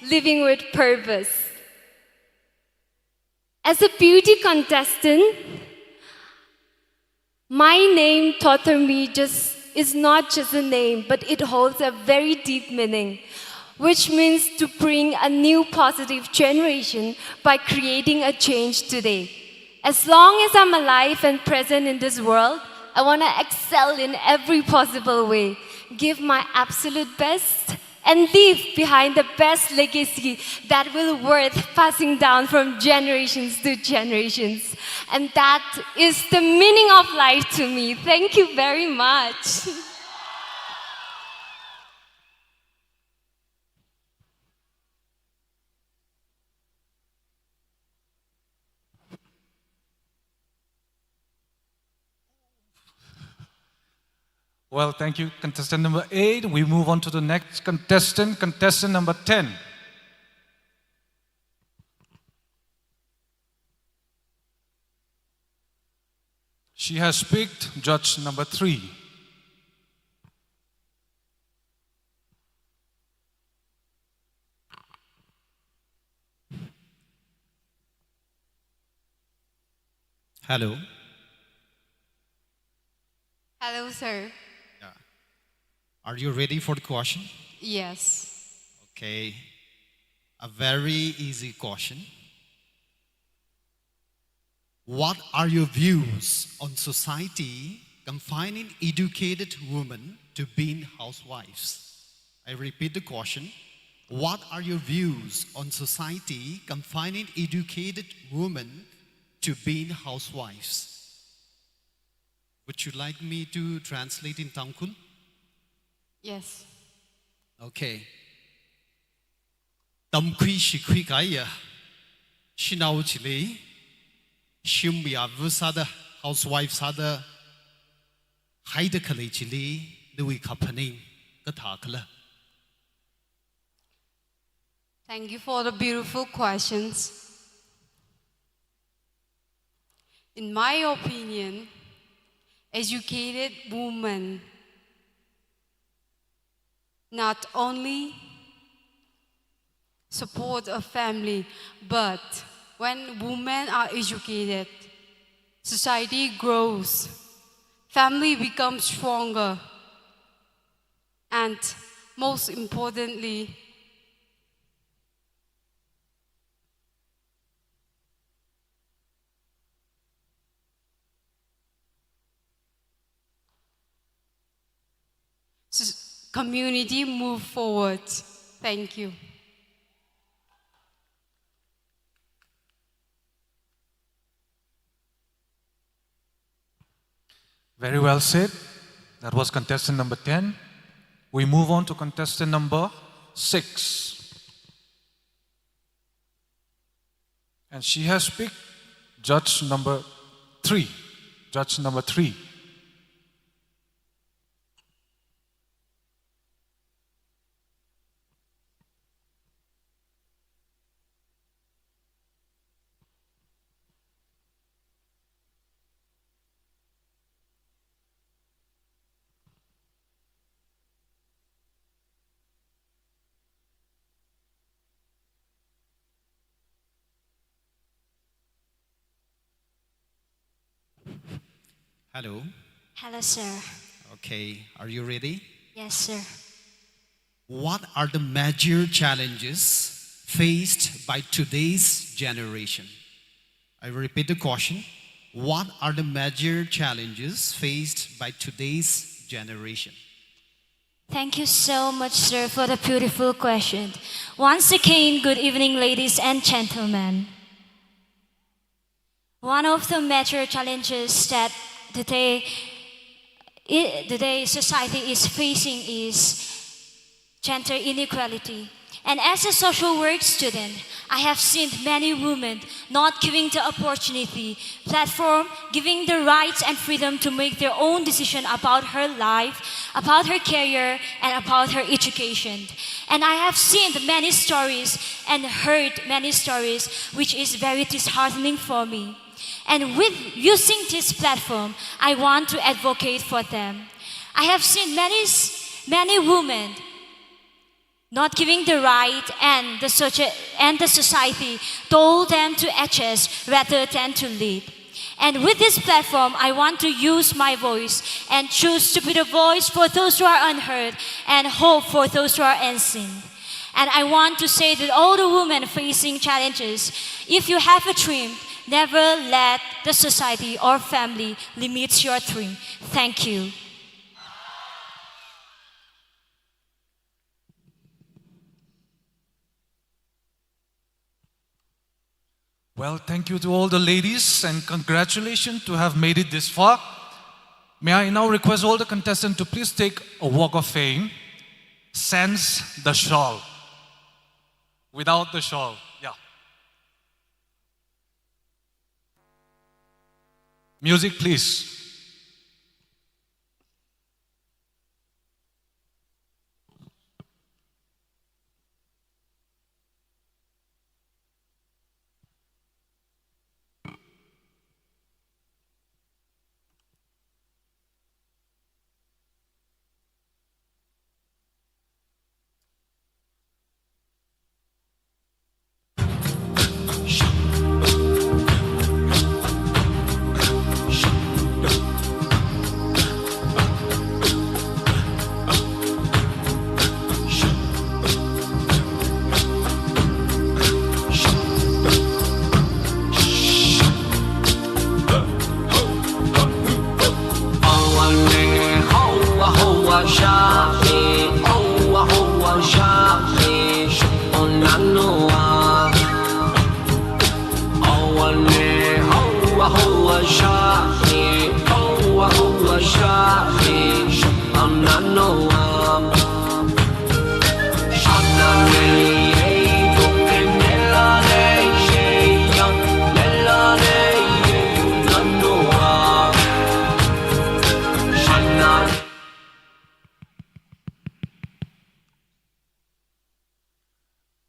living with purpose. As a beauty contestant, my name taught me is not just a name, but it holds a very deep meaning, which means to bring a new positive generation by creating a change today. As long as I'm alive and present in this world, I want to excel in every possible way, give my absolute best, and leave behind the best legacy that will worth passing down from generations to generations. And that is the meaning of life to me. Thank you very much. Well, thank you, contestant number 8. We move on to the next contestant, contestant number 10. She has picked judge number 3. Hello. Hello, sir. Are you ready for the question? Yes. Okay. A very easy question. What are your views on society confining educated women to being housewives? I repeat the question. What are your views on society confining educated women to being housewives? Would you like me to translate in Tangkhul? Yes. Okay. Tamkhui shikhui kaya. Shinau chile. Shumya vusada housewife sada. Haida khalei chile. Dui kapani. Kathakala. Thank you for the beautiful questions. In my opinion, educated women not only support a family, but when women are educated, society grows, family becomes stronger, and most importantly, community move forward. Thank you. Very well said. That was contestant number 10. We move on to contestant number 6. And she has picked judge number 3. Judge number 3. Hello. Hello, sir. Okay, are you ready? Yes, sir. What are the major challenges faced by today's generation? I will repeat the question. What are the major challenges faced by today's generation? Thank you so much, sir, for the beautiful question. Once again, good evening, ladies and gentlemen. One of the major challenges that today society is facing is gender inequality. And as a social work student, I have seen many women not giving the opportunity, platform, giving the rights and freedom to make their own decision about her life, about her career, and about her education. And I have seen many stories and heard many stories which is very disheartening for me. And with using this platform, I want to advocate for them. I have seen many women not giving the right and the society told them to adjust rather than to lead. And with this platform, I want to use my voice and choose to be the voice for those who are unheard and hope for those who are unseen. And I want to say that all the women facing challenges, if you have a dream, never let the society or family limit your dream. Thank you. Well, thank you to all the ladies and congratulations to have made it this far. May I now request all the contestants to please take a walk of fame, sans the shawl. Without the shawl, yeah. Music, please.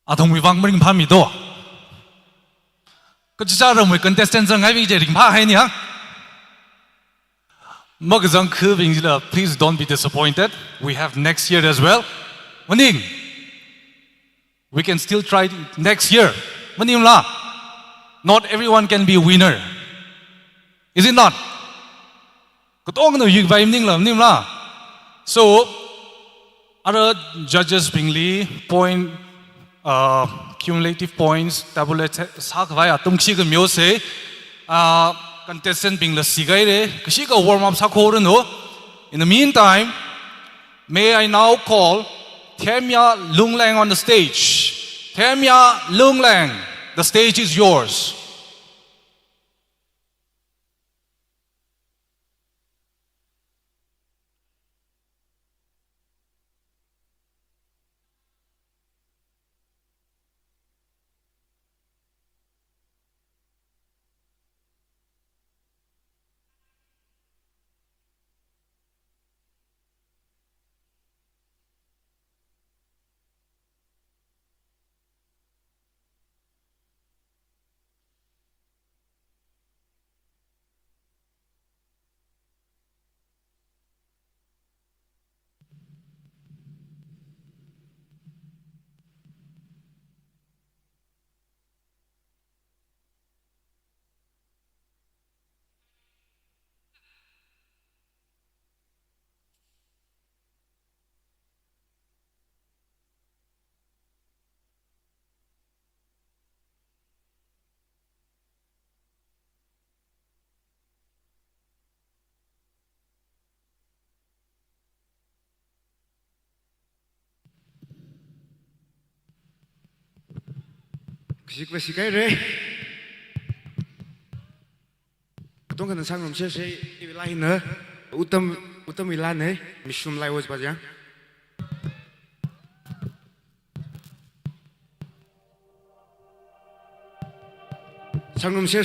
Atam wuivang mering phami do. Kachara mo contestant zang ai je ring pha hai ni ha. Mag zang khu bing la, please don't be disappointed. We have next year as well. Maning. We can still try next year. Maning la. Not everyone can be a winner. Is it not? Katong no yig vai ning la ning la. So other judges bingli point cumulative points tabulate sak vaya tumchi ga myo se contestant bing la sigai re kishi ka warm up sak ho no. In the meantime, May I now call Teamna Lunglang on the stage. Teamna Lunglang, the stage is yours. Sikai Katong kan sang rom se ivila hina utam ila ne mishum lai was bajang sang rom se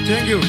Thank you.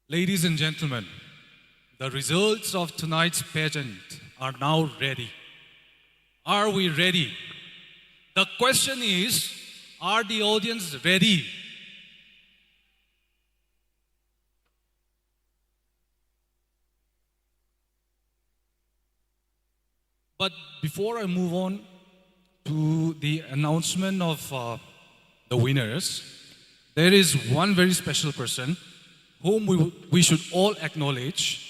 Ladies and gentlemen, the results of tonight's pageant are now ready. Are we ready? The question is, are the audience ready? But before I move on to the announcement of the winners, there is one very special person whom we should all acknowledge.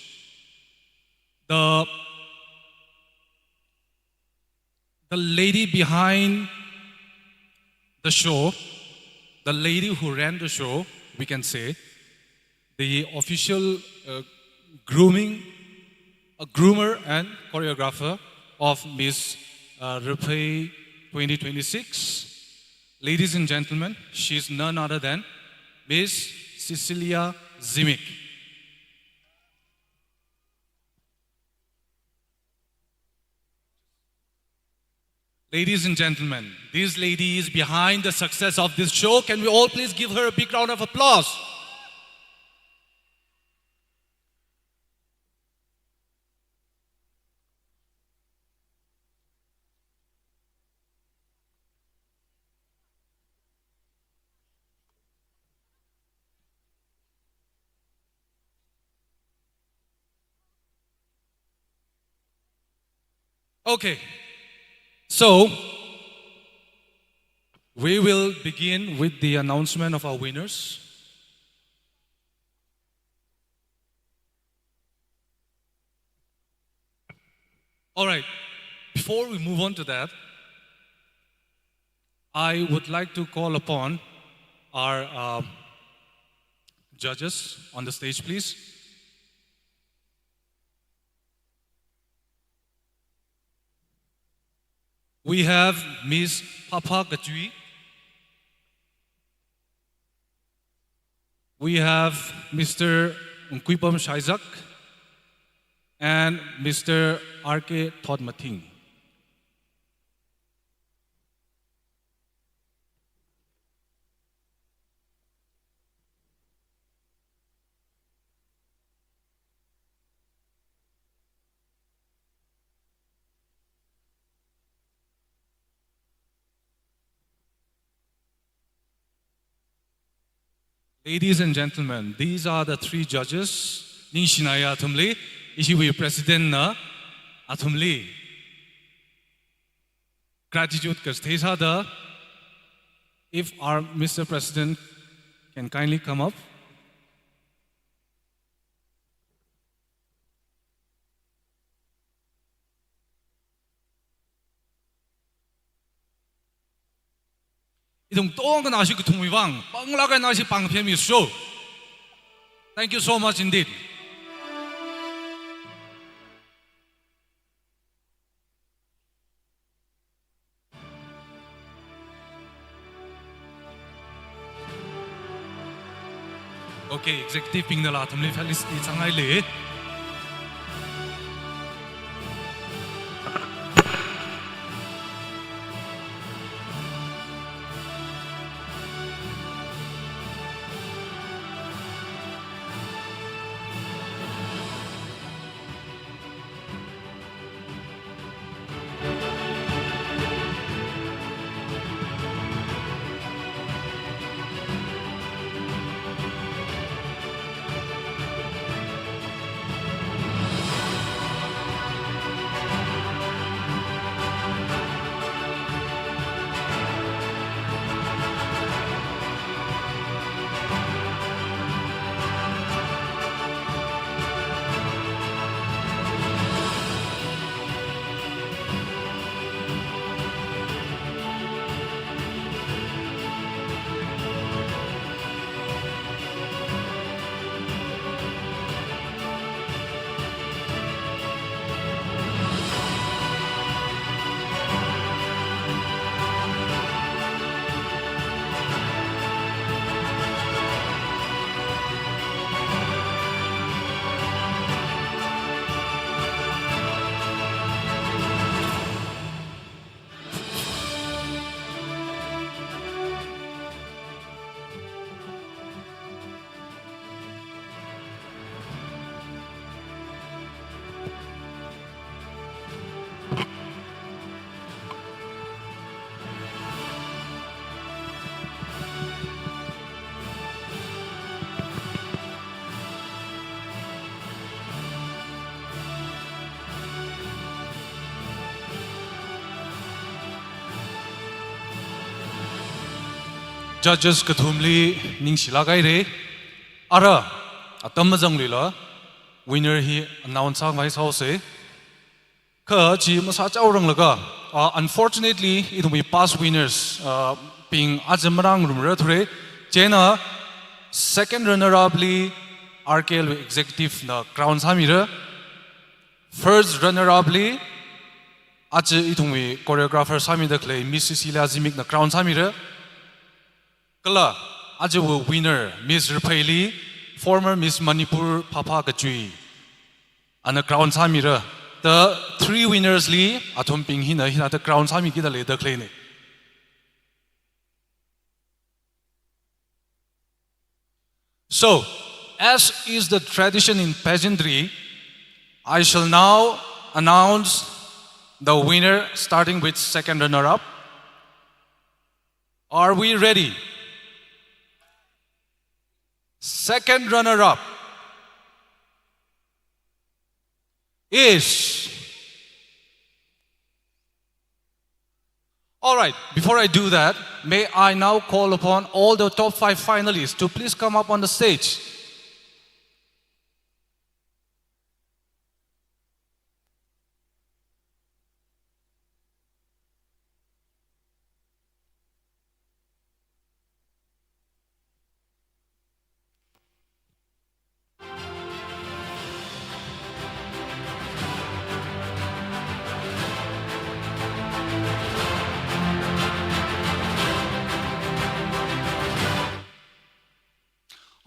The lady behind the show, the lady who ran the show, we can say, the official groomer and choreographer of Miss Raphei 2026. Ladies and gentlemen, she is none other than Miss Cecilia Zimic. Ladies and gentlemen, this lady is behind the success of this show. Can we all please give her a big round of applause? Okay, so we will begin with the announcement of our winners. All right, before we move on to that, I would like to call upon our judges on the stage, please. We have Ms. Papa Gajui. We have Mr. Nkwipam Shaizak and Mr. R.K. Thodmating. Ladies and gentlemen, these are the three judges. ningshiya atamli, ishiwui president na atamli. Gratitude karstesa da. If our Mr. President can kindly come up. Thank you so much indeed. Okay, executive ping the Nathum li felis ni changai le. Judges kathumli ningshiya gai re. Ara atam majang lila winner hi announce ang vai sau se. Ka chi masa chau rang laga. Unfortunately, it will be past winners being ajamarang rumra thure. Jena second runner-up li RKL executive na crown samira. First runner-up li aj itungwi choreographer samida khlei Miss Cecilia Zimik na crown samira. Kala aj winner Miss Raphei, former Miss Manipur Papa Kachui, and the crown samira. The three winners li atom ping hina the crown sami kita le the clay. So, as is the tradition in pageantry, I shall now announce the winner starting with second runner-up. Are we ready? Second runner-up is... All right, before I do that, may I now call upon all the top 5 finalists to please come up on the stage.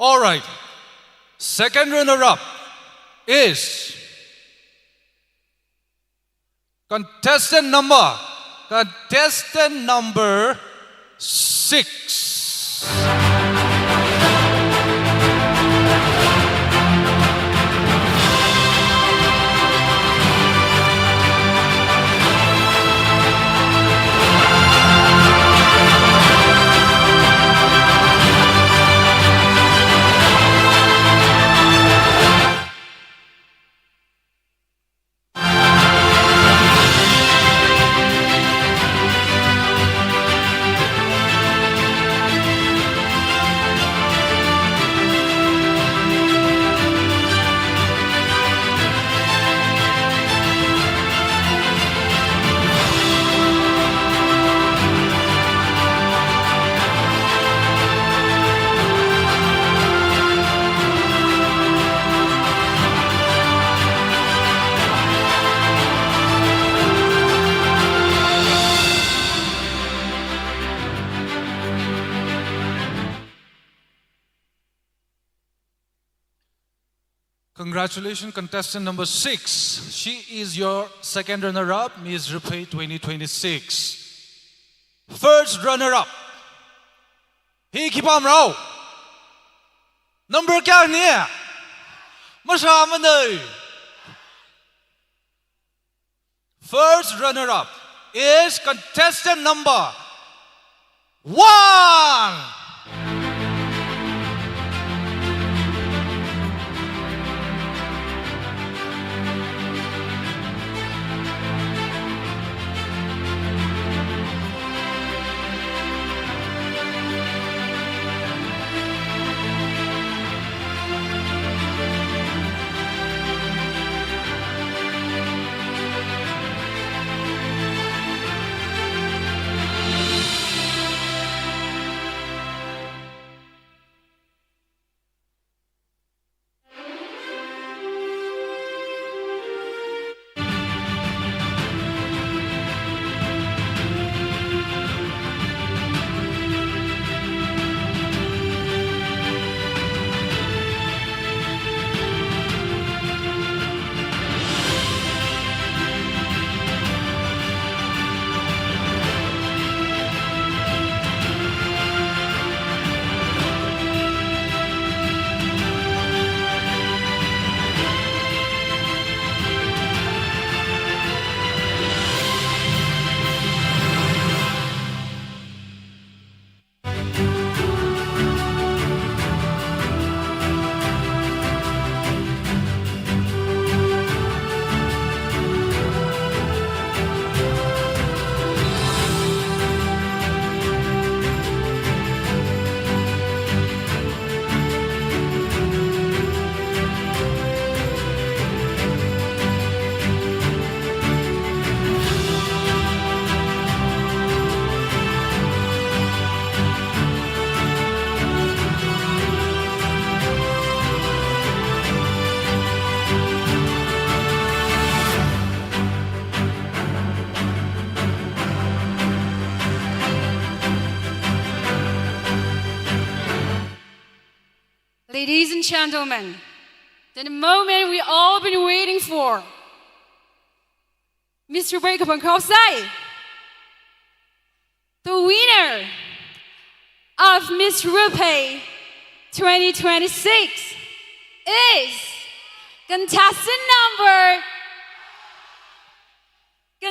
All right, second runner-up is contestant number 6. Congratulations, contestant number 6. She is your second runner-up, Ms. Raphei 2026. First runner-up. Hi kipam rao. Number kya niya? Masama nay. First runner-up is contestant number 1. Ladies and gentlemen, the moment we all been waiting for. Mr. Khalei, the winner of Miss Raphei 2026 is contestant number 8.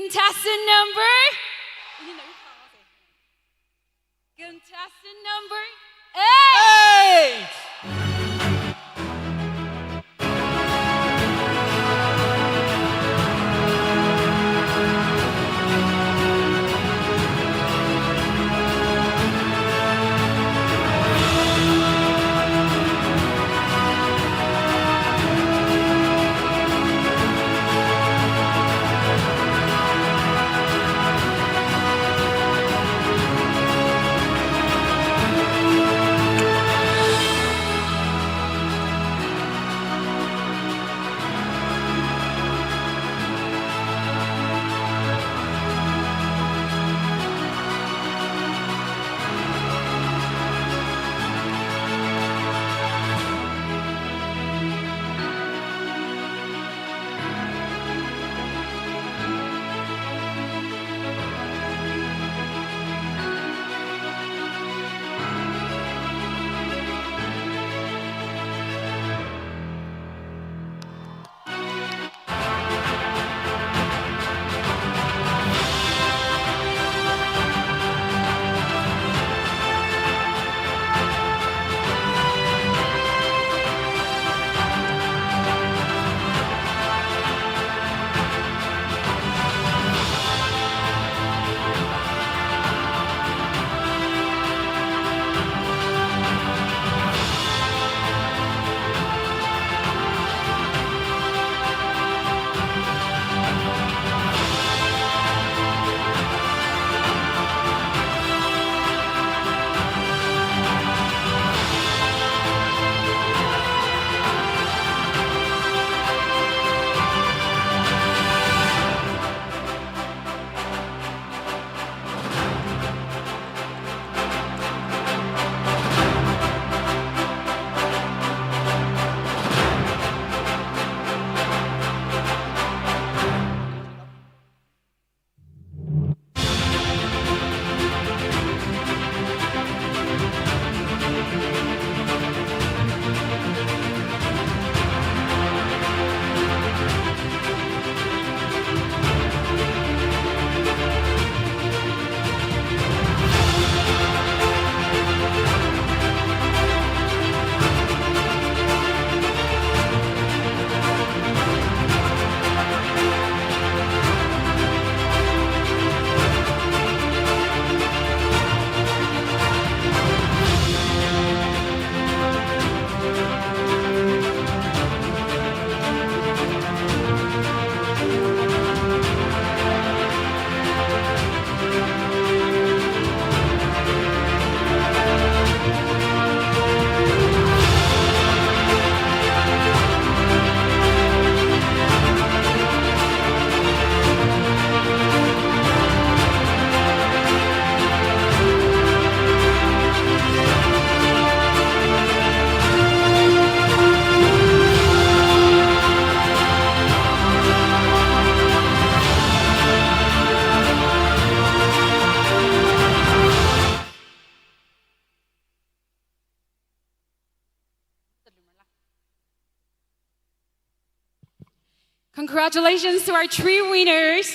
Congratulations to our 3 winners.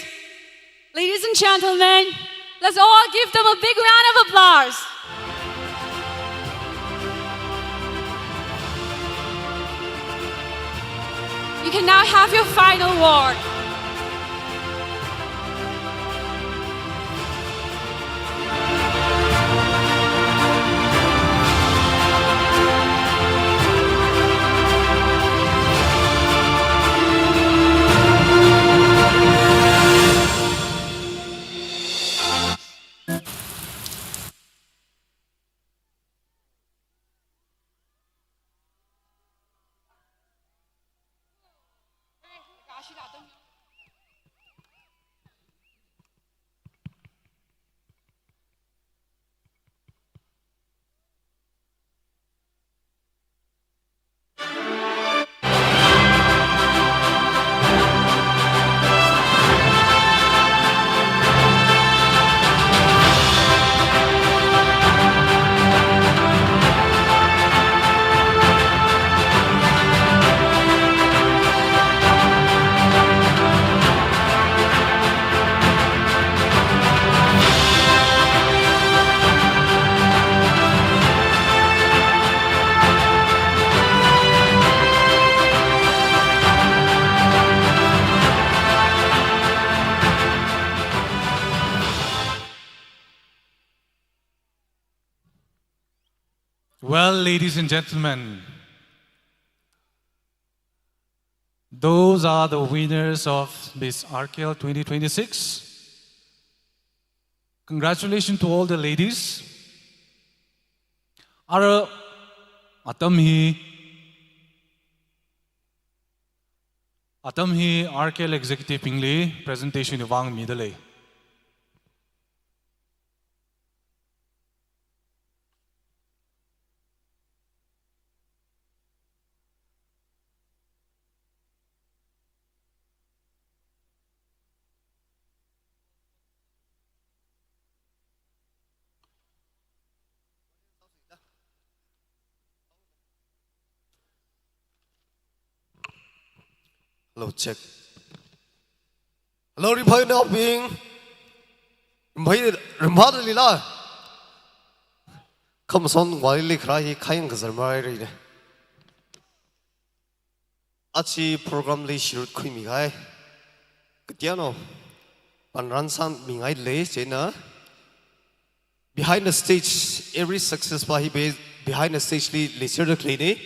Ladies and gentlemen, let's all give them a big round of applause. You can now have your final award. Well, ladies and gentlemen, those are the winners of Miss RKL 2026. Congratulations to all the ladies. Our atam hi RKL executive pingli presentation wuivang dalei. Hello, check. Hello, Raphei now being Raphei lala. Come on, wali krai kayakha zarmai. Achi program li shirut kui migai. Ketiano, panransan migai le jena. Behind the stage, every success behind the stage li leisalala clinic,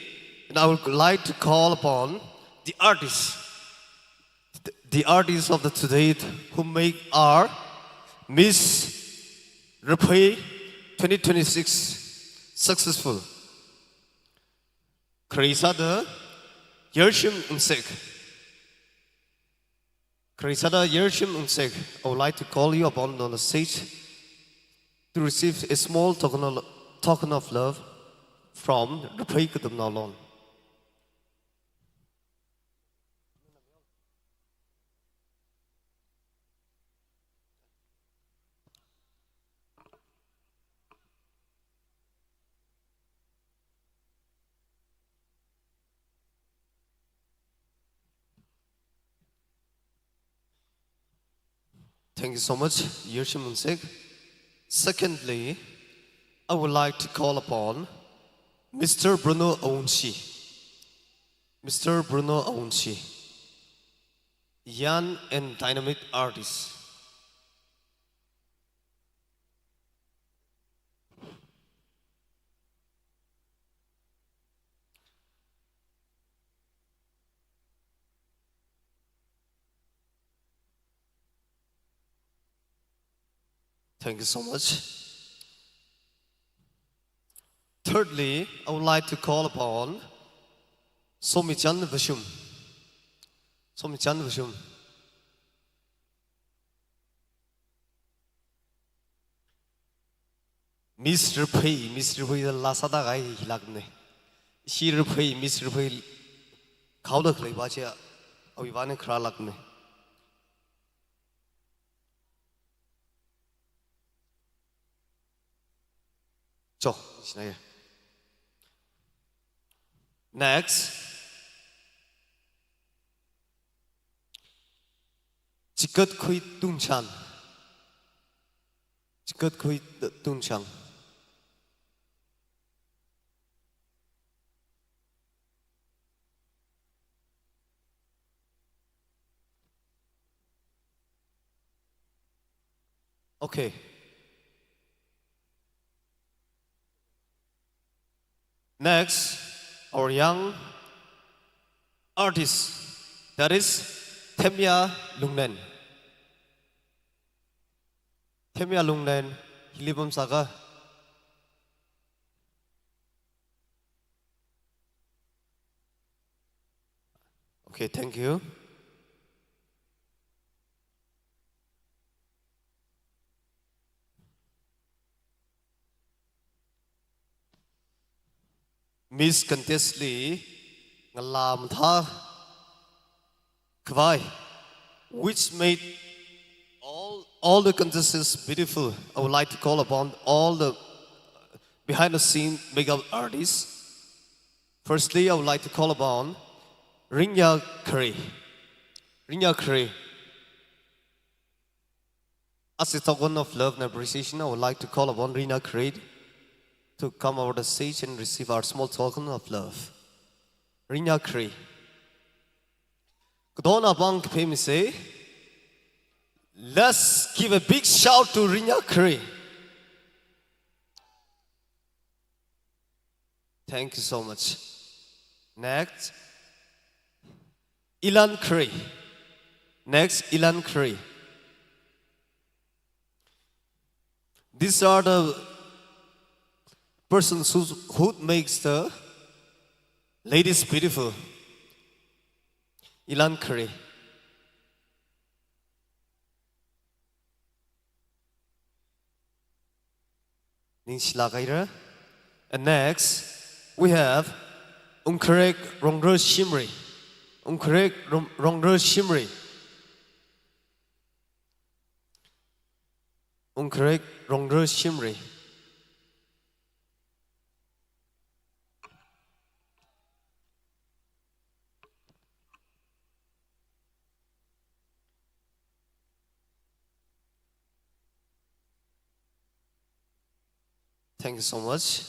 and I would like to call upon the artists of the today who make our Miss Raphei 2026 successful. Karisada Yershim Umsek. Karisada Yershim Umsek, I would like to call you upon on the stage to receive a small token of love from Raphei katomtheilak. Thank you so much, Yershim Umsek. Secondly, I would like to call upon Mr. Bruno Aunchi. Mr. Bruno Aunchi, young and dynamic artist. Thank you so much. Thirdly, I would like to call upon Somichan Vishum. Somichan Vishum. Miss Raphei the Lasada Gai Hilakne. She Raphei, Miss Raphei Kauda Klebacha, Avivane Kralakne. So, next, Chikat kui tunchan. Chikat kui tunchan. Okay. Next, our young artist, that is Temya Lungnen. Temya Lungnen, Hilibam Saga. Okay, thank you. Miss Contestly, Ngalam Tha Kvai, which made all the contestants beautiful. I would like to call upon all the behind the scene makeup artists. Firstly, I would like to call upon Rinya Curry. Rinya Curry. As a token of love and appreciation, I would like to call upon Rinya Curry to come over the stage and receive our small token of love. Rinya Curry. Kudona Bang Pemise. Let's give a big shout to Rinya Curry. Thank you so much. Next, Ilan Curry. Next, Ilan Curry. These are the persons who makes the ladies beautiful. Ilan Curry. ningshiya. And next, we have Unkarek Rongro Shimri. Unkarek Rongro Shimri. Unkarek Rongro Shimri. Thank you so much.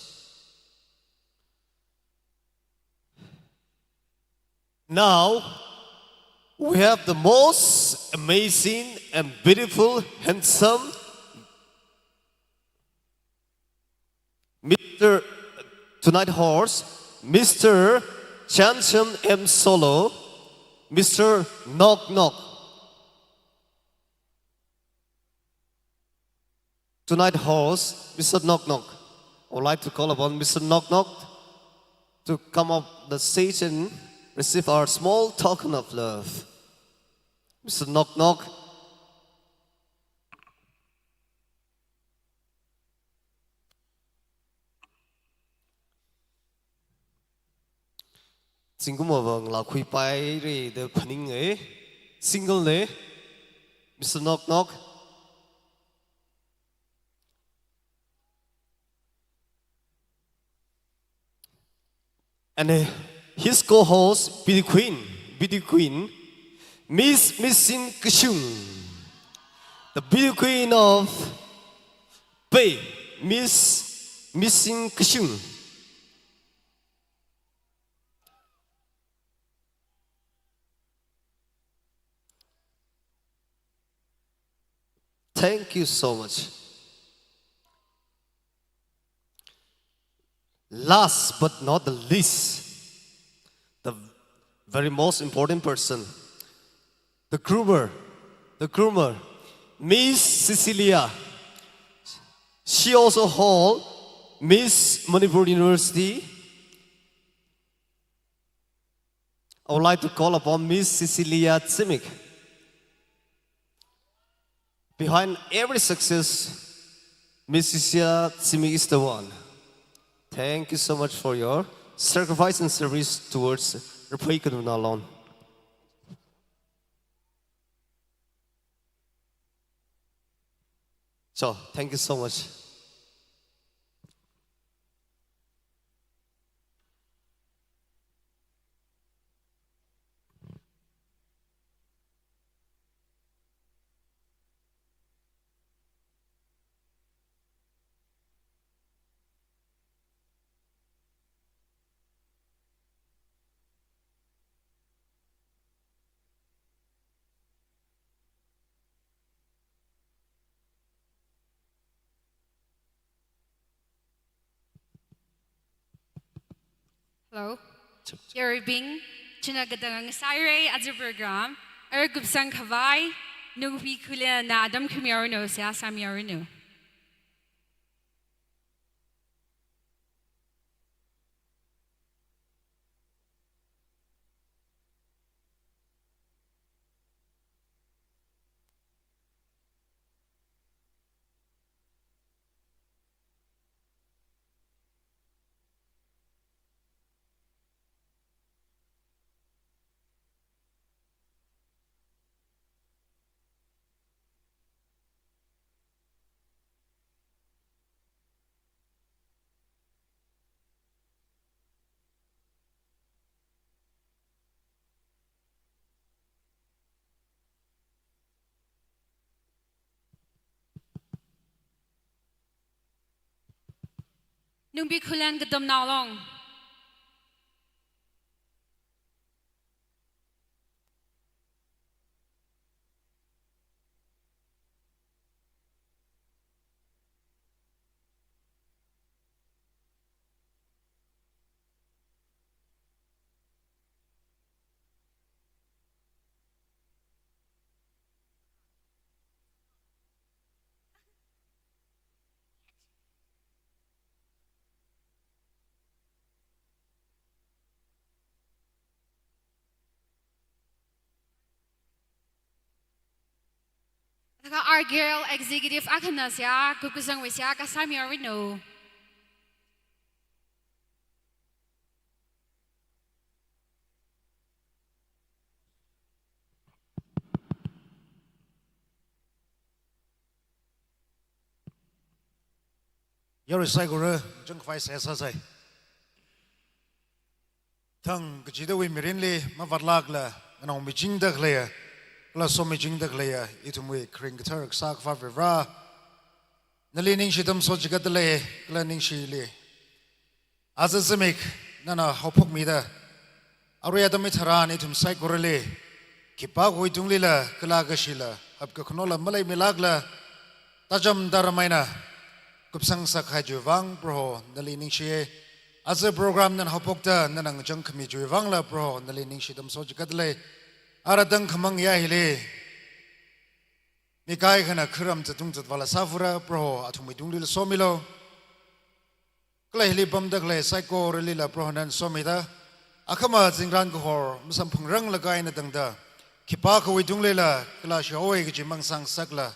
Now, we have the most amazing and beautiful, handsome Mr. Tonight horse, Mr. Chancham M. Solo, Mr. Knock Knock. Tonight horse, Mr. Knock Knock. I would like to call upon Mr. Knock Knock to come up the stage and receive our small token of love. Mr. Knock Knock. Single mavang la kui pai re the paning single ne Mr. Knock Knock. And his co-host, Beauty Queen, Miss Missing Kishung, the Beauty Queen of Pei, Miss Missing Kishung. Thank you so much. Last but not the least, the very most important person, the groomer, Miss Cecilia. She also hold Miss Manipur University. I would like to call upon Miss Cecilia Tsimik. Behind every success, Miss Cecilia Tsimik is the one. Thank you so much for your sacrifice and service towards Raphei alone. So, thank you so much. Hello. Yaribing, chinagadang saire as a program. Ergubsang kavai, nungpi kulia na adam kumiarno siya samiarno. Nungbi kulan gadam nalong. Our girl executive akanasya kukusang wisya kasami arino. Yari saikora jeng fai sesa sai. Thang kecida wi mirinli mavakap la yangmichingda khalei. La yangmichingda khalei itu mui kring gitar sak fa vira. Nali ningshiya dam so jigat dalei la ningshiya li. Azazimik nana hopok mida. Arui adam hitharan itu saikorali. Kipa hui tungli la kala gashila. Habka knola maleilak la tajam daramaina. Kupsang sakhai wuivang bro nali ningshiya. As a program nan hopokta nanang jang kami wuivang la bro nali ningshiya dam so jigat dalei. Aradang kamang yahile. Mikai kana kram tatung tatwala safura bro atumi dungli somilo. Klayli bamdak le saikorali la bro nan somida. Akama zingran kohor musam pungrang lagai na dangda. Kipa ko dungli la kala shaoi gijimang sang sakla.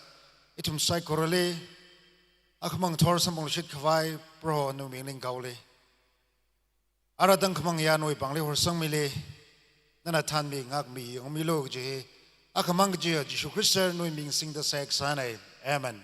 Itum saikorali. Akamang thor samong shit kavai bro no mingling gauli. Aradang kamang yanoi bangli hor sang mili. Nana tan mi ngak mi ngomilo gje. Akamang gje Jishu Christ no ming sing the sex sanai. Amen.